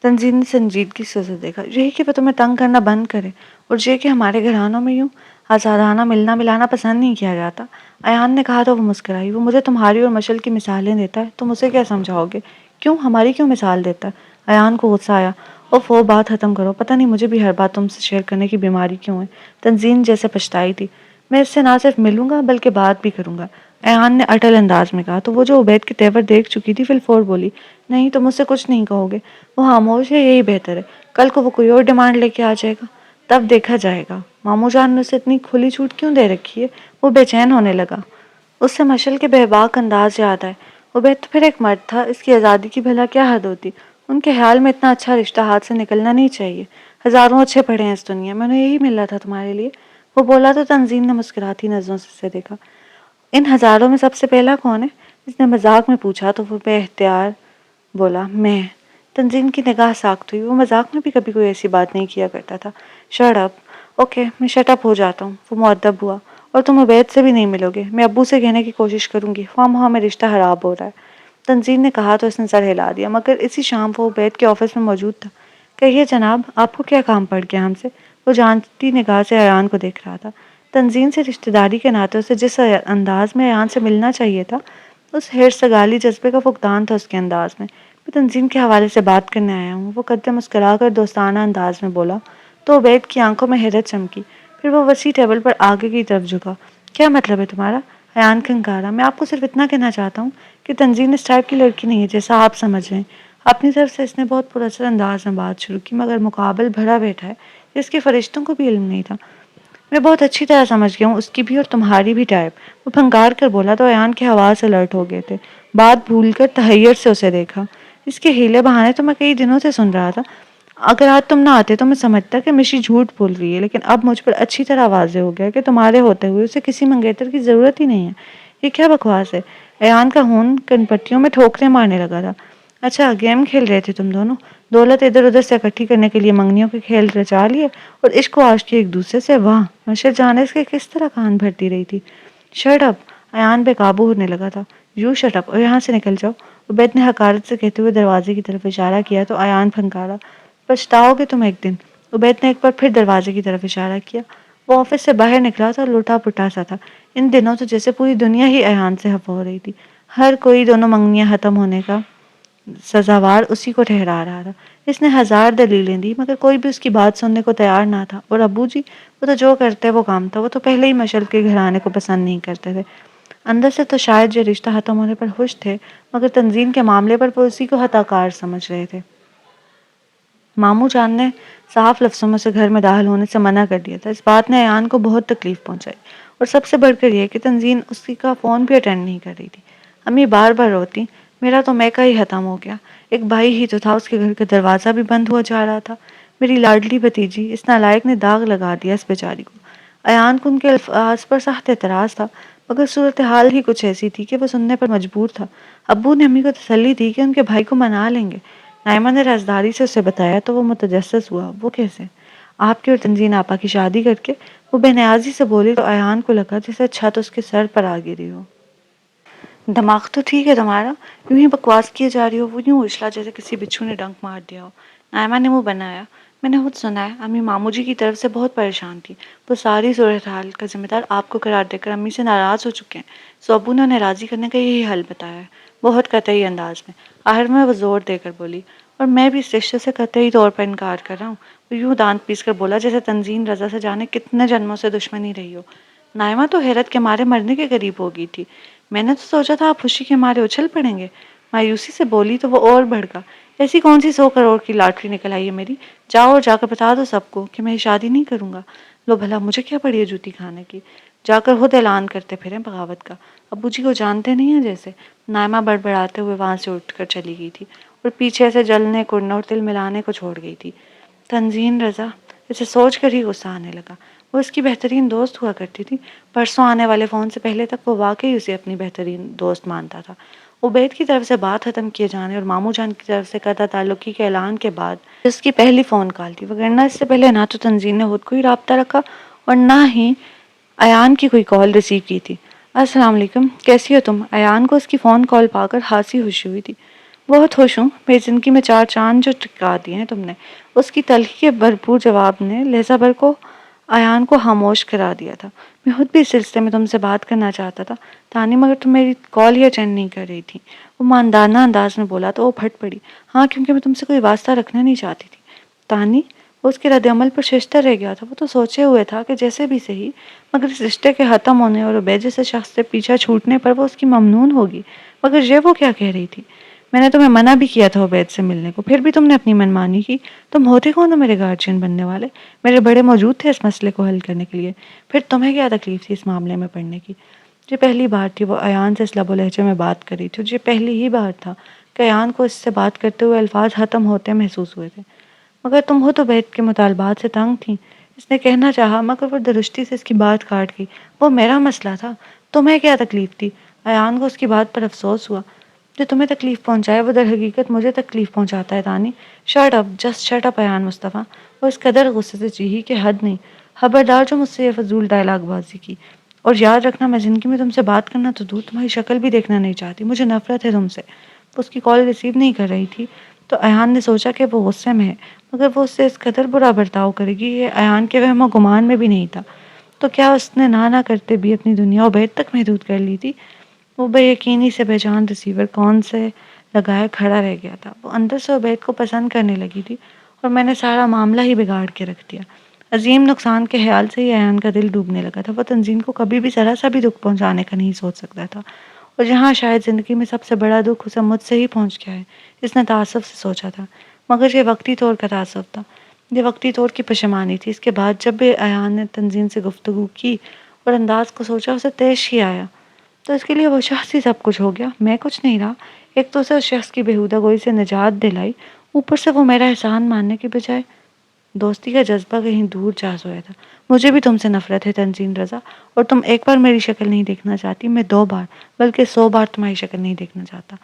تنظیم نے سنجیدگی سے اسے دیکھا۔ یہی کہ وہ تمہیں تنگ کرنا بند کرے، اور یہ کہ ہمارے گھرانوں میں یوں آزادانہ ملنا ملانا پسند نہیں کیا جاتا۔ ایان نے کہا تو وہ مسکرائی۔ وہ مجھے تمہاری اور مشل کی مثالیں دیتا ہے، تم اسے کیا سمجھاؤ گے؟ کیوں، ہماری کیوں مثال دیتا ہے؟ ایان کو غصہ آیا۔ اوف، وہ بات ختم کرو، پتہ نہیں مجھے بھی ہر بات تم سے شیئر کرنے کی بیماری کیوں ہے۔ تنظیم جیسے پچھتائی تھی۔ میں اس سے نہ صرف ملوں گا بلکہ بات بھی کروں گا، ایان نے اٹل انداز میں کہا۔ تو وہ جو عبید کے تیور دیکھ چکی تھی فی الفور بولی، نہیں تم اس سے کچھ نہیں کہو گے، وہ خاموش ہے، یہی بہتر ہے۔ کل کو وہ کوئی اور ڈیمانڈ لے کے آ جائے گا، تب دیکھا جائے گا۔ ماموں جان نے اسے اتنی کھلی چھوٹ کیوں دے رکھی ہے؟ وہ بے چین ہونے لگا۔ اس سے مشل کے بے باک انداز یاد آئے، عبید تو پھر ایک مرد تھا، اس کی آزادی کی بھلا کیا حد ہوتی؟ ان کے خیال میں اتنا اچھا رشتہ ہاتھ سے نکلنا نہیں چاہیے، ہزاروں اچھے پڑے ہیں اس دنیا میں، انہیں یہی مل رہا تھا تمہارے لیے۔ وہ بولا تو تنظیم نے مسکراتی نظروں سے اسے دیکھا۔ ان ہزاروں میں سب سے پہلا کون ہے؟ اس نے مذاق میں پوچھا تو وہ بے اختیار بولا، میں۔ تنظیم کی نگاہ ساخت ہوئی، وہ مذاق میں بھی کبھی کوئی ایسی بات نہیں کیا کرتا تھا۔ Shut up. اوکے، میں شٹ اپ ہو جاتا ہوں۔ وہ مؤدب ہوا۔ اور تم عبید سے بھی نہیں ملو گے، میں ابو سے کہنے کی کوشش کروں گی، خواہ مخواہ میں رشتہ خراب ہو رہا ہے۔ تنظیم نے کہا تو اس نے سر ہلا دیا، مگر اسی شام وہ عبید کے آفس میں موجود تھا۔ کہیے جناب، آپ کو کیا کام پڑ گیا ہم سے؟ وہ جانتی نگاہ سے ایان کو دیکھ رہا تھا۔ تنظیم سے رشتہ داری کے ناطے اسے جس انداز میں ایان سے ملنا چاہیے تھا، اس حرص سگالی جذبے کا فقدان تھا اس کے انداز میں۔ میں تنظیم کے حوالے سے بات کرنے آیا ہوں، وہ قدر مسکرا کر دوستانہ انداز میں بولا تو عبید کی آنکھوں میں حیرت چمکی۔ پھر وہ وسیع ٹیبل پر آگے کی طرف جھکا۔ کیا مطلب ہے تمہارا؟ ایان کھنکارا۔ میں آپ کو صرف اتنا کہنا چاہتا ہوں کہ تنظیم اس ٹائپ کی لڑکی نہیں ہے جیسا آپ سمجھ رہے ہیں۔ اپنی طرف سے اس نے بہت پراثر انداز میں بات شروع کی، مگر مقابل بھرا بیٹھا ہے جس کے فرشتوں کو بھی علم نہیں تھا۔ میں بہت اچھی طرح سمجھ گیا ہوں اس کی بھی اور تمہاری بھی ٹائپ۔ وہ پھنکار کر بولا تو ایان کے حواس الرٹ ہو گئے تھے۔ بات بھول کر تحیر سے اسے دیکھا۔ اس کے ہیلے بہانے تو میں کئی دنوں سے سن رہا تھا۔ اگر آج تم نہ آتے تو میں سمجھتا کہ مشی جھوٹ بول رہی ہے، لیکن اب مجھ پر اچھی طرح واضح ہو گیا کہ تمہارے ہوتے ہوئے اسے کسی منگیتر کی ضرورت ہی نہیں ہے۔ یہ کیا بکواس ہے؟ ایان کا خون کن پٹیوں میں ٹھوکریں مارنے لگا تھا۔ اچھا، گیم کھیل رہے تھے تم دونوں؟ دولت ادھر ادھر سے اکٹھی کرنے کے لیے منگنیوں کے کھیل رچا لیے اور عشق و عاشقی ایک دوسرے سے؟ واہ! مشر جانے سے کس طرح کان بھرتی رہی تھی۔ Shirt up! ایان بے قابو ہونے لگا تھا۔ یو شٹ اپ اور یہاں سے نکل جاؤ، عبید نے حقارت سے کہتے ہوئے دروازے کی طرف اشارہ کیا تو ایان پھنکارا۔ پچھتاؤ گے تم ایک دن۔ عبید نے ایک بار پھر دروازے کی طرف اشارہ کیا۔ وہ آفس سے باہر نکلا تھا، لوٹا پٹا سا تھا۔ ان دنوں تو جیسے پوری دنیا ہی ایان سے خفا ہو رہی تھی۔ ہر کوئی دونوں منگنیاں ختم ہونے کا سزاوار اسی کو ٹھہرا رہا تھا۔ اس نے ہزار دلیلیں دی مگر کوئی بھی اس کی بات سننے کو تیار نہ تھا۔ اور ابو جی، وہ تو جو کرتے وہ کام تھا، وہ تو پہلے ہی مشل کے گھرانے کو پسند نہیں کرتے تھے۔ اندر سے تو شاید یہ رشتہ ختم ہونے پر خوش تھے، مگر تنظیم کے معاملے پر وہ اسی کو خطا کار سمجھ رہے تھے۔ ماموں جان نے صاف لفظوں میں اسے گھر میں داخل ہونے سے منع کر دیا تھا۔ اس بات نے ایان کو بہت تکلیف پہنچائی، اور سب سے بڑھ کر یہ کہ تنظیم اسی کا فون بھی اٹینڈ نہیں کر رہی تھی۔ امی بار بار روتی، میرا تو میکا ہی ختم ہو گیا، ایک بھائی ہی تو تھا، اس کے گھر کا دروازہ بھی بند ہوا جا رہا تھا۔ میری لاڈلی بھتیجی، اس نالائق نے داغ لگا دیا اس بیچاری کو۔ ایان کو ان کے الفاظ پر سخت اعتراض تھا، مگر صورتحال ہی کچھ ایسی تھی کہ وہ سننے پر مجبور تھا۔ ابو نے امی کو تسلی دی کہ ان کے بھائی کو منا لیں گے۔ نائمہ نے رازداری سے اسے بتایا تو وہ متجسس ہوا۔ وہ کیسے؟ آپ کی اور تنظیم آپا کی شادی کر کے؟ وہ بے نیازی سے بولی تو ایان کو لگا جیسے چھت اس کے سر پر آ گری ہو۔ دماغ تو ٹھیک ہے تمہارا؟ یوں ہی بکواس کیے جا رہی ہو۔ وہ یوں اچھلا جیسے کسی بچھو نے ڈنک مار دیا ہو۔ نائمہ نے منہ بنایا۔ میں نے خود سنا ہے، امی ماموں جی کی طرف سے بہت پریشان تھی۔ وہ ساری صورتحال کا ذمہ دار آپ کو قرار دے کر امی سے ناراض ہو چکے ہیں، سو ابو نے انہیں راضی کرنے کا یہی حل بتایا ہے، بہت قطعی انداز میں۔ آخر میں وہ زور دے کر بولی، اور میں بھی اس رشتے سے قطعی طور پر انکار کر رہا ہوں۔ وہ یوں دانت پیس کر بولا جیسے تنظیم رضا سے جانے کتنے جنموں سے دشمنی رہی ہو۔ نائمہ تو حیرت کے مارے مرنے کے قریب ہو گئی تھی۔ میں نے تو سوچا تھا آپ خوشی کے مارے اچھل پڑیں گے۔ مایوسی سے بولی تو وہ اور بھڑکا، ایسی کون سی 100 کروڑ کی لاٹری نکل آئی ہے میری؟ جاؤ اور جا کر بتا دو سب کو کہ میں شادی نہیں کروں گا۔ لو بھلا مجھے کیا پڑی ہے جوتی کھانے کی؟ جا کر خود اعلان کرتے پھریں بغاوت کا، ابو جی کو جانتے نہیں ہیں جیسے۔ نائمہ بڑبڑاتے ہوئے وہاں سے اٹھ کر چلی گئی تھی اور پیچھے سے جلنے کڑنے اور تل ملانے کو چھوڑ گئی تھی۔ تنظیم رضا، اسے سوچ کر ہی غصہ آنے لگا۔ وہ اس کی بہترین دوست ہوا کرتی تھی۔ پرسوں آنے والے فون سے پہلے تک وہ واقعی اسے اپنی بہترین دوست مانتا تھا۔ عبید کی طرف سے بات ختم کیے جانے اور ماموں جان کی طرف سے قطع تعلقی کے اعلان کے بعد اس کی پہلی فون کال تھی، وگرنہ اس سے پہلے نہ تو تنظیم نے خود کوئی رابطہ رکھا اور نہ ہی ایان کی کوئی کال ریسیو کی تھی۔ السلام علیکم، کیسی ہو تم؟ ایان کو اس کی فون کال پا کر خاصی خوشی ہوئی تھی۔ بہت خوش ہوں، میری زندگی میں 4 چاند جو ٹکا دیے ہیں تم نے۔ اس کی تلخی کے بھرپور جواب نے لہجہ بھر کو ایان کو خاموش کرا دیا تھا۔ میں خود بھی اس سلسلے میں تم سے بات کرنا چاہتا تھا تانی، مگر تم میری کال ہی اٹینڈ نہیں کر رہی تھی۔ وہ ماندانہ انداز میں بولا تو وہ پھٹ پڑی۔ ہاں، کیونکہ میں تم سے کوئی واسطہ رکھنا نہیں چاہتی تھی تانی۔ وہ اس کے رد عمل پر ششتر رہ گیا تھا۔ وہ تو سوچے ہوئے تھا کہ جیسے بھی صحیح، مگر اس رشتے کے ختم ہونے اور عبید جیسے شخص سے پیچھا چھوٹنے پر وہ اس کی ممنون ہوگی، مگر یہ وہ کیا کہہ رہی تھی؟ میں نے تمہیں منع بھی کیا تھا عبید سے ملنے کو، پھر بھی تم نے اپنی منمانی کی۔ تم ہوتے کون ہو میرے گارجین بننے والے؟ میرے بڑے موجود تھے اس مسئلے کو حل کرنے کے لیے، پھر تمہیں کیا تکلیف تھی اس معاملے میں پڑنے کی؟ یہ پہلی بار تھی وہ ایان سے اس لب و لہجے میں بات کر رہی تھی، اور یہ پہلی ہی بار تھا کہ ایان کو اس سے بات کرتے ہوئے الفاظ ختم ہوتے محسوس ہوئے تھے۔ مگر تم ہو تو بیت کے مطالبات سے تنگ تھیں، اس نے کہنا چاہا، مگر وہ درستی سے اس کی بات کاٹ گئی۔ وہ میرا مسئلہ تھا، تمہیں کیا تکلیف تھی؟ ایان کو اس کی بات پر افسوس ہوا۔ جو تمہیں تکلیف پہنچائے وہ در حقیقت مجھے تکلیف پہنچاتا ہے Tani. Shut up, just shut up Ayaan Mustafa. وہ اس قدر غصے سے چیخی کہ حد نہیں۔ خبردار جو مجھ سے یہ فضول ڈائلاگ بازی کی، اور یاد رکھنا میں زندگی میں تم سے بات کرنا تو دور تمہاری شکل بھی دیکھنا نہیں چاہتی، مجھے نفرت ہے تم سے۔ وہ اس کی کال ریسیو نہیں کر رہی تھی تو ایان نے سوچا کہ وہ غصے میں ہے، مگر وہ اس سے اس قدر برا برتاؤ کرے گی یہ ایان کے وہم و گمان میں بھی نہیں تھا۔ تو کیا اس نے نہ کرتے بھی اپنی دنیا عبید تک محدود کر لی تھی؟ وہ بے یقینی سے بے جان ریسیور کون سے لگائے کھڑا رہ گیا تھا۔ وہ اندر سے عبید کو پسند کرنے لگی تھی، اور میں نے سارا معاملہ ہی بگاڑ کے رکھ دیا۔ عظیم نقصان کے خیال سے ہی ایان کا دل ڈوبنے لگا تھا۔ وہ تنظیم کو کبھی بھی ذرا سا بھی دکھ پہنچانے کا نہیں سوچ سکتا تھا، اور جہاں شاید زندگی میں سب سے بڑا دکھ اسے مجھ سے ہی پہنچ گیا ہے، اس نے تعصب سے سوچا تھا۔ مگر یہ وقتی طور کا تعصب تھا، یہ وقتی طور کی پشیمانی تھی۔ اس کے بعد جب بھی ایان نے تنظیم سے گفتگو کی اور انداز کو سوچا، اسے تیش ہی آیا۔ تو اس کے لیے وہ شخص ہی سب کچھ ہو گیا، میں کچھ نہیں رہا۔ ایک تو اسے اس شخص کی بےہودہ گوئی سے نجات دلائی، اوپر سے وہ میرا احسان ماننے کے بجائے دوستی کا جذبہ کہیں دور جا سویا تھا۔ مجھے بھی تم سے نفرت ہے تنظیم رضا، اور تم ایک بار میری شکل نہیں دیکھنا چاہتی، میں 2 بار بلکہ 100 بار تمہاری شکل نہیں دیکھنا چاہتا۔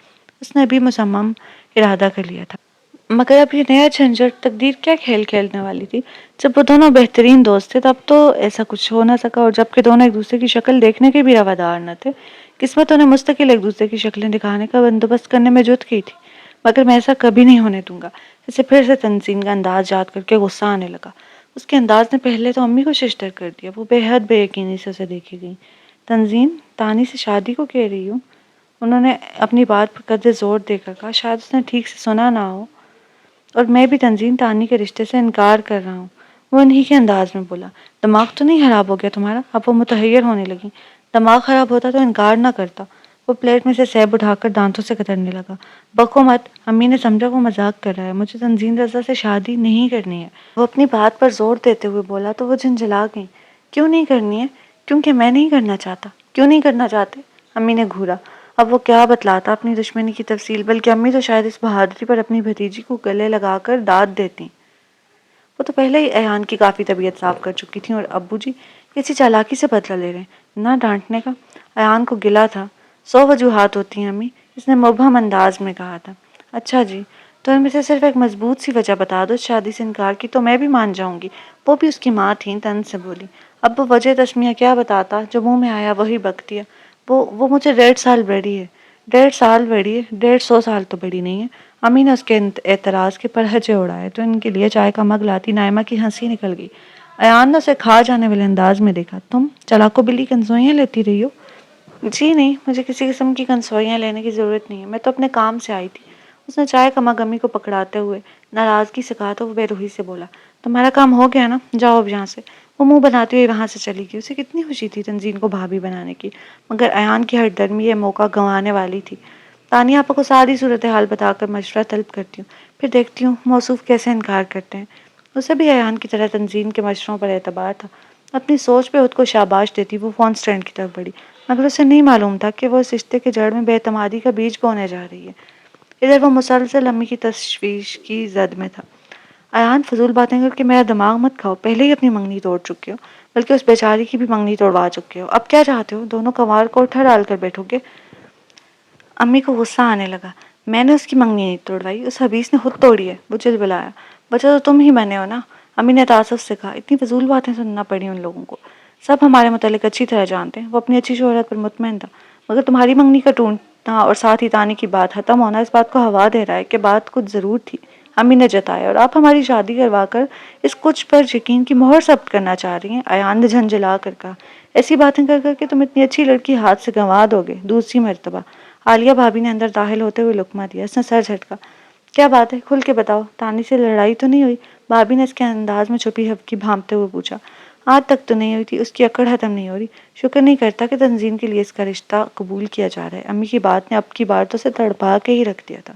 اس نے بھی مصمم ارادہ کر لیا تھا۔ مگر اب یہ نیا جھنجٹ، تقدیر کیا کھیل کھیلنے والی تھی؟ جب وہ دونوں بہترین دوست تھے تب تو ایسا کچھ ہو نہ سکا، اور جبکہ دونوں ایک دوسرے کی شکل دیکھنے کے بھی روادار نہ تھے، قسمت انہیں مستقل ایک دوسرے کی شکلیں دکھانے کا بندوبست کرنے میں جٹ گئی تھی۔ مگر میں ایسا کبھی نہیں ہونے دوں گا۔ اسے پھر سے تنظیم کا انداز یاد کر کے غصہ آنے لگا۔ اس کے انداز نے پہلے تو امی کو ششدر کر دیا۔ وہ بے حد بے یقینی سے اسے دیکھے گئی۔ تنظیم، تانی سے شادی کو کہہ رہی ہوں؟ انہوں نے اپنی بات پر قدر زور دے کر کہا، شاید اس نے ٹھیک سے سنا نہ ہو۔ اور میں بھی تنظیم، تانی کے رشتے سے انکار کر رہا ہوں، وہ انہی کے انداز میں بولا۔ دماغ تو نہیں خراب ہو گیا تمہارا؟ اب وہ متحیر ہونے لگی۔ دماغ خراب ہوتا تو انکار نہ کرتا۔ وہ پلیٹ میں سے سیب اٹھا کر دانتوں سے کترنے لگا۔ بکو مت، امی نے سمجھا وہ مذاق کر رہا ہے، مجھے تنظیم رضا سے شادی نہیں کرنی ہے۔ وہ اپنی بات پر زور دیتے ہوئے بولا تو وہ جھنجھلا گئی۔ کیوں نہیں کرنی ہے؟ کیونکہ میں نہیں کرنا چاہتا۔ کیوں نہیں کرنا چاہتے؟ امی نے گھورا۔ اب وہ کیا بتلاتا اپنی دشمنی کی تفصیل، بلکہ امی تو شاید اس بہادری پر اپنی بھتیجی کو گلے لگا کر داد دیتی۔ وہ تو پہلے ہی ایان کی کافی طبیعت صاف کر چکی تھیں، اور ابو جی کسی چالاکی سے بدلہ لے رہے ہیں، نہ ڈانٹنے کا۔ ایان کو گلا تھا۔ 100 وجوہات ہوتی ہیں امی، اس نے مبہم انداز میں کہا تھا۔ اچھا جی، تو ان میں سے صرف ایک مضبوط سی وجہ بتا دو، شادی سے انکار کی تو میں بھی مان جاؤں گی۔ وہ بھی اس کی ماں تھیں، طنز سے بولی۔ اب وہ وجہ تسمیہ کیا بتاتا، جو منہ میں آیا وہی بک دیا۔ وہ مجھے 1.5 سال بڑی ہے۔ 1.5 سال بڑی ہے؟ 150 سال تو بڑی نہیں ہے۔ امی نے اس کے اعتراض کے پرہجے اڑائے تو ان کے لیے چائے کا مگ لاتی نائمہ کی ہنسی نکل گئی۔ ایان نے اسے کھا جانے والے انداز میں دیکھا۔ تم چلاکو بلی کنسوئیاں لیتی رہی ہو؟ جی نہیں، مجھے کسی قسم کی کنسوئیاں لینے کی ضرورت نہیں ہے، میں تو اپنے کام سے آئی تھی۔ اس نے چائے کا مگ امی کو پکڑاتے ہوئے ناراضگی سے کہا تو وہ بے روحی سے بولا، تمہارا کام ہو گیا نا، جاؤ اب یہاں سے۔ وہ منہ بناتی ہوئی وہاں سے چلی گئی۔ اسے کتنی خوشی تھی تنظیم کو بھابھی بنانے کی، مگر ایان کی ہٹ درمی یہ موقع گنوانے والی تھی۔ تانیہ آپا کو ساری صورتحال بتا کر مشورہ طلب کرتی ہوں، پھر دیکھتی ہوں موصوف کیسے انکار کرتے ہیں۔ اسے بھی ایان کی طرح تنظیم کے مشوروں پر اعتبار تھا۔ اپنی سوچ پہ خود کو شاباش دیتی وہ فون سٹینڈ کی طرف بڑھی، مگر اسے نہیں معلوم تھا کہ وہ اس رشتے کے جڑ میں بے اعتمادی کا بیج بونے جا رہی ہے۔ ادھر وہ مسلسل امی کی تشویش کی زد میں تھا۔ ایان، فضول باتیں کر کے میرا دماغ مت کھاؤ، پہلے ہی اپنی منگنی توڑ چکے ہو، بلکہ اس بیچاری کی بھی منگنی توڑوا چکے ہو۔ اب کیا چاہتے ہو؟ دونوں کنوار کو اٹھا ڈال کر بیٹھو گے؟ امی کو غصہ آنے لگا۔ میں نے اس کی منگنی نہیں توڑوائی، اس حبیث نے خود توڑی ہے، وہ چل بلایا۔ بچہ تو تم ہی بنے ہو نا، امی نے تعصب سے کہا۔ اتنی فضول باتیں سننا پڑی ان لوگوں کو، سب ہمارے متعلق اچھی طرح جانتے ہیں۔ وہ اپنی اچھی شہرت پر مطمئن تھا، مگر تمہاری منگنی کا ٹوٹنا اور ساتھ ہی تانی کی بات ختم ہونا اس بات کو ہوا دے رہا ہے کہ بات کچھ ضرور تھی، امی نے جتایا، اور آپ ہماری شادی کروا کر اس کچھ پر یقین کی مہر ثبت کرنا چاہ رہی ہیں۔ ایان نے جھنجھلا کر کہا، ایسی باتیں کر کر کے تم اتنی اچھی لڑکی ہاتھ سے گنوا دو گے دوسری مرتبہ۔ عالیہ بھابھی نے اندر داخل ہوتے ہوئے لقمہ دیا۔ اس نے سر جھٹکا۔ کیا بات ہے، کھل کے بتاؤ، تانی سے لڑائی تو نہیں ہوئی؟ بھابھی نے اس کے انداز میں چھپی ہبکی بھانپتے ہوئے پوچھا۔ آج تک تو نہیں ہوئی تھی، اس کی اکڑ ختم نہیں ہو رہی۔ شکر نہیں کرتا کہ تنظیم کے لیے اس کا رشتہ قبول کیا جا رہا ہے۔ امی کی بات نے اب کی بار تو اسے تڑپا کے ہی رکھ دیا تھا۔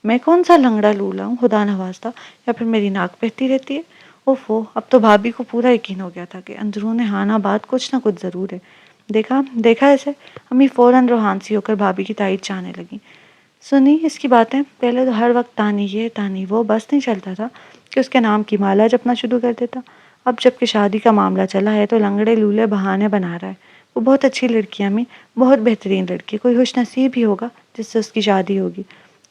میں کون سا لنگڑا لولا ہوں خدا نوازتا، یا پھر میری ناک بہتی رہتی ہے؟ اوفو، اب تو بھابھی کو پورا یقین ہو گیا تھا کہ اندرون خانہ بات کچھ نہ کچھ ضرور ہے۔ دیکھا دیکھا اسے؟ امی فوراً روحانسی ہو کر بھابھی کی تائید چاہنے لگی۔ سنی اس کی باتیں؟ پہلے تو ہر وقت تانی یہ تانی وہ، بس نہیں چلتا تھا کہ اس کے نام کی مالا جپنا شروع کر دیتا۔ اب جب کہ شادی کا معاملہ چلا ہے تو لنگڑے لولے بہانے بنا رہا ہے۔ وہ بہت اچھی لڑکی ہے امی، بہت بہترین لڑکی، کوئی خوش نصیب ہی ہوگا جس سے اس کی شادی ہوگی۔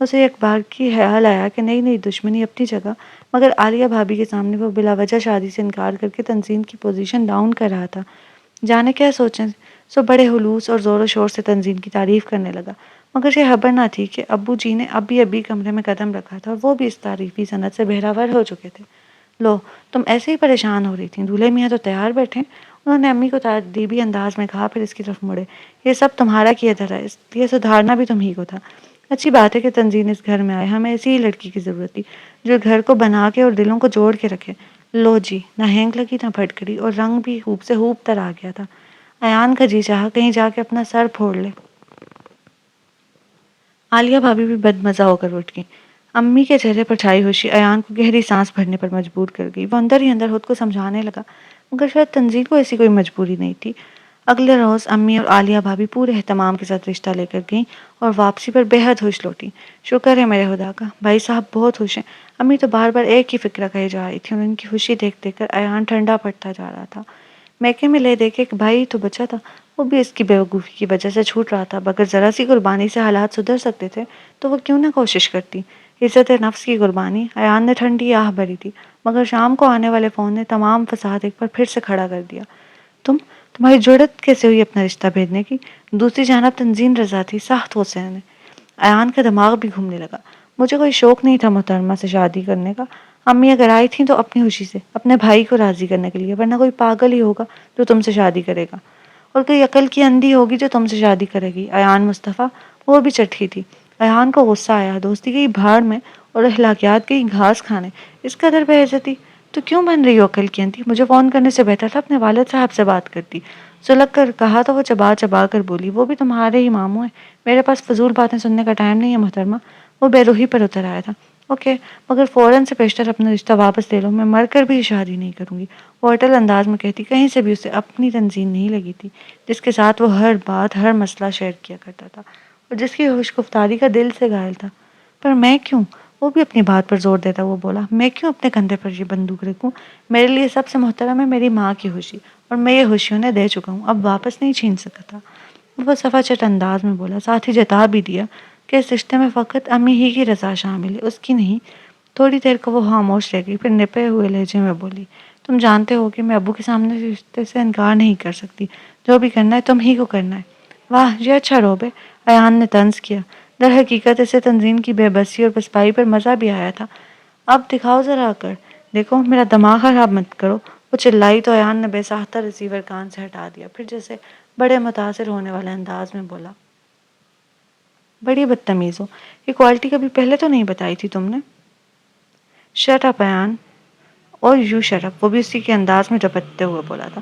اسے ایک بار کی خیال آیا کہ نئی نئی دشمنی اپنی جگہ، مگر عالیہ بھابھی کے سامنے وہ بلا وجہ شادی سے انکار کر کے تنزین کی پوزیشن ڈاؤن کر رہا تھا۔ جانے کیا سوچیں، سو بڑے خلوص اور زور و شور سے تنزین کی تعریف کرنے لگا، مگر یہ خبر نہ تھی کہ ابو جی نے ابھی کمرے میں قدم رکھا تھا اور وہ بھی اس تعریفی صنعت سے بہراور ہو چکے تھے۔ لو، تم ایسے ہی پریشان ہو رہی تھیں، دولہے میاں تو تیار بیٹھے۔ انہوں نے امی کو تادیبی انداز میں کہا، پھر اس کی طرف مڑے۔ یہ سب تمہارا کیا دھرا ہے، یہ سدھارنا بھی تمہیں کو تھا۔ اچھی بات ہے کہ تنزین اس گھر میں آئے، ہمیں ایسی ہی لڑکی کی ضرورت تھی جو گھر کو بنا کے اور دلوں کو جوڑ کے رکھے۔ لو جی، نہ ہینگ لگی نہ پھٹکڑی، اور رنگ بھی خوب سے خوب تر آ گیا تھا۔ ایان کا جی چاہا کہیں جا کے اپنا سر پھوڑ لے۔ عالیہ بھابھی بھی بد مزہ ہو کر اٹھ گئی۔ امی کے چہرے پر چھائی خوشی ایان کو گہری سانس بھرنے پر مجبور کر گئی۔ وہ اندر ہی اندر خود کو سمجھانے لگا، مگر شاید تنزین کو ایسی کوئی مجبوری نہیں تھی۔ اگلے روز امی اور عالیہ بھابھی پورے اہتمام کے ساتھ رشتہ لے کر گئیں اور واپسی پر بے حد خوش لوٹی۔ شکر ہے میرے خدا کا، بھائی صاحب بہت خوش ہیں۔ امی تو بار بار ایک ہی فکرہ کہی جا رہی تھی اور ان کی خوشی دیکھ دیکھ کر ایان ٹھنڈا پڑتا جا رہا تھا۔ میکے میں لے دے کے ایک بھائی تو بچا تھا، وہ بھی اس کی بیوقوفی کی وجہ سے چھوٹ رہا تھا۔ اگر ذرا سی قربانی سے حالات سدھر سکتے تھے تو وہ کیوں نہ کوشش کرتی۔ عزت نفس کی قربانی، ایان نے ٹھنڈی آہ بھری تھی، مگر شام کو آنے والے فون نے تمام فساد ایک بار پھر سے کھڑا کر دیا۔ تمہاری جرأت کیسے ہوئی اپنا رشتہ بھیجنے کی؟ دوسری جانب تنزین رضا تھی، سخت غصے میں ایان کا دماغ بھی گھومنے لگا۔ مجھے کوئی شوق نہیں تھا محترمہ سے شادی کرنے کا۔ امی اگر آئی تھیں تو اپنی خوشی سے، اپنے بھائی کو راضی کرنے کے لیے، ورنہ کوئی پاگل ہی ہوگا جو تم سے شادی کرے گا، اور کوئی عقل کی اندھی ہوگی جو تم سے شادی کرے گی۔ ایان مصطفیٰ، وہ بھی چٹھی تھی۔ ایان کو غصہ آیا، دوستی گئی بھاڑ میں اور اخلاقیات گئی گھاس کھانے۔ اس قدر بے عزتی تو کیوں بن رہی ہو عقل کی اندھی؟ مجھے فون کرنے سے بہتر تھا اپنے والد صاحب سے بات کرتی۔ سلگ کر کہا تو وہ چبا چبا کر بولی، وہ بھی تمہارے ہی ماموں ہیں، میرے پاس فضول باتیں سننے کا ٹائم نہیں ہے محترمہ۔ وہ بے روحی پر اتر آیا تھا۔ اوکے، مگر فوراً سے پیشتر اپنا رشتہ واپس لے لو، میں مر کر بھی شادی نہیں کروں گی، وہ اٹل انداز میں کہتی۔ کہیں سے بھی اسے اپنی تنزین نہیں لگی تھی، جس کے ساتھ وہ ہر بات ہر مسئلہ شیئر کیا کرتا تھا اور جس کی خوش گفتاری کا دل سے گھائل تھا۔ پر میں کیوں؟ وہ بھی اپنی بات پر زور دیتا وہ بولا، میں کیوں اپنے کندھے پر یہ بندوق رکھوں؟ میرے لیے سب سے محترم ہے میری ماں کی خوشی، اور میں یہ خوشی انہیں دے چکا ہوں، اب واپس نہیں چھین سکتا۔ وہ صفا چٹ انداز میں بولا، ساتھ ہی جتا بھی دیا کہ اس رشتے میں فقط امی ہی کی رضا شامل ہے، اس کی نہیں۔ تھوڑی دیر کو وہ خاموش رہ گئی، پھر نپے ہوئے لہجے میں بولی، تم جانتے ہو کہ میں ابو کے سامنے رشتے سے انکار نہیں کر سکتی، جو بھی کرنا ہے تم ہی کو کرنا ہے۔ واہ، یہ اچھا روب ہے، ایان نے طنز کیا۔ در حقیقت اسے تنزین کی بے بسی اور پسپائی پر مزہ بھی آیا تھا۔ اب دکھاؤ ذرا کر، دیکھو میرا دماغ خراب مت کرو، وہ چلائی تو ایان نے بے ساختہ ریسیور کان سے ہٹا دیا، پھر جیسے بڑے متاثر ہونے والے انداز میں بولا، بڑی بدتمیز ہو، یہ کوالٹی کبھی پہلے تو نہیں بتائی تھی تم نے۔ شٹ اپ ایان، اور یو شٹ اپ، وہ بھی اسی کے انداز میں ڈپٹتے ہوئے بولا تھا۔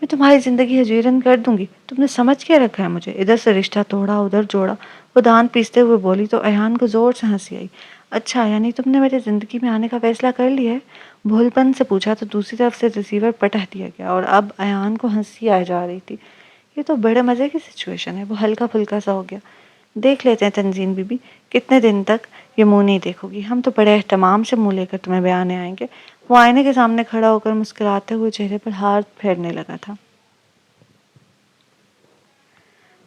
میں تمہاری زندگی حجیرن کر دوں گی، تم نے سمجھ کیا رکھا ہے مجھے؟ ادھر سے رشتہ توڑا ادھر جوڑا، وہ دانت پیستے ہوئے بولی تو ایان کو زور سے ہنسی آئی۔ اچھا، یعنی تم نے میرے زندگی میں آنے کا فیصلہ کر لیا ہے؟ بھول پن سے پوچھا تو دوسری طرف سے ریسیور پٹہ دیا گیا، اور اب ایان کو ہنسی آ جا رہی تھی۔ یہ تو بڑے مزے کی سچویشن ہے۔ وہ ہلکا پھلکا سا ہو گیا۔ دیکھ لیتے ہیں تنزین بی بی، کتنے دن تک یہ منہ نہیں دیکھو گی، ہم تو بڑے اہتمام سے منہ لے کر تمہیں بیانے آئیں گے۔ وہ آئینے کے سامنے کھڑا ہو کر مسکراتے ہوئے چہرے پر ہاتھ پھیرنے لگا تھا۔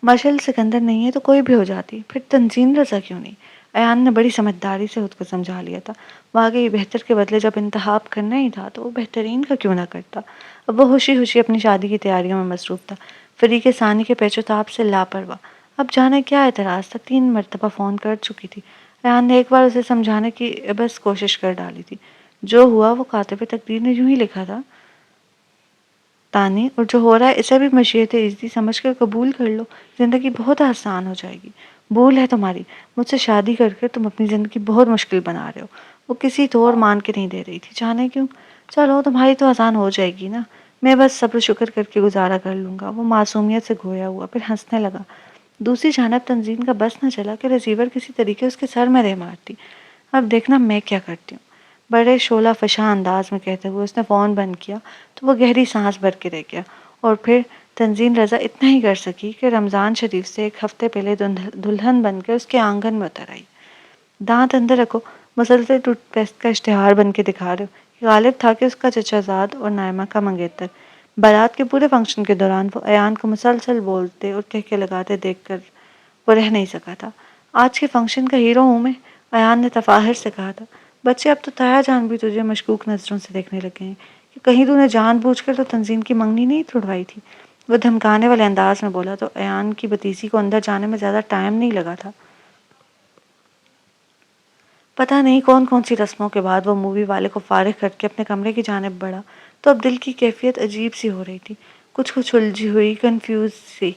مشعل سکندر نہیں ہے تو کوئی بھی ہو جاتی، پھر تنزین رضا کیوں نہیں؟ ایان نے بڑی سمجھداری سے خود کو سمجھا لیا تھا۔ واقعی بہتر کے بدلے جب انتخاب کرنا ہی تھا تو وہ بہترین کا کیوں نہ کرتا۔ اب وہ خوشی خوشی اپنی شادی کی تیاریوں میں مصروف تھا، فریق ثانی کے پیچ و تاب سے لاپرواہ۔ اب جانے کیا اعتراض تھا، 3 مرتبہ فون کر چکی تھی۔ ایان نے ایک بار اسے سمجھانے کی بس کوشش کر ڈالی تھی، جو ہوا وہ کاتب تقدیر نے یوں ہی لکھا تھا تانی، اور جو ہو رہا ہے اسے بھی مشیت عزتی سمجھ کر قبول کر لو، زندگی بہت آسان ہو جائے گی۔ بھول ہے تمہاری، مجھ سے شادی کر کے تم اپنی زندگی بہت مشکل بنا رہے ہو۔ وہ کسی طور مان کے نہیں دے رہی تھی، جانے کیوں؟ چلو تمہاری تو آسان ہو جائے گی نا، میں بس صبر شکر کر کے گزارا کر لوں گا۔ وہ معصومیت سے گھویا ہوا پھر ہنسنے لگا۔ دوسری جانب تنزین کا بس نہ چلا کہ ریسیور کسی طریقے اس کے سر میں دے مارتی۔ اب دیکھنا میں کیا کرتی ہوں، بڑے شعلہ فشاں انداز میں کہتے ہوئے اس نے فون بند کیا تو وہ گہری سانس بھر کے رہ گیا، اور پھر تنزین رضا اتنا ہی کر سکی کہ رمضان شریف سے ایک ہفتے پہلے دلہن بن کے اس کے آنگن میں اتر آئی۔ دانت اندر رکھو، مسلسل ٹوتھ پیسٹ کا اشتہار بن کے دکھا رہے ہو۔ غالب تھا کہ اس کا چچا زاد اور نائمہ کا منگیتر۔ بارات کے پورے فنکشن کے دوران وہ ایان کو مسلسل بولتے اور کہکے لگاتے دیکھ کر وہ رہ نہیں سکا تھا۔ آج کے فنکشن کا ہیرو ہوں میں، ایان نے تفاہر سے کہا تھا۔ بچے اب تو تایا جان بھی تجھے مشکوک نظروں سے دیکھنے لگے ہیں کہ کہیں تو نے جان بوجھ کر تو تنزین کی منگنی نہیں توڑوائی تھی۔ وہ دھمکانے والے انداز میں بولا تو ایان کی بتیسی کو اندر جانے میں زیادہ ٹائم نہیں لگا تھا۔ پتہ نہیں کون کون سی رسموں کے بعد وہ مووی والے کو فارغ کر کے اپنے کمرے کی جانب بڑھا تو اب دل کی کیفیت عجیب سی ہو رہی تھی، کچھ الجھی ہوئی، کنفیوز سی۔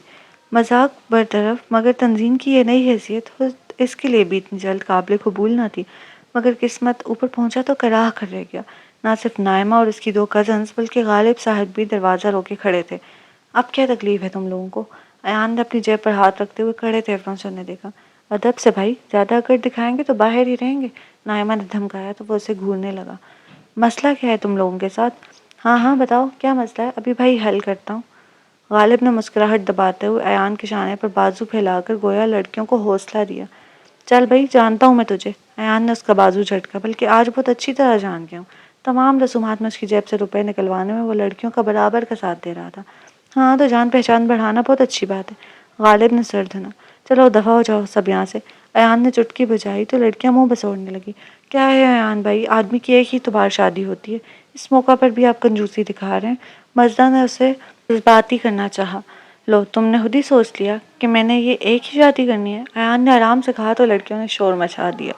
مذاق برطرف، مگر تنزین کی یہ نئی حیثیت اس کے لیے بھی اتنی جلد قابل قبول نہ تھی۔ مگر قسمت اوپر پہنچا تو کراہ کر رہ گیا۔ نہ صرف نائمہ اور اس کی 2 کزنز بلکہ غالب صاحب بھی دروازہ روکے کھڑے تھے۔ اب کیا تکلیف ہے تم لوگوں کو؟ ایان نے اپنی جیب پر ہاتھ رکھتے ہوئے کڑے تیوروں سے انہیں دیکھا۔ ادب سے بھائی، زیادہ اکڑ دکھائیں گے تو باہر ہی رہیں گے، نائمہ نے دھمکایا تو وہ اسے گھورنے لگا۔ مسئلہ کیا ہے تم لوگوں کے ساتھ؟ ہاں بتاؤ کیا مسئلہ ہے، ابھی بھائی حل کرتا ہوں۔ غالب نے مسکراہٹ دباتے ہوئے ایان کے شانے پر بازو پھیلا کر گویا لڑکیوں کو حوصلہ دیا۔ چل بھائی، جانتا ہوں میں تجھے۔ ایان نے اس کا بازو جھٹکا، بلکہ آج بہت اچھی طرح جان گیا ہوں۔ تمام رسومات میں اس کی جیب سے روپے نکلوانے میں وہ لڑکیوں کا برابر کا ساتھ دے رہا تھا۔ ہاں تو جان پہچان بڑھانا بہت اچھی بات ہے۔ غالب نے سر دھنا۔ چلو دفعہ ہو جاؤ سب یہاں سے۔ ایان نے چٹکی بجائی تو لڑکیاں منہ بسوڑنے لگی۔ کیا ہے ایان بھائی، آدمی کی ایک ہی تو بار شادی ہوتی ہے، اس موقع پر بھی آپ کنجوسی دکھا رہے ہیں۔ مزدہ نے اسے جذباتی کرنا چاہا۔ لو تم نے خود ہی سوچ لیا کہ میں نے یہ ایک ہی شادی کرنی ہے، ایان نے آرام سے کہا تو لڑکیوں نے شور مچا دیا۔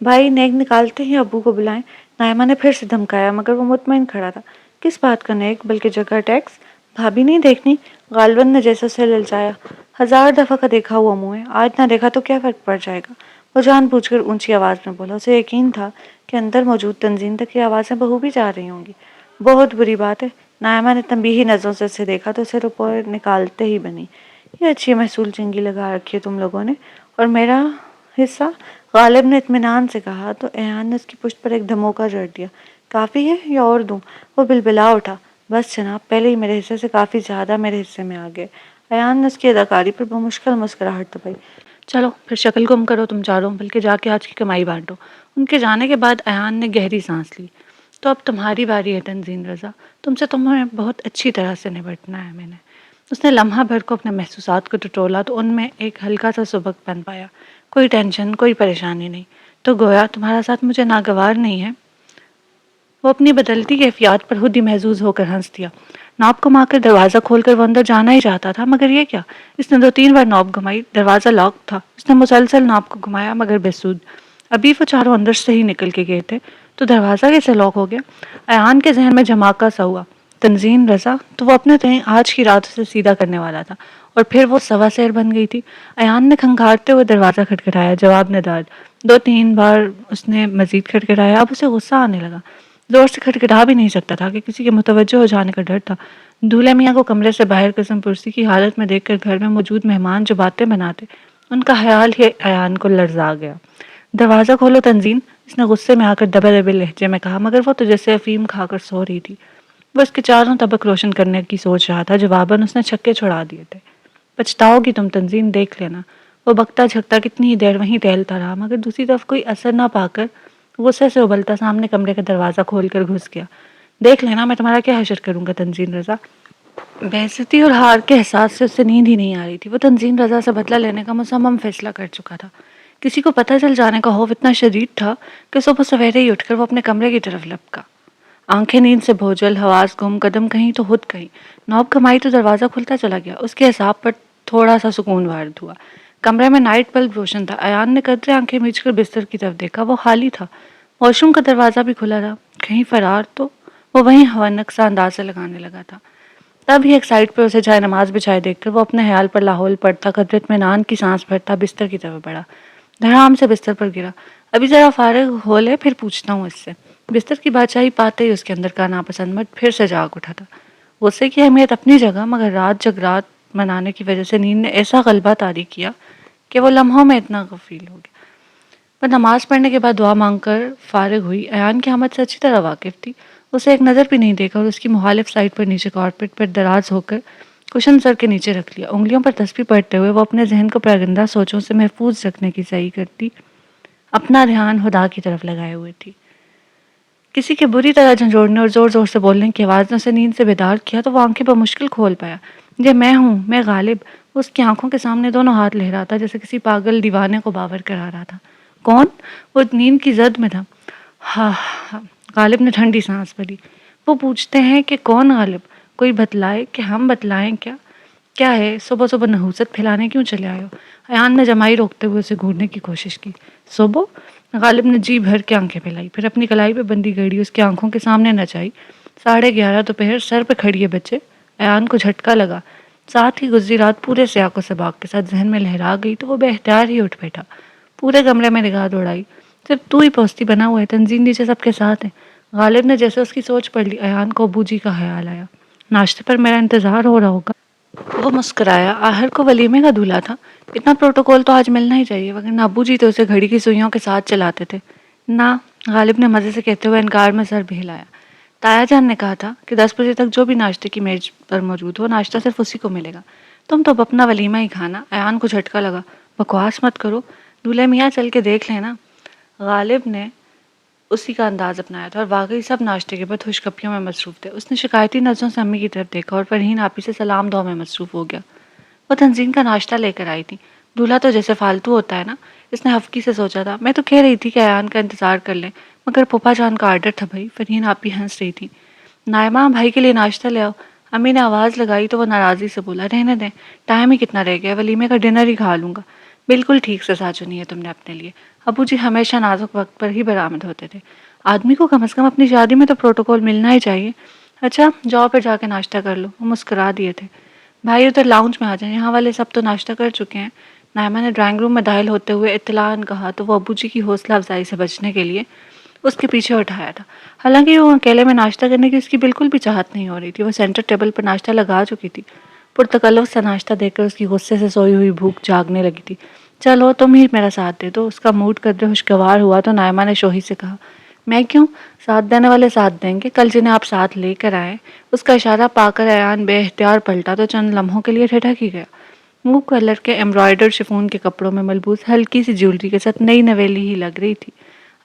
بھائی نیک نکالتے ہی ابو کو بلائیں، نائمہ نے پھر سے دھمکایا، مگر وہ مطمئن کھڑا تھا۔ کس بات کا نیک، بلکہ جگہ ٹیکس؟ بھابھی نہیں دیکھنی؟ غالباً نے جیسے اسے للچایا۔ 1000 دفعہ کا دیکھا ہوا منہ ہے، آج نہ دیکھا تو کیا فرق پڑ جائے گا؟ وہ جان بوجھ کر اونچی آواز میں بولا۔ اسے یقین تھا کہ اندر موجود تنزین تک یہ آوازیں بہو بھی جا رہی ہوں گی۔ بہت بری بات ہے۔ نائمہ نے تنبیہی نظروں سے اسے دیکھا تو اسے روپے نکالتے ہی بنی۔ یہ اچھی محصول چنگی لگا رکھی ہے تم لوگوں نے، اور میرا حصہ؟ غالب نے اطمینان سے کہا تو ایان نے اس کی پشت پر ایک دھموکہ جڑ دیا۔ کافی ہے یا اور دوں؟ وہ بلبلا اٹھا۔ بس جناب، پہلے ہی میرے حصے سے کافی زیادہ میرے حصے میں آ گئے۔ ایان نے اس کی اداکاری پر بمشکل مسکراہٹ دبائی۔ چلو پھر شکل گم کرو تم چاروں، بلکہ جا کے آج کی کمائی بانٹو۔ ان کے جانے کے بعد ایان نے گہری سانس لی۔ تو اب تمہاری باری ہے تنزین رضا، تمہیں بہت اچھی طرح سے نبٹنا ہے۔ میں نے اس نے لمحہ بھر کو اپنے محسوسات کو ٹٹولا تو ان میں ایک ہلکا سا سبک بن پایا۔ کوئی ٹینشن، کوئی پریشانی نہیں، تو گویا تمہارا ساتھ مجھے ناگوار نہیں ہے؟ وہ اپنی بدلتی کیفیات پر خود ہی محظوظ ہو کر ہنس دیا۔ نوب گھما کر دروازہ کھول کر وہ اندر جانا ہی چاہتا تھا، مگر یہ کیا؟ اس نے 2-3 بار نوب گھمائی، دروازہ لاک تھا۔ اس نے مسلسل نوب کو گھمایا مگر بے سود۔ ابھی وہ چاروں اندر سے ہی نکل کے گئے تھے تو دروازہ کیسے لاک ہو گیا؟ ایان کے ذہن میں جھماکا سا ہوا۔ تنزین رضا تو وہ اپنے تئیں آج کی رات سے سیدھا کرنے والا تھا، اور پھر وہ سوا سیر بن گئی تھی۔ ایان نے کھنگھارتے ہوئے دروازہ کھٹکھٹایا، جواب نہ داد۔ 2-3 بار اس نے مزید کھٹکھٹایا۔ اب اسے غصہ آنے لگا۔ زور سے کھٹکھٹا بھی نہیں سکتا تھا کہ کسی کے متوجہ ہو جانے کا ڈر تھا۔ دولہے میاں کو کمرے سے باہر قسم پرسی کی حالت میں دیکھ کر گھر میں موجود مہمان جو باتیں بناتے، ان کا خیال ہی ایان کو لرزا گیا۔ دروازہ کھولو تنزین، اس نے غصے میں آ کر دبے دبے لہجے میں کہا، مگر وہ تو جیسے افیم کھا کر سو رہی تھی۔ وہ اس کے چاروں طبق روشن کرنے کی سوچ رہا تھا، جواباً اس نے چھکے چھڑا دیے تھے۔ پچھتاؤ گی تم تنزین، دیکھ لینا۔ وہ بکتا جھکتا کتنی ہی دیر وہیں ٹہلتا رہا، مگر دوسری طرف کوئی اثر نہ پا کر غصے سے ابلتا سامنے کمرے کا دروازہ کھول کر گھس گیا۔ دیکھ لینا میں تمہارا کیا حشر کروں گا تنزین رضا۔ بے عزتی اور ہار کے احساس سے اسے نیند ہی نہیں آ رہی تھی۔ وہ تنزین رضا سے بدلہ لینے کا مصمم فیصلہ کر چکا تھا۔ کسی کو پتہ چل جانے کا خوف اتنا شدید تھا کہ صبح سویرے ہی اٹھ کر وہ اپنے کمرے کی طرف لپکا۔ آنکھیں نیند سے بھوجل، حواس گم، قدم کہیں تو خود کہیں۔ نوب گھمائی تو دروازہ کھلتا چلا گیا۔ اس کے اعصاب پر تھوڑا سا سکون وارد ہوا۔ کمرے میں نائٹ بلب روشن تھا۔ ایان نے قدرے آنکھیں میچ کر بستر کی طرف دیکھا، وہ خالی تھا۔ واش روم کا دروازہ بھی کھلا رہا۔ کہیں فرار تو؟ وہ وہیں ہونک سا انداز سے لگانے لگا تھا۔ تب ہی ایک سائڈ پہ اسے جائے نماز بچھائے دیکھ کر وہ اپنے خیال پر لاحول پڑتا، قدرے اطمینان کی سانس بھرتا بستر کی طرف بڑھا۔ دھڑام سے بستر پر گرا۔ ابھی ذرا فارغ ہو لے پھر پوچھتا ہوں اس سے۔ بستر کی بادشاہی پاتے ہی اس کے اندر کا ناپسند مرد پھر سے جاگ اٹھا تھا۔ غصے کی اہمیت اپنی جگہ، مگر رات جگرات منانے کی وجہ سے نیند نے ایسا غلبہ طاری کیا کہ وہ لمحوں میں اتنا غفیل ہو گیا۔ وہ نماز پڑھنے کے بعد دعا مانگ کر فارغ ہوئی۔ ایان کی آمد سے اچھی طرح واقف تھی۔ اسے ایک نظر بھی نہیں دیکھا اور اس کی مخالف سائڈ پر نیچے کارپیٹ پر دراز ہو کر کشن سر کے نیچے رکھ لیا۔ انگلیوں پر تسبیح پڑھتے ہوئے وہ اپنے ذہن کو پراگندہ سوچوں سے محفوظ رکھنے کی سعی کرتی اپنا دھیان خدا کی طرف لگائے ہوئے تھی۔ کسی کے بری طرح جھنجھوڑنے اور زور زور سے بولنے کی آواز نے اسے نیند سے بیدار کیا تو وہ آنکھیں بمشکل کھول پایا۔ یہ میں ہوں، میں غالب۔ اس کی آنکھوں کے سامنے دونوں ہاتھ لہرا تھا جیسے کسی پاگل دیوانے کو باور کرا رہا تھا۔ کون؟ وہ نیند کی زد میں تھا۔ ہاں ہاں، غالب نے ٹھنڈی سانس بھری۔ وہ پوچھتے ہیں کہ کون غالب؟ کوئی بتلائے کہ ہم بتلائیں کیا؟ کیا ہے؟ صبح صبح نحوست پھیلانے کیوں چلے آئے ہو؟ ایان نے جمائی روکتے ہوئے اسے گھورنے کی کوشش کی۔ صبح؟ غالب نے جی بھر کے آنکھیں پھیلائی، پھر اپنی کلائی پہ بندی گھڑی اس کی آنکھوں کے سامنے نچائی۔ 11:30 دوپہر، سر پہ کھڑیے بچے۔ ایان کو جھٹکا لگا، ساتھ ہی گزری رات پورے سیاق و سباق کے ساتھ ذہن میں لہرا گئی تو وہ بے اختیار ہی اٹھ بیٹھا۔ پورے کمرے میں نگاہ دوڑائی، صرف تو ہی پوستی بنا ہوا ہے، تنظیم نیچے سب کے ساتھ ہے۔ غالب نے جیسے اس کی سوچ پڑھ لی۔ ایان کو ابو جی کا خیال آیا، ناشتے پر میرا انتظار ہو رہا ہوگا۔ وہ مسکرایا، آخر کو ولیمے کا دولہا تھا، اتنا پروٹوکول تو آج ملنا ہی چاہیے، وگرنہ ابو جی تو اسے گھڑی کی سوئیوں کے ساتھ چلاتے تھے۔ نہ، غالب نے مزے سے کہتے ہوئے انکار میں سر بہلایا۔ تایا جان نے کہا تھا کہ 10 بجے تک جو بھی ناشتے کی میز پر موجود ہو، ناشتہ صرف اسی کو ملے گا، تم تو اپنا ولیمہ ہی کھانا۔ ایان کو جھٹکا لگا، بکواس مت کرو، دولہے میاں چل کے دیکھ لینا۔ غالب نے اسی کا انداز اپنایا تھا اور واقعی سب ناشتے کے بعد خوش کپیوں میں مصروف تھے۔ اس نے شکایتی نظروں سے امی کی طرف دیکھا اور فرحین آپی سے سلام دعا میں مصروف ہو گیا۔ وہ تنظیم کا ناشتہ لے کر آئی تھی۔ دولہا تو جیسے فالتو ہوتا ہے نا، اس نے ہفکی سے سوچا تھا۔ میں تو کہہ رہی تھی کہ ایان کا انتظار کر لیں، مگر پھوپھا جان کا آرڈر تھا بھائی۔ فرحین آپی ہنس رہی تھی۔ نائمہ، بھائی کے لیے ناشتہ لے آؤ۔ امی نے آواز لگائی تو وہ ناراضی سے بولا، رہنے دیں، ٹائم ہی کتنا رہ گیا، ولیمے کا ڈنر ہی کھا لوں گا۔ بالکل ٹھیک سے ساتھ چنی ہے تم نے اپنے لیے، ابو جی ہمیشہ نازک وقت پر ہی برآمد ہوتے تھے۔ آدمی کو کم از کم اپنی شادی میں تو پروٹوکول ملنا ہی چاہیے۔ اچھا جاؤ پھر جا کے ناشتہ کر لو۔ وہ مسکرا دیے تھے۔ بھائی ادھر لاؤنج میں آ جائیں، یہاں والے سب تو ناشتہ کر چکے ہیں۔ نائمہ نے ڈرائنگ روم میں داخل ہوتے ہوئے اطلاعاً کہا تو وہ ابو جی کی حوصلہ افزائی سے بچنے کے لیے اس کے پیچھے اٹھایا تھا۔ حالانکہ وہ اکیلے میں ناشتہ کرنے کی اس کی بالکل بھی چاہت نہیں ہو رہی تھی۔ وہ سینٹر ٹیبل پر ناشتہ لگا چکی تھی۔ پرتکلف سا ناشتہ دیکھ کر اس کی غصے سے سوئی ہوئی بھوک جاگنے لگی تھی۔ چلو تم ہی میرا ساتھ دے دو۔ اس کا موڈ قدرے خوشگوار ہوا تو نائمہ نے شوہی سے کہا، میں کیوں؟ ساتھ دینے والے ساتھ دیں گے، کل جنہیں آپ ساتھ لے کر آئے۔ اس کا اشارہ پا کر ایان بے اختیار پلٹا تو چند لمحوں کے لیے ٹھٹک ہی گیا۔ منہ کلر کے ایمبرائڈرڈ شفون کے کپڑوں میں ملبوس ہلکی سی جیولری کے ساتھ نئی نویلی ہی لگ رہی تھی۔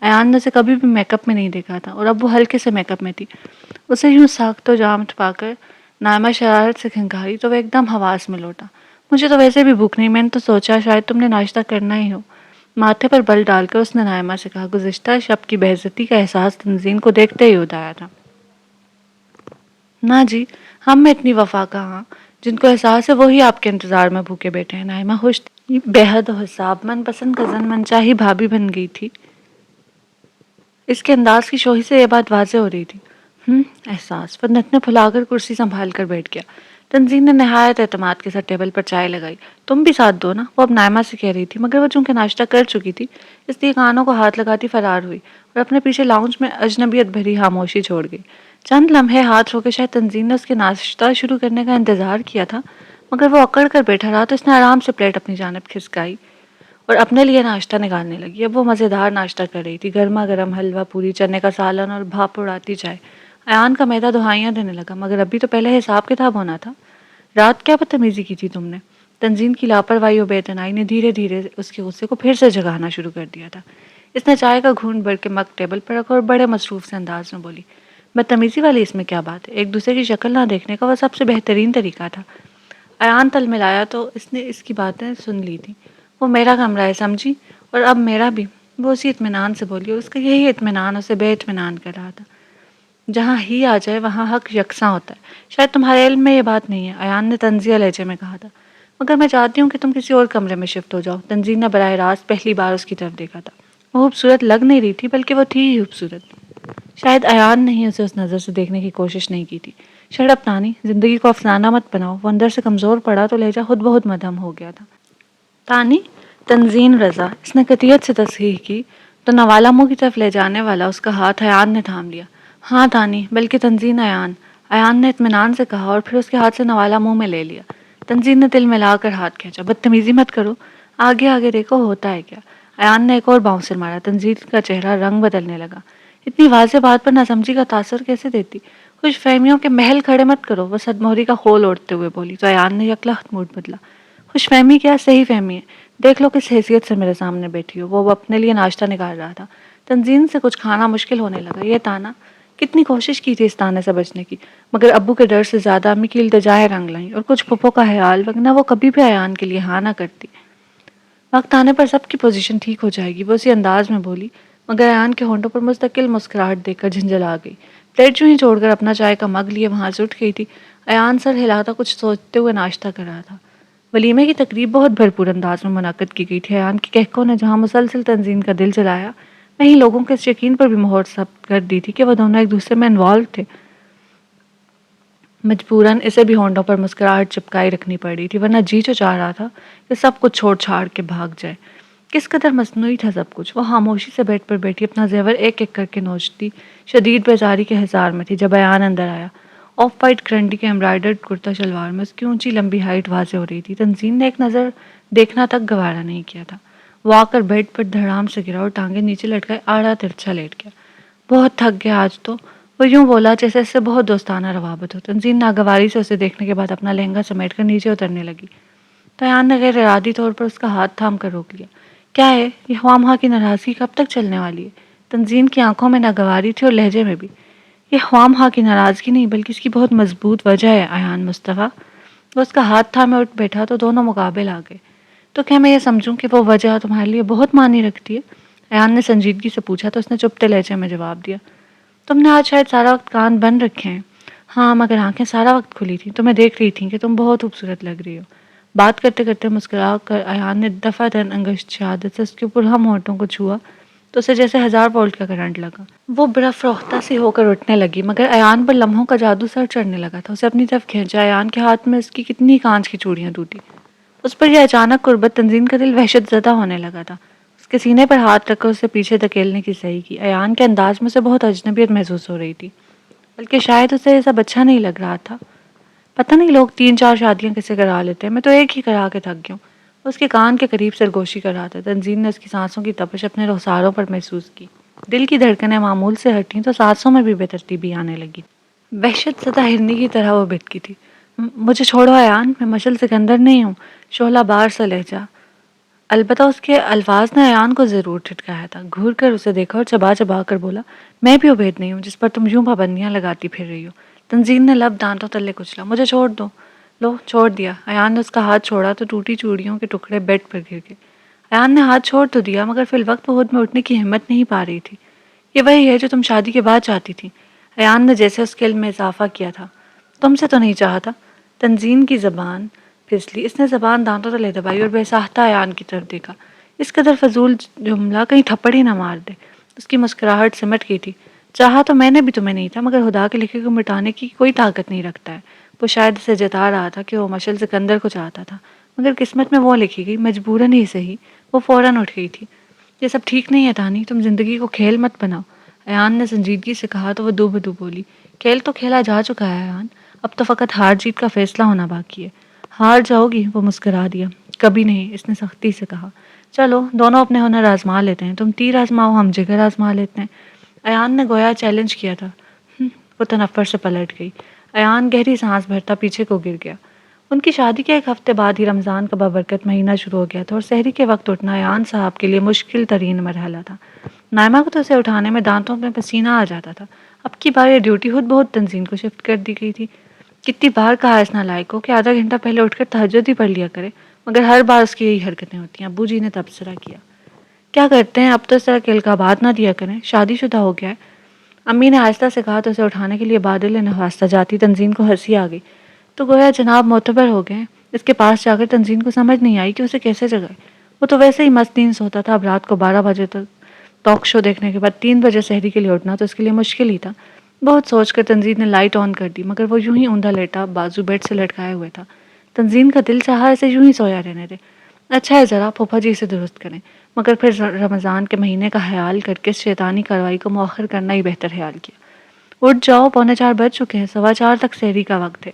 ایان نے اسے کبھی بھی میک اپ میں نہیں دیکھا تھا اور اب وہ ہلکے سے میک اپ میں تھی۔ اسے یوں ساخت و جامت پا کر نائمہ شرارت سے کھنکھاری تو وہ ایک دم حواس میں لوٹا۔ مجھے تو ویسے بھی بھوک نہیں، میں نے تو سوچا شاید تم نے ناشتہ کرنا ہی ہو۔ ماتھے پر بل ڈال کر اس نے نائمہ سے کہا۔ گزشتہ شب کی بے عزتی کا احساس تنظیم کو دیکھتے ہی ادا آیا تھا۔ نہ جی، ہم میں اتنی وفا کہاں، جن کو احساس ہے وہی آپ کے انتظار میں بھوکے بیٹھے ہیں۔ نائمہ خوش تھی، بے حد حساب من پسند کزن منچاہی بھابھی بن گئی تھی۔ اس کے انداز کی شوخی سے یہ بات واضح ہو رہی تھی۔ احساس۔ فطنت نے پھلا کر کرسی سنبھال کر بیٹھ گیا۔ تنظیم نے نہایت اعتماد کے ساتھ ٹیبل پر چائے لگائی۔ تم بھی ساتھ دو نا، وہ اب نائمہ سے کہہ رہی تھی، مگر وہ چونکہ ناشتہ کر چکی تھی اس لیے کانوں کو ہاتھ لگاتی فرار ہوئی اور اپنے پیچھے لاؤنج میں اجنبیت بھری خاموشی چھوڑ گئی۔ چند لمحے ہاتھ رو کے شاید تنظیم نے اس کے ناشتہ شروع کرنے کا انتظار کیا تھا، مگر وہ اکڑ کر بیٹھا رہا تو اس نے آرام سے پلیٹ اپنی جانب کھسکائی اور اپنے لیے ناشتہ نکالنے لگی۔ اب وہ مزیدار ناشتہ کر رہی تھی، گرما گرم حلوہ پوری، چنے کا سالن اور بھاپ اڑاتی چائے۔ ایان کا معدہ دہائیاں دینے لگا، مگر ابھی تو پہلے حساب کتاب ہونا تھا۔ رات کیا بدتمیزی کی تھی تم نے؟ تنظیم کی لاپرواہی و بے اعتنائی نے دھیرے دھیرے اس کے غصے کو پھر سے جگانا شروع کر دیا تھا۔ اس نے چائے کا گھونٹ بھر کے مگ ٹیبل پر رکھا اور بڑے مصروف سے انداز میں بولی، بدتمیزی والی اس میں کیا بات ہے؟ ایک دوسرے کی شکل نہ دیکھنے کا وہ سب سے بہترین طریقہ تھا۔ ایان تل ملایا تو اس نے اس کی باتیں سن لی تھی۔ وہ میرا کمرہ ہے سمجھی، اور اب میرا بھی۔ وہ اسی اطمینان سے بولی اور اس کا یہی اطمینان اسے بے اطمینان کر رہا تھا۔ جہاں ہی آ جائے وہاں حق یکساں ہوتا ہے۔ شاید تمہارے علم میں یہ بات نہیں ہے، ایان نے طنزیہ لہجے میں کہا تھا، مگر میں چاہتی ہوں کہ تم کسی اور کمرے میں شفٹ ہو جاؤ۔ تنظیم نے براہ راست پہلی بار اس کی طرف دیکھا تھا۔ وہ خوبصورت لگ نہیں رہی تھی، بلکہ وہ تھی ہی خوبصورت۔ شاید ایان نے ہی اسے اس نظر سے دیکھنے کی کوشش نہیں کی تھی۔ شٹ اپ نانی، زندگی کو افسانہ مت بناؤ۔ وہ اندر سے کمزور پڑا تو لہجہ خود بہت مدھم ہو گیا تھا۔ تانی، تنظیم رضا، اس نے قطعیت سے تصحیح کی تو نوالا منہ کی طرف لے جانے والا اس کا ہاتھ ایان نے تھام لیا۔ ہاں تانی، بلکہ تنظیم ایان نے اطمینان سے کہا اور پھر اس کے ہاتھ سے نوالا منہ میں لے لیا۔ تنظیم نے دل ملا کر ہاتھ کھینچا۔ بدتمیزی مت کرو، آگے آگے دیکھو ہوتا ہے کیا۔ ایان نے ایک اور باؤنسر مارا۔ تنظیم کا چہرہ رنگ بدلنے لگا۔ اتنی واضح بات پر ناسمجھی کا تاثر کیسے دیتی؟ خوش فہمیوں کے محل کھڑے مت کرو، وہ صدموہری کا خول اوڑھتے ہوئے بولی تو ایان نے یکلخت موڈ بدلا۔ خوش فہمی کیا، صحیح فہمی ہے، دیکھ لو کس حیثیت سے میرے سامنے بیٹھی ہو۔ وہ اپنے لیے ناشتہ نکال رہا تھا۔ تنظیم سے کچھ کھانا مشکل ہونے لگا۔ یہ تانا، کتنی کوشش کی تھی اس تانے سے بچنے کی، مگر ابو کے ڈر سے زیادہ امی کی التجائیں رنگ لائیں اور کچھ پھپھو کا خیال، ورنہ وہ کبھی بھی ایان کے لیے ہاں نہ کرتی۔ وقت آنے پر سب کی پوزیشن ٹھیک ہو جائے گی، وہ اسی انداز میں بولی، مگر ایان کے ہونٹوں پر مستقل مسکراہٹ دیکھ کر جھنجھلا گئی۔ پلیٹ یوں ہی چھوڑ کر اپنا چائے کا مگ لیے وہاں سے اٹھ گئی تھی۔ ایان سر ہلاتا کچھ سوچتے ہوئے ناشتہ کر رہا تھا۔ ولیمے کی تقریب بہت بھرپور انداز میں منعقد کی گئی تھی۔ ایان کی کہکوں نے جہاں مسلسل تنظیم کا دل جلایا، وہیں لوگوں کے اس یقین پر بھی مہر ثبت کر دی تھی کہ وہ دونوں ایک دوسرے میں انوالو تھے۔ مجبوراً اسے بھی ہونٹوں پر مسکراہٹ چپکائی رکھنی پڑ رہی تھی، ورنہ جی جو چاہ رہا تھا کہ سب کچھ چھوڑ چھاڑ کے بھاگ جائے۔ کس قدر مصنوعی تھا سب کچھ۔ وہ خاموشی سے بیڈ پر بیٹھی اپنا زیور ایک ایک کر کے نوچتی شدید بیزاری کے حصار میں تھی جب ایان اندر آیا۔ آف وائٹ کرنڈی کے امبرائڈرڈ کرتا شلوار میں اس کی اونچی لمبی ہائٹ واضح ہو رہی تھی۔ تنظیم نے ایک نظر دیکھنا تک گوارا نہیں کیا تھا۔ وہ آ کر بیڈ پر دھڑام سے گرا اور ٹانگیں نیچے لٹکائے آڑا ترچھا لیٹ گیا۔ بہت تھک گیا آج تو، وہ یوں بولا جیسے اس سے بہت دوستانہ روابط ہو۔ تنظیم ناگواری سے اسے دیکھنے کے بعد اپنا لہنگا سمیٹ کر نیچے اترنے لگی تو ایان نے غیر ارادی طور پر اس کا ہاتھ تھام کر روک لیا۔ کیا ہے یہ خواہ مخواہ کی ناراضگی کب تک چلنے والی ہے؟ تنظیم کی آنکھوں میں ناگواری تھی اور لہجے میں بھی۔ یہ خواہ مخواہ کی ناراضگی نہیں بلکہ اس کی بہت مضبوط وجہ ہے ایان مصطفیٰ۔ وہ اس کا ہاتھ تھامے اٹھ بیٹھا تو دونوں مقابل آ گئے۔ تو کیا میں یہ سمجھوں کہ وہ وجہ تمہارے لیے بہت معنی رکھتی ہے؟ ایان نے سنجیدگی سے پوچھا تو اس نے چپتے لہجے میں جواب دیا، تم نے آج شاید سارا وقت کان بند رکھے ہیں۔ ہاں، مگر آنکھیں سارا وقت کھلی تھیں، تمہیں دیکھ رہی تھیں کہ تم بہت خوبصورت لگ رہی ہو۔ بات کرتے کرتے مسکرا کر ایان نے دفعتاً انگشت شہادت سے اس کے پرہم ہونٹوں کو چھوا تو اسے جیسے 1000 وولٹ کا کرنٹ لگا۔ وہ برافروختہ سی ہو کر اٹھنے لگی، مگر ایان پر لمحوں کا جادو سر چڑھنے لگا تھا۔ اسے اپنی طرف کھینچا۔ ایان کے ہاتھ میں اس کی کتنی کانچ کی چوڑیاں ٹوٹی۔ اس پر یہ اچانک قربت تنظیم کا دل وحشت زدہ ہونے لگا تھا۔ اس کے سینے پر ہاتھ رکھ کر اسے پیچھے دھکیلنے کی صحیح کی۔ ایان کے انداز میں اسے بہت اجنبیت محسوس ہو رہی تھی، بلکہ شاید اسے یہ سب اچھا نہیں لگ رہا تھا۔ پتہ نہیں لوگ 3 4 شادیاں کیسے کرا لیتے ہیں، میں تو ایک ہی کرا کے تھک گیا ہوں۔ اس کے کان کے قریب سرگوشی کر رہا تھا۔ تنظیم نے اس کی سانسوں کی تپش اپنے رخساروں پر محسوس کی۔ دل کی دھڑکنیں معمول سے ہٹیں تو سانسوں میں بھی بے ترتیبی آنے لگی۔ وحشت زدہ ہرنی کی طرح وہ بھٹکی تھی۔ مجھے چھوڑو ایان، میں مشل سکندر نہیں ہوں۔ شعلہ بار سا لہجہ، البتہ اس کے الفاظ نے ایان کو ضرور ٹھٹکایا تھا۔ گھور کر اسے دیکھا اور چبا چبا کر بولا، میں بھی عبید نہیں ہوں جس پر تم یوں پابندیاں لگاتی پھر رہی ہو۔ تنظیم نے لب دانتوں تلے کچلا، مجھے چھوڑ دو۔ لو، چھوڑ دیا۔ ایان نے اس کا ہاتھ چھوڑا تو ٹوٹی چوڑیوں کے ٹکڑے بیڈ پر گر گئے۔ ایان نے ہاتھ چھوڑ تو دیا، مگر فی الوقت وہ خود میں اٹھنے کی ہمت نہیں پا رہی تھی۔ یہ وہی ہے جو تم شادی کے بعد چاہتی تھی۔ ایان نے جیسے اس کے علم میں اضافہ کیا تھا۔ تم سے تو نہیں چاہتا۔ تنظیم کی زبان پھسلی۔ اس نے زبان دانتوں تلے دبائی اور بے ساختہ ایان کی طرف دیکھا۔ اس قدر فضول جملہ کہیں تھپڑ ہی نہ مار دے۔ اس کی مسکراہٹ سمٹ گئی تھی۔ چاہا تو میں نے بھی تمہیں نہیں تھا، مگر خدا کے لکھے کو مٹانے کی کوئی طاقت نہیں رکھتا ہے۔ وہ شاید اسے جتا رہا تھا کہ وہ مشل سکندر کو چاہتا تھا، مگر قسمت میں وہ لکھی گئی، مجبوراً ہی صحیح۔ وہ فوراً اٹھ گئی تھی۔ یہ سب ٹھیک نہیں ہے تانی، تم زندگی کو کھیل مت بناؤ، ایان نے سنجیدگی سے کہا تو وہ دو بدو بولی، کھیل تو کھیلا جا چکا ہے ایان، اب تو فقط ہار جیت کا فیصلہ ہونا باقی ہے۔ ہار جاؤ گی؟ وہ مسکرا دیا۔ کبھی نہیں، اس نے سختی سے کہا۔ چلو دونوں اپنے ہنر آزما لیتے ہیں، تم تیر آزماؤ، ہم جگر آزما لیتے ہیں۔ ایان نے گویا چیلنج کیا تھا۔ وہ تنفر سے پلٹ گئی۔ ایان گہری سانس بھرتا پیچھے کو گر گیا۔ ان کی شادی کے 1 ہفتے بعد ہی رمضان کا بابرکت مہینہ شروع ہو گیا تھا اور سحری کے وقت اٹھنا ایان صاحب کے لیے مشکل ترین مرحلہ تھا۔ نائمہ کو تو اسے اٹھانے میں دانتوں میں پسینہ آ جاتا تھا۔ اب کی بار یہ ڈیوٹی خود بہت تنظیم کو شفٹ کر دی گئی تھی۔ کتنی بار کہا اس نالائق کو کہ آدھا گھنٹہ پہلے اٹھ کر تہجد ہی پڑھ لیا کرے، مگر ہر بار اس کی یہی حرکتیں ہوتی ہیں۔ ابو جی نے تبصرہ کیا، کیا کرتے ہیں، اب تو اس طرح کے القابات نہ دیا کریں، شادی شدہ ہو گیا ہے۔ امی نے آہستہ سے کہا تو اسے اٹھانے کے لیے بادل نوازتا جاتی تنظیم کو ہنسی آ گئی۔ تو گویا جناب معتبر ہو گئے ہیں۔ اس کے پاس جا کر تنظیم کو سمجھ نہیں آئی کہ اسے کیسے جگائے۔ وہ تو ویسے ہی مست نیند سوتا تھا۔ اب رات کو 12 بجے تک ٹاک شو دیکھنے کے بعد 3 بجے سحری کے لیے اٹھنا تو اس کے لیے مشکل ہی تھا۔ بہت سوچ کر تنظیم نے لائٹ آن کر دی، مگر وہ یوں ہی اوندا لیٹا بازو بیڈ سے لٹکائے ہوئے تھا۔ تنظیم کا دل چاہا اسے یوں ہی سویا رہنے دے، اچھا ہے ذرا پھوپھا جی اسے درست کریں، مگر پھر رمضان کے مہینے کا خیال کر کے اس شیطانی کارروائی کو مؤخر کرنا ہی بہتر خیال کیا۔ اٹھ جاؤ، 3:45 بج چکے ہیں، 4:15 تک سحری کا وقت ہے۔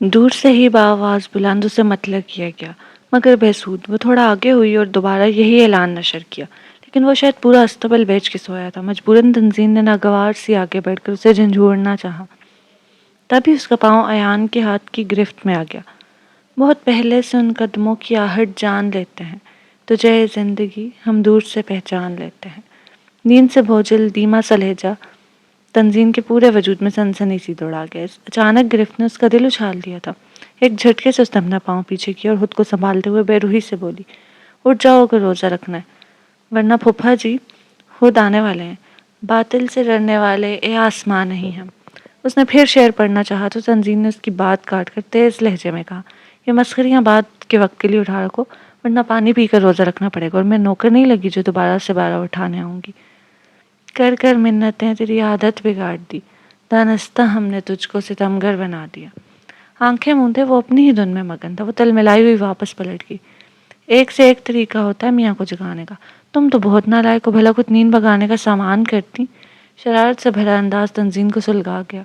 دور سے ہی بآواز بلند اسے مطلع کیا گیا، مگر بے سود۔ وہ تھوڑا آگے ہوئی اور دوبارہ یہی اعلان نشر کیا، لیکن وہ شاید پورا استبل بیچ کے سویا تھا۔ مجبوراً تنظیم نے ناگوار سی آگے بیٹھ کر اسے جھنجھوڑنا چاہا۔ تبھی اس کا پاؤں ایان کے ہاتھ کی گرفت میں آ گیا۔ بہت پہلے سے ان قدموں کی آہٹ جان لیتے ہیں، تجھے اے زندگی ہم دور سے پہچان لیتے ہیں۔ نیند سے بھوجل دھیما سا لہجہ تنزین کے پورے وجود میں سنسنی سی دوڑا گیا۔ اس اچانک گرفت نے اس کا دل اچھال دیا تھا۔ ایک جھٹکے سے اس نے اپنا پاؤں پیچھے کیا اور خود کو سنبھالتے ہوئے بے روحی سے بولی، اٹھ جاؤ اگر روزہ رکھنا ہے، ورنہ پھپھا جی خود آنے والے ہیں، باطل سے ڈرنے والے اے آسمان نہیں ہم۔ اس نے پھر شعر پڑھنا چاہا تو تنزین نے اس کی بات کاٹ کر تیز لہجے میں کہا، یہ مسخریاں بات کے وقت کے لیے اٹھا رکھو، ورنہ پانی پی کر روزہ رکھنا پڑے گا، اور میں نوکر نہیں لگی جو دوبارہ سے بارہ اٹھانے آؤں گی۔ کر کر منتیں تیری عادت بگاڑ دی، دانستہ ہم نے تجھ کو ستمگر بنا دیا۔ آنکھیں موندے وہ اپنی ہی دھن میں مگن تھا۔ وہ تل ملائی ہوئی واپس پلٹ گئی۔ ایک سے ایک طریقہ ہوتا ہے میاں کو جگانے کا، تم تو بہت نالائق ہو، بھلا کچھ نیند بھگانے کا سامان کرتی۔ شرارت سے بھرا انداز تنزین کو سلگا گیا۔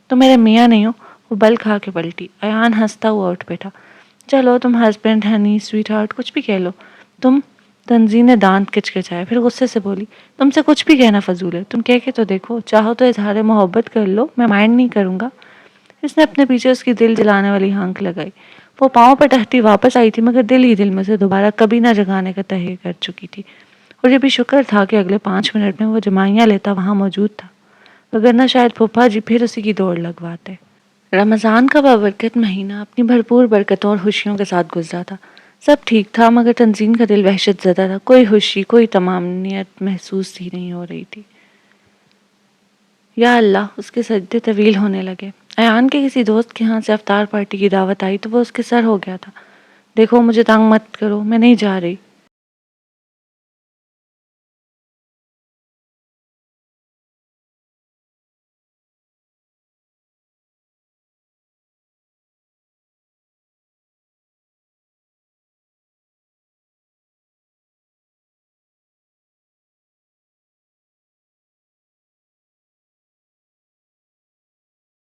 تم میرے میاں نہیں ہو۔ وہ بل کھا کے پلٹی۔ ایان ہنستا ہوا اٹھ بیٹھا۔ چلو تم ہسبینڈ، ہنی، سویٹ ہارٹ کچھ بھی کہہ لو۔ تم تنزین نے دانت کچکچائے، پھر غصے سے بولی، تم سے کچھ بھی کہنا فضول ہے، تم کہہ کے تو دیکھو، چاہو تو اظہار محبت کر لو، میں مائنڈ نہیں کروں گا۔ اس نے اپنے پیچھے اس کی دل جلانے والی ہانک لگائی۔ وہ پاؤں پر ٹہتی واپس آئی تھی، مگر دل ہی دل میں سے دوبارہ کبھی نہ جگانے کا تہیہ کر چکی تھی، اور یہ بھی شکر تھا کہ اگلے 5 منٹ میں وہ جمائیاں لیتا وہاں موجود تھا، وگرنہ شاید پھپھا جی پھر اسی کی دوڑ لگواتے۔ رمضان کا بابرکت مہینہ اپنی بھرپور برکتوں اور خوشیوں کے ساتھ گزرا تھا۔ سب ٹھیک تھا، مگر تنزین کا دل وحشت زدہ تھا۔ کوئی خوشی، کوئی طمانینت محسوس ہی نہیں ہو رہی تھی۔ یا اللہ، اس کے سجدے طویل ہونے لگے۔ ایان کے کسی دوست کے ہاں سے افطار پارٹی کی دعوت آئی تو وہ اس کے سر ہو گیا تھا۔ دیکھو مجھے تنگ مت کرو، میں نہیں جا رہی۔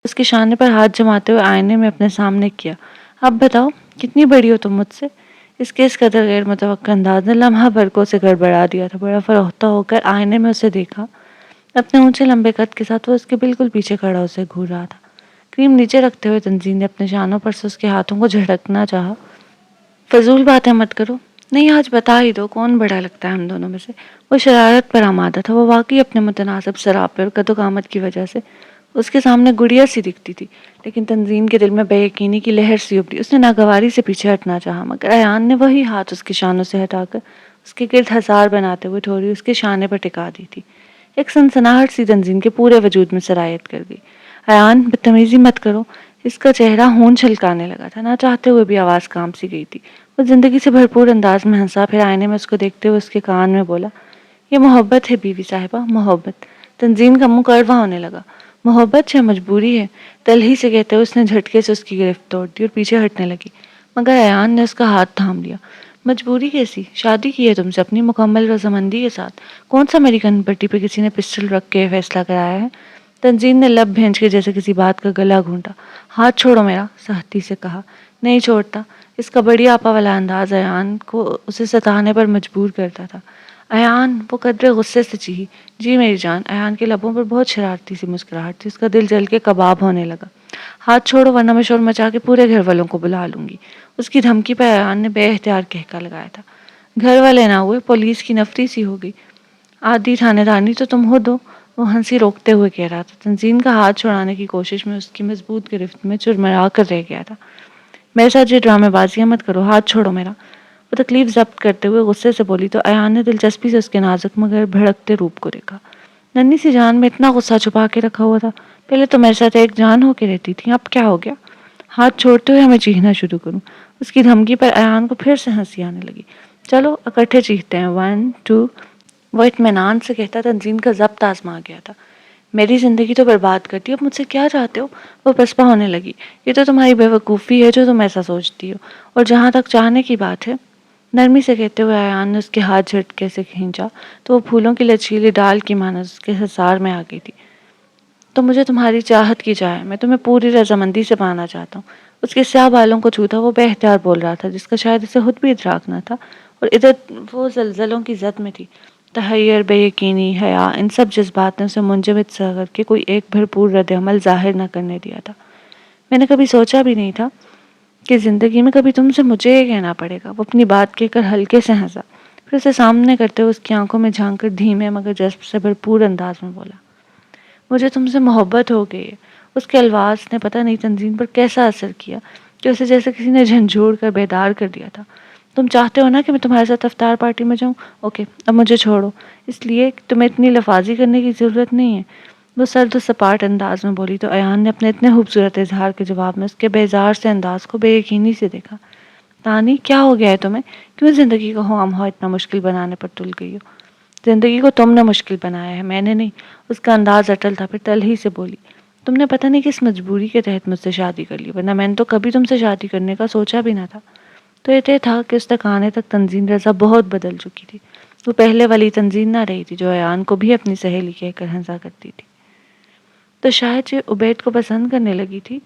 اس کے شانے پر ہاتھ جماتے ہوئے آئینے میں اپنے سامنے کیا۔ اب بتاؤ کتنی بڑی ہو تم مجھ سے؟ اس کے اس قدر غیر متوقع انداز نے لمحہ بھر کو اسے گڑبڑا دیا تھا۔ بڑا فروختہ ہو کر آئینے میں اسے دیکھا۔ اپنے اونچے لمبے قد کے ساتھ وہ اس کے بالکل پیچھے کھڑا اسے گھور رہا تھا۔ کریم نیچے رکھتے ہوئے تنزین نے اپنے شانوں پر سے اس کے ہاتھوں کو جھڑکنا چاہا۔ فضول باتیں مت کرو، نہیں آج بتا ہی دو کون بڑا لگتا ہے ہم دونوں میں سے۔ وہ شرارت پر آمادہ تھا۔ وہ واقعی اپنے متناسب سراپے اور قد و قامت کی وجہ سے اس کے سامنے گڑیا سی دکھتی تھی، لیکن تنزین کے دل میں بے یقینی کی لہر سی ابھری۔ اس نے ناگواری سے پیچھے ہٹنا چاہا، مگر ایان نے وہی ہاتھ اس کے شانوں سے ہٹا کر اس کے گرد ہزار بناتے ہوئے ٹھوری اس کے شانے پر ٹکا دی تھی۔ ایک سنسناہٹ سی تنزین کے پورے وجود میں سرایت کر گئی۔ ایان بدتمیزی مت کرو۔ اس کا چہرہ خون چھلکانے لگا تھا، نہ چاہتے ہوئے بھی آواز کام سی گئی تھی۔ وہ زندگی سے بھرپور انداز میں ہنسا، پھر آئینے میں اس کو دیکھتے ہوئے اس کے کان میں بولا، یہ محبت ہے بیوی صاحبہ، محبت۔ تنزین کا منہ کڑوا ہونے لگا۔ محبت یا مجبوری ہے؟ تلخی سے کہتے ہوئے اس نے جھٹکے سے اس کی گرفت توڑ دی اور پیچھے ہٹنے لگی، مگر ایان نے اس کا ہاتھ تھام لیا۔ مجبوری کیسی؟ شادی کی ہے تم سے اپنی مکمل رضامندی کے ساتھ، کون سا میری کن پٹی پہ کسی نے پسٹل رکھ کے فیصلہ کرایا ہے؟ تنزین نے لب بھینچ کے جیسے کسی بات کا گلا گھونٹا۔ ہاتھ چھوڑو میرا، سختی سے کہا۔ نہیں چھوڑتا۔ اس کا بڑی آپا والا انداز ایان کو اسے ستانے پر مجبور کرتا تھا۔ ایان، وہ قدرے غصے سے چیخی، جی میری جان۔ ایان کے لبوں پر بہت شرارتی سی مسکراہٹ تھی۔ اس کا دل جل کے کباب ہونے لگا۔ ہاتھ چھوڑو ورنہ میں شور مچا کے پورے گھر والوں کو بلا لوں گی۔ اس کی دھمکی پہ ایان نے بے اختیار کہکا لگایا تھا۔ گھر والے نہ ہوئے، پولیس کی نفری سی ہو گئی، آدھی تھانے دارنی تو تم ہو دو، وہ ہنسی روکتے ہوئے کہہ رہا تھا۔ تنزین کا ہاتھ چھڑانے کی کوشش میں اس کی مضبوط گرفت میں چرمرا کر رہ گیا تھا۔ میرے ساتھ یہ ڈرامے بازیاں مت کرو، ہاتھ چھوڑو میرا۔ وہ تکلیف ضبط کرتے ہوئے غصے سے بولی تو ایان نے دلچسپی سے اس کے نازک مگر بھڑکتے روپ کو دیکھا۔ ننھی سی جان میں اتنا غصہ چھپا کے رکھا ہوا تھا، پہلے تو میرے ساتھ ایک جان ہو کے رہتی تھی، اب کیا ہو گیا؟ ہاتھ چھوڑتے ہوئے ہمیں چیخنا شروع کروں؟ اس کی دھمکی پر ایان کو پھر سے ہنسی آنے لگی۔ چلو اکٹھے چیختے ہیں، 1 2۔ وہ اطمینان سے کہتا تنزین کا ضبط آزما گیا تھا۔ میری زندگی تو برباد کرتی، اب مجھ سے کیا چاہتے ہو؟ وہ پسپا ہونے لگی۔ یہ تو تمہاری بے وقوفی ہے جو تم ایسا سوچتی ہو، اور جہاں تک چاہنے کی بات ہے، نرمی سے کہتے ہوئے ایان نے اس کے ہاتھ جھٹکے سے کھینچا تو وہ پھولوں کی لچیلی ڈال کی مانند اس کے حصار میں آ گئی تھی۔ تو مجھے تمہاری چاہت کی جائے، میں تمہیں پوری رضامندی سے پانا چاہتا ہوں۔ اس کے سیاہ بالوں کو چھوتا وہ بے اختیار بول رہا تھا، جس کا شاید اسے خود بھی ادراک نہ تھا، اور ادھر وہ زلزلوں کی زد میں تھی۔ تحیر، بے یقینی، حیا، ان سب جذبات نے اسے منجمد سا کر کے کوئی ایک بھرپور رد عمل ظاہر نہ کرنے دیا تھا۔ میں نے کبھی سوچا بھی نہیں تھا کہ زندگی میں کبھی تم سے مجھے یہ کہنا پڑے گا۔ وہ اپنی بات کہہ کر ہلکے سے ہنسا، پھر اسے سامنے کرتے ہوئے اس کی آنکھوں میں جھانک کر دھیمے مگر جذب سے بھرپور انداز میں بولا، مجھے تم سے محبت ہو گئی ہے۔ اس کے الفاظ نے پتہ نہیں تنزین پر کیسا اثر کیا کہ اسے جیسے کسی نے جھنجھوڑ کر بیدار کر دیا تھا۔ تم چاہتے ہو نا کہ میں تمہارے ساتھ افطار پارٹی میں جاؤں؟ اوکے، اب مجھے چھوڑو، اس لیے کہ تمہیں اتنی لفاظی کرنے کی ضرورت نہیں ہے۔ وہ سرد و سپاٹ انداز میں بولی تو ایان نے اپنے اتنے خوبصورت اظہار کے جواب میں اس کے بیزار سے انداز کو بے یقینی سے دیکھا۔ تانی، کیا ہو گیا ہے تمہیں؟ کیوں زندگی کو خواہ مخواہ اتنا مشکل بنانے پر تل گئی ہو؟ زندگی کو تم نے مشکل بنایا ہے، میں نے نہیں۔ اس کا انداز اٹل تھا، پھر تل ہی سے بولی، تم نے پتہ نہیں کس مجبوری کے تحت مجھ سے شادی کر لی، ورنہ میں نے تو کبھی تم سے شادی کرنے کا سوچا بھی نہ تھا۔ تو یہ طے تھا کہ اس تک آنے تک تنزین رضا بہت بدل چکی تھی۔ وہ پہلے والی تنزین نہ رہی تھی جو ایان کو بھی اپنی سہیلی کہہ کر ہنسا کرتی تھی۔ تو شاید یہ عبید کو پسند کرنے لگی تھی۔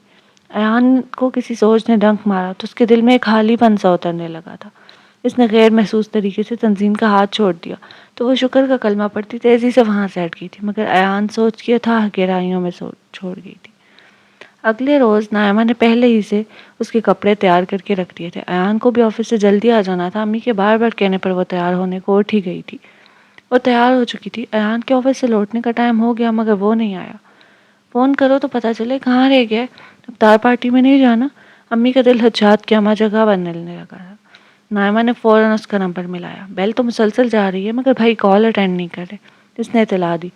ایان کو کسی سوچ نے ڈنک مارا تو اس کے دل میں ایک خالی پن سا اترنے لگا تھا۔ اس نے غیر محسوس طریقے سے تنزین کا ہاتھ چھوڑ دیا تو وہ شکر کا کلمہ پڑھتی تیزی سے وہاں سے ہٹ گئی تھی، مگر ایان سوچ کے تھا گہرائیوں میں چھوڑ گئی تھی۔ اگلے روز نائمہ نے پہلے ہی سے اس کے کپڑے تیار کر کے رکھ دیے تھے۔ ایان کو بھی آفس سے جلدی آ جانا تھا، امی کے بار بار کہنے پر وہ تیار ہونے کو اٹھ ہی گئی تھی۔ وہ تیار ہو چکی تھی۔ ایان کے آفس سے لوٹنے کا ٹائم ہو گیا مگر وہ نہیں آیا۔ فون کرو تو پتہ چلے کہاں رہ گیا۔ افطار پارٹی میں نہیں جانا؟ امی کا دل ہچات کے اما جگہ بننے لگا تھا۔ نائمہ نے فوراً اس کا نمبر ملایا۔ بیل تو مسلسل جا رہی ہے مگر بھائی کال اٹینڈ نہیں کر رہے۔ اس نے اطلاع دی۔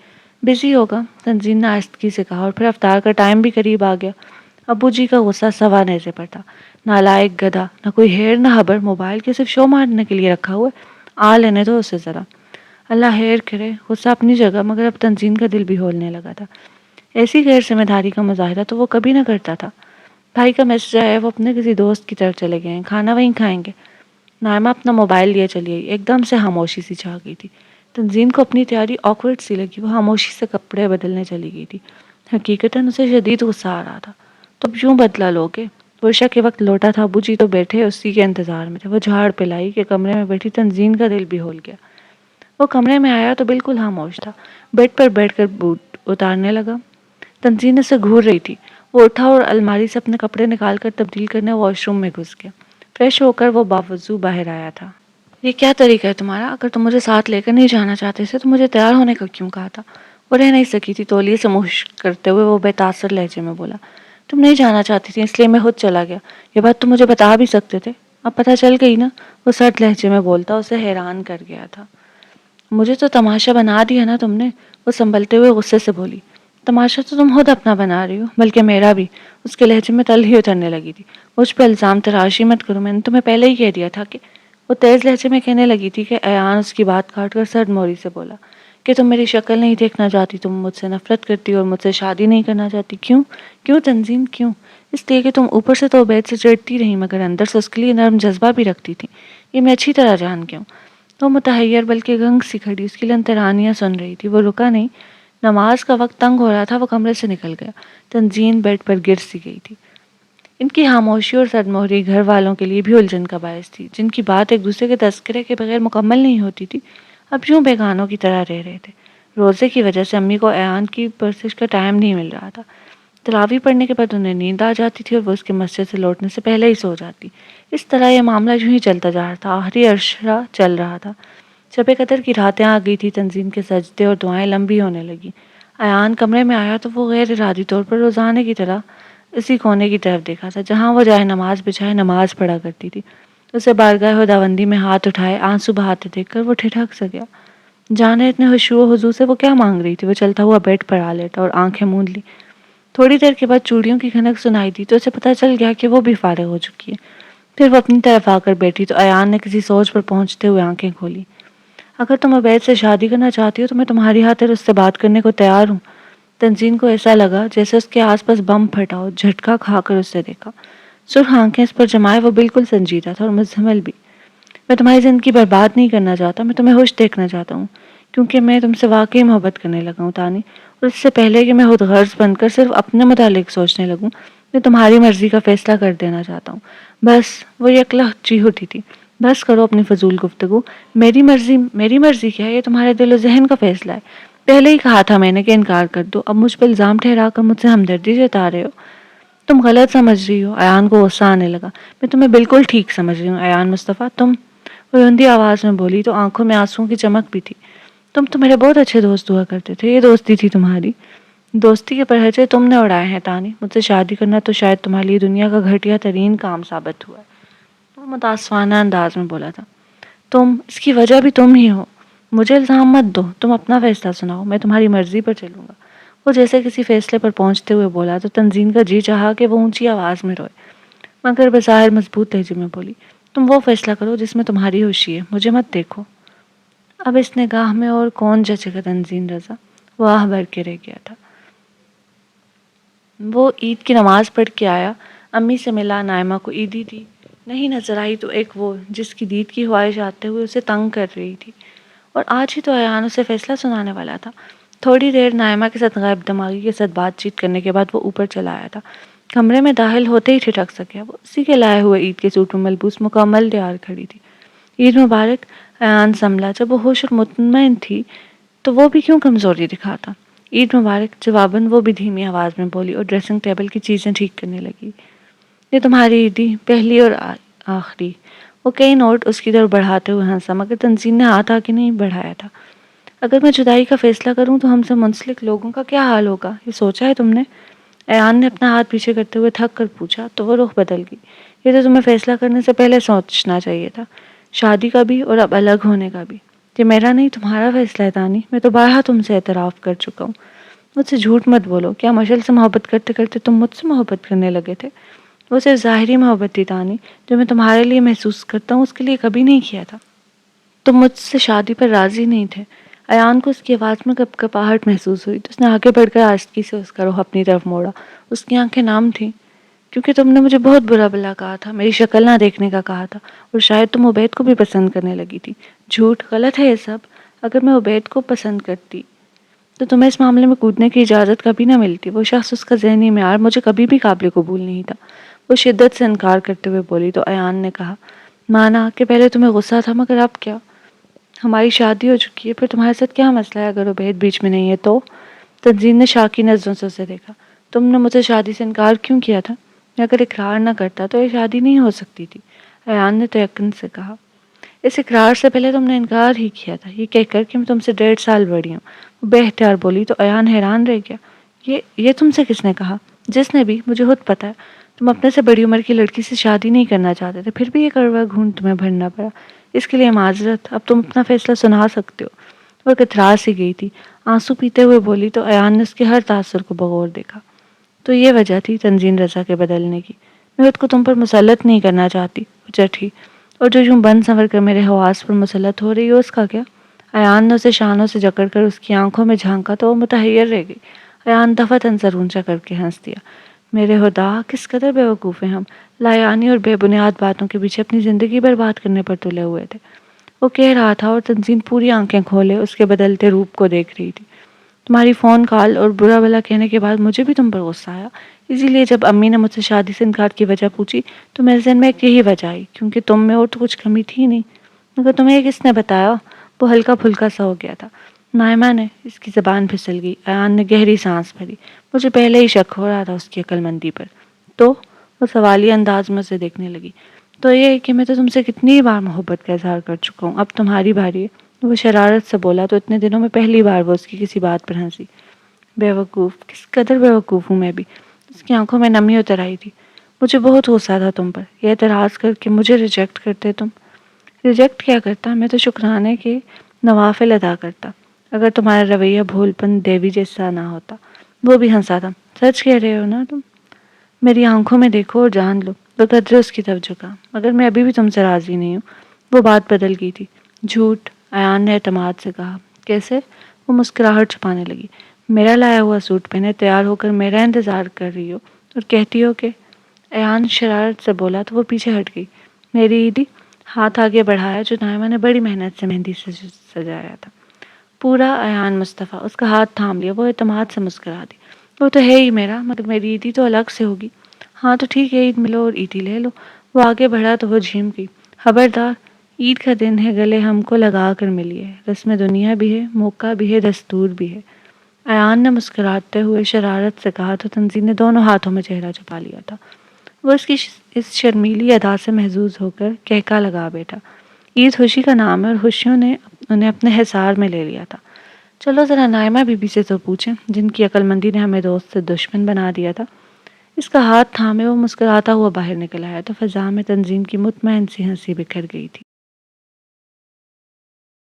بزی ہوگا، تنزین نے آہستگی سے کہا، اور پھر افطار کا ٹائم بھی قریب آ گیا۔ ابو جی کا غصہ سوا نیزے پر تھا۔ نالائق گدھا، نہ کوئی ہیر نہ خبر، موبائل کے صرف شو مارنے کے لیے رکھا ہوا ہے۔ آ لینے دو اسے ذرا۔ اللہ خیر کرے، غصہ اپنی جگہ مگر اب تنزین کا دل بھی ہولنے لگا تھا۔ ایسی غیر ذمہ داری کا مظاہرہ تو وہ کبھی نہ کرتا تھا۔ بھائی کا میسج آیا ہے، وہ اپنے کسی دوست کی طرف چلے گئے ہیں، کھانا وہیں کھائیں گے۔ نائمہ اپنا موبائل لیے چلی آئی۔ ایک دم سے خاموشی سی چھا گئی تھی۔ تنزین کو اپنی تیاری آکورڈ سی لگی۔ وہ خاموشی سے کپڑے بدلنے چلی گئی تھی۔ حقیقتاً اسے شدید غصہ آ رہا تھا۔ تو اب یوں بدلا لوگے؟ ورشا کے وقت لوٹا تھا، ابو جی تو بیٹھے اسی کے انتظار میں تھے۔ وہ جھاڑ پہ لائی کہ کمرے میں بیٹھی تنزین کا دل بھی ہول گیا۔ وہ کمرے میں آیا تو بالکل خاموش تھا۔ بیڈ پر بیٹھ کر بوٹ اتارنے لگا۔ تنزین اسے گھور رہی تھی۔ وہ اٹھا اور الماری سے اپنے کپڑے نکال کر تبدیل کرنے واش روم میں گھس گیا۔ فریش ہو کر وہ باوضو باہر آیا تھا۔ یہ کیا طریقہ ہے تمہارا؟ اگر تم مجھے ساتھ لے کر نہیں جانا چاہتے تھے تو مجھے تیار ہونے کا کیوں کہا تھا؟ وہ رہ نہیں سکی تھی، تولیے سے مشق کرتے ہوئے وہ بے تاثر لہجے میں بولا، تم نہیں جانا چاہتی تھی اس لیے میں خود چلا گیا۔ یہ بات تم مجھے بتا بھی سکتے تھے۔ اب پتہ چل گئی نا؟ وہ سرد لہجے میں بولتا اسے حیران کر گیا تھا۔ مجھے تو تماشا بنا دیا نا تم نے، وہ سنبھلتے ہوئے غصے سے بولی۔ تماشا تو تم خود اپنا بنا رہی ہو، بلکہ میرا بھی۔ اس کے لہجے میں تل ہی اترنے لگی تھی۔ مجھ پہ الزام تراشی مت کرو، میں نے تمہیں پہلے ہی کہہ دیا تھا کہ… وہ تیز لہجے میں کہنے لگی تھی کہ ایان اس کی بات کاٹ کر سرد موری سے بولا کہ تم میری شکل نہیں دیکھنا چاہتی، تم مجھ سے نفرت کرتی اور مجھ سے شادی نہیں کرنا چاہتی۔ کیوں؟ کیوں تنزین، کیوں؟ اس لیے کہ تم اوپر سے تو عبید سے چڑھتی رہی مگر اندر سے اس کے لیے نرم جذبہ بھی رکھتی تھی۔ یہ میں اچھی طرح جان کے ہوں۔ وہ متحیر بلکہ گنگ سی کھڑی اس کی لنترانیاں سن رہی تھی۔ وہ رکا نہیں۔ نماز کا وقت تنگ ہو رہا تھا، وہ کمرے سے نکل گیا۔ تنزین بیڈ پر گر سی گئی تھی۔ ان کی خاموشی اور سرد مہری گھر والوں کے لیے بھی الجھن کا باعث تھی، جن کی بات ایک دوسرے کے تذکرے کے بغیر مکمل نہیں ہوتی تھی، اب یوں بیگانوں کی طرح رہ رہے تھے۔ روزے کی وجہ سے امی کو ایان کی پرسش کا ٹائم نہیں مل رہا تھا۔ تراویح پڑھنے کے بعد انہیں نیند آ جاتی تھی اور وہ اس کے مسجد سے لوٹنے سے پہلے ہی سو جاتی۔ اس طرح یہ معاملہ یوں ہی چلتا جا رہا تھا۔ آخری عشرہ چل رہا تھا۔ شب قدر کی راتیں آ گئی تھی۔ تنزین کے سجدے اور دعائیں لمبی ہونے لگی۔ ایان کمرے میں آیا تو وہ غیر ارادی طور پر روزانے کی طرح اسی کونے کی طرف دیکھا تھا جہاں وہ جائے نماز بچھائے نماز پڑھا کرتی تھی۔ اسے بارگاہ خداوندی میں ہاتھ اٹھائے آنسو بہاتے دیکھ کر وہ ٹھٹک سا گیا۔ جانے اتنے خشوع و خضوع سے وہ کیا مانگ رہی تھی۔ وہ چلتا ہوا بیڈ پر آ لیٹا اور آنکھیں موند لی۔ تھوڑی دیر کے بعد چوڑیوں کی کھنک سنائی دی تو اسے پتہ چل گیا کہ وہ بھی فارغ ہو چکی ہے۔ پھر وہ اپنی طرف آ کر بیٹھی تو ایان نے کسی سوچ پر پہنچتے ہوئے آنکھیں کھولی۔ اگر تم عبید سے شادی کرنا چاہتی ہو تو میں تمہاری خاطر اس سے بات کرنے کو تیار ہوں۔ تنزین کو ایسا لگا جیسے اس کے آس پاس بم پھٹا ہو۔ جھٹکا کھا کر اسے دیکھا۔ سرخ آنکھیں اس پر جمائے وہ بالکل سنجیدہ تھا اور مزمل بھی۔ میں تمہاری زندگی برباد نہیں کرنا چاہتا، میں تمہیں خوش دیکھنا چاہتا ہوں، کیونکہ میں تم سے واقعی محبت کرنے لگا ہوں تانی، اور اس سے پہلے کہ میں خود غرض بن کر صرف اپنے متعلق سوچنے لگوں، میں تمہاری مرضی کا فیصلہ کر دینا چاہتا ہوں۔ بس، وہ یکلا چیخ اٹھی تھی۔ بس کرو اپنی فضول گفتگو۔ میری مرضی کیا ہے؟ یہ تمہارے دل و ذہن کا فیصلہ ہے۔ پہلے ہی کہا تھا میں نے کہ انکار کر دو، اب مجھ پر الزام ٹھہرا کر مجھ سے ہمدردی جتا رہے ہو۔ تم غلط سمجھ رہی ہو۔ ایان کو غصہ آنے لگا۔ میں تمہیں بالکل ٹھیک سمجھ رہی ہوں ایان مصطفیٰ، تم، وہ روندی آواز میں بولی تو آنکھوں میں آنسوؤں کی چمک بھی تھی۔ تم تو میرے بہت اچھے دوست ہوا کرتے تھے، یہ دوستی تھی تمہاری؟ دوستی کے پرہجے تم نے اڑائے ہیں تانی، مجھ سے شادی کرنا تو شاید تمہارے لیے دنیا کا گھٹیا ترین کام ثابت ہوا ہے۔ وہ متاسفانہ انداز میں بولا تھا۔ اس کی وجہ بھی تم ہی ہو۔ مجھے الزام مت دو، تم اپنا فیصلہ سناؤ، میں تمہاری مرضی پر چلوں گا۔ وہ جیسے کسی فیصلے پر پہنچتے ہوئے بولا تو تنزین کا جی چاہا کہ وہ اونچی آواز میں روئے، مگر بظاہر مضبوط لہجے میں بولی، تم وہ فیصلہ کرو جس میں تمہاری خوشی ہے، مجھے مت دیکھو۔ اب اس نگاہ میں اور کون جچے گا تنزین رضا؟ وہ آہ بھر کے رہ گیا تھا۔ وہ عید کی نماز پڑھ کے آیا، امی سے ملا، نائمہ کو عیدی دی نہیں نظر آئی تو ایک وہ جس کی دید کی خواہش آتے ہوئے اسے تنگ کر رہی تھی، اور آج ہی تو ایان اسے فیصلہ سنانے والا تھا۔ تھوڑی دیر نائمہ کے ساتھ غیب دماغی کے ساتھ بات چیت کرنے کے بعد وہ اوپر چلا آیا تھا۔ کمرے میں داخل ہوتے ہی ٹھٹک سا گیا۔ وہ اسی کے لائے ہوئے عید کے سوٹ میں ملبوس مکمل تیار کھڑی تھی۔ عید مبارک، ایان سنبھلا۔ جب وہ ہوش اور مطمئن تھی تو وہ بھی کیوں کمزوری دکھاتا؟ عید مبارک جواباً وہ بھی دھیمی آواز میں بولی اور ڈریسنگ ٹیبل کی چیزیں ٹھیک کرنے لگی۔ یہ تمہاری عیدی، پہلی اور آخری۔ وہ کئی نوٹ اس کی طرف بڑھاتے ہوئے ہنسا، مگر تنزین نے ہاتھ آگے نہیں بڑھایا تھا۔ اگر میں جدائی کا فیصلہ کروں تو ہم سے منسلک لوگوں کا کیا حال ہوگا، یہ سوچا ہے تم نے؟ ایان نے اپنا ہاتھ پیچھے کرتے ہوئے تھک کر پوچھا تو وہ رخ بدل گئی۔ یہ تو تمہیں فیصلہ کرنے سے پہلے سوچنا چاہیے تھا، شادی کا بھی اور اب الگ ہونے کا بھی۔ یہ میرا نہیں تمہارا فیصلہ ہے تانی، میں تو بارہا تم سے اعتراف کر چکا ہوں۔ مجھ سے جھوٹ مت بولو، کیا مشل سے محبت کرتے کرتے تم مجھ سے محبت کرنے لگے تھے؟ وہ صرف ظاہری محبت تھی تانی، جو میں تمہارے لیے محسوس کرتا ہوں اس کے لیے کبھی نہیں کیا تھا۔ تم مجھ سے شادی پر راضی نہیں تھے۔ ایان کو اس کی آواز میں کپ کپاہٹ محسوس ہوئی تو اس نے آگے بڑھ کر آہستگی سے اس کا رخ اپنی طرف موڑا۔ اس کی آنکھیں نم تھیں۔ کیونکہ تم نے مجھے بہت برا بھلا کہا تھا، میری شکل نہ دیکھنے کا کہا تھا، اور شاید تم عبید کو بھی پسند کرنے لگی تھی۔ جھوٹ، غلط ہے یہ سب۔ اگر میں عبید کو پسند کرتی تو تمہیں اس معاملے میں کودنے کی اجازت کبھی نہ ملتی۔ وہ شخص، اس کا ذہنی معیار مجھے کبھی بھی قابل قبول نہیں تھا۔ وہ شدت سے انکار کرتے ہوئے بولی تو ایان نے کہا، مانا کہ پہلے تمہیں غصہ تھا، مگر اب کیا؟ ہماری شادی ہو چکی ہے، پھر تمہارے ساتھ کیا مسئلہ ہے؟ اگر عبید بیچ میں نہیں ہے تو؟ تنزین نے شاکی نظروں سے اسے دیکھا۔ تم نے مجھے شادی سے انکار کیوں کیا تھا؟ میں اگر اقرار نہ کرتا تو یہ شادی نہیں ہو سکتی تھی، ایان نے تیقن سے کہا۔ اس اقرار سے پہلے تم نے انکار ہی کیا تھا، یہ کہہ کر کہ میں تم سے 1.5 سال بڑی ہوں۔ وہ بے اختیار بولی تو ایان حیران رہ گیا۔ یہ تم سے کس نے کہا؟ جس نے بھی، مجھے خود پتا ہے۔ تم اپنے سے بڑی عمر کی لڑکی سے شادی نہیں کرنا چاہتے تھے، پھر بھی یہ کڑوا گھونٹ تمہیں بھرنا پڑا، اس کے لیے معذرت۔ اب تم اپنا فیصلہ سنا سکتے ہو۔ وہ کترا سی گئی تھی، آنسو پیتے ہوئے بولی تو ایان نے اس کے ہر تاثر کو بغور دیکھا۔ تو یہ وجہ تھی تنزین رضا کے بدلنے کی؟ میں خود کو تم پر مسلط نہیں کرنا چاہتی، وجہ تھی، اور جو یوں بن سنور کر میرے حواس پر مسلط ہو رہی ہو اس کا کیا؟ ایان نے اسے شانوں سے جکڑ کر اس کی آنکھوں میں جھانکا تو وہ متحیر رہ گئی۔ ایان دفعتاً سر اونچا کر کے ہنس دیا۔ میرے خدا، کس قدر بے وقوف ہیں ہم، لایعنی اور بے بنیاد باتوں کے پیچھے اپنی زندگی برباد کرنے پر تلے ہوئے تھے۔ وہ کہہ رہا تھا اور تنزین پوری آنکھیں کھولے اس کے بدلتے روپ کو دیکھ رہی تھی۔ تمہاری فون کال اور برا بھلا کہنے کے بعد مجھے بھی تم پر غصہ آیا، اسی لیے جب امی نے مجھ سے شادی سے انکار کی وجہ پوچھی تو میرے ذہن میں ایک یہی وجہ آئی، کیونکہ تم میں اور تو کچھ کمی تھی نہیں۔ مگر تمہیں کس نے بتایا؟ وہ ہلکا پھلکا سا ہو گیا تھا۔ نائمہ نے، اس کی زبان پھسل گئی۔ ایان نے گہری سانس بھری۔ مجھے پہلے ہی شک ہو رہا تھا اس کی عقل مندی پر۔ تو؟ وہ سوالیہ انداز میں اسے دیکھنے لگی۔ تو یہ کہ میں تو تم سے کتنی بار محبت کا اظہار کر چکا ہوں، اب تمہاری باری ہے۔ وہ شرارت سے بولا تو اتنے دنوں میں پہلی بار وہ اس کی کسی بات پر ہنسی۔ بے وقوف، کس قدر بے وقوف ہوں میں بھی۔ اس کی آنکھوں میں نمی اتر آئی تھی۔ مجھے بہت غصہ تھا تم پر، یہ اعتراض کر کے مجھے ریجیکٹ کرتے تم۔ ریجیکٹ کیا کرتا؟ میں تو شکرانے کے نوافل ادا کرتا، اگر تمہارا رویہ بھول پن دیوی جیسا نہ ہوتا۔ وہ بھی ہنسا تھا۔ سچ کہہ رہے ہو نا تم؟ میری آنکھوں میں دیکھو اور جان لو۔ وہ قدرے اس کی طرف جھکا۔ مگر میں ابھی بھی تم سے راضی نہیں ہوں۔ وہ بات بدل گئی تھی۔ جھوٹ، ایان نے اعتماد سے کہا۔ کیسے؟ وہ مسکراہٹ چھپانے لگی۔ میرا لایا ہوا سوٹ پہنے تیار ہو کر میرا انتظار کر رہی ہو اور کہتی ہو کہ… ایان شرارت سے بولا تو وہ پیچھے ہٹ گئی۔ میری عیدی؟ ہاتھ آگے بڑھایا جو نائمہ نے بڑی محنت سے مہندی سے سجایا تھا۔ پورا ایان مصطفیٰ، اس کا ہاتھ تھام لیا۔ وہ اعتماد سے مسکرا دی۔ وہ تو ہے ہی میرا، مگر میری عیدی تو الگ سے ہوگی۔ ہاں تو ٹھیک ہے، عید ملو اور عیدی لے لو۔ وہ آگے بڑھا تو وہ جھیم گئی۔ خبردار، عید کا دن ہے، گلے ہم کو لگا کر ملیے۔ رسم دنیا بھی ہے، موقع بھی ہے، دستور بھی ہے۔ ایان نے مسکراتے ہوئے شرارت سے کہا تو تنزین نے دونوں ہاتھوں میں چہرہ چھپا لیا تھا۔ وہ اس کی اس شرمیلی ادا سے محظوظ ہو کر کہکا لگا بیٹھا، عید خوشی کا نام ہے اور خوشیوں نے انہیں اپنے حصار میں لے لیا تھا۔ چلو ذرا نائمہ بی بی سے تو پوچھیں جن کی عقل مندی نے ہمیں دوست سے دشمن بنا دیا تھا۔ اس کا ہاتھ تھامے وہ مسکراتا ہوا باہر نکل آیا تو فضا میں تنظیم کی مطمئن سی ہنسی بکھر گئی تھی۔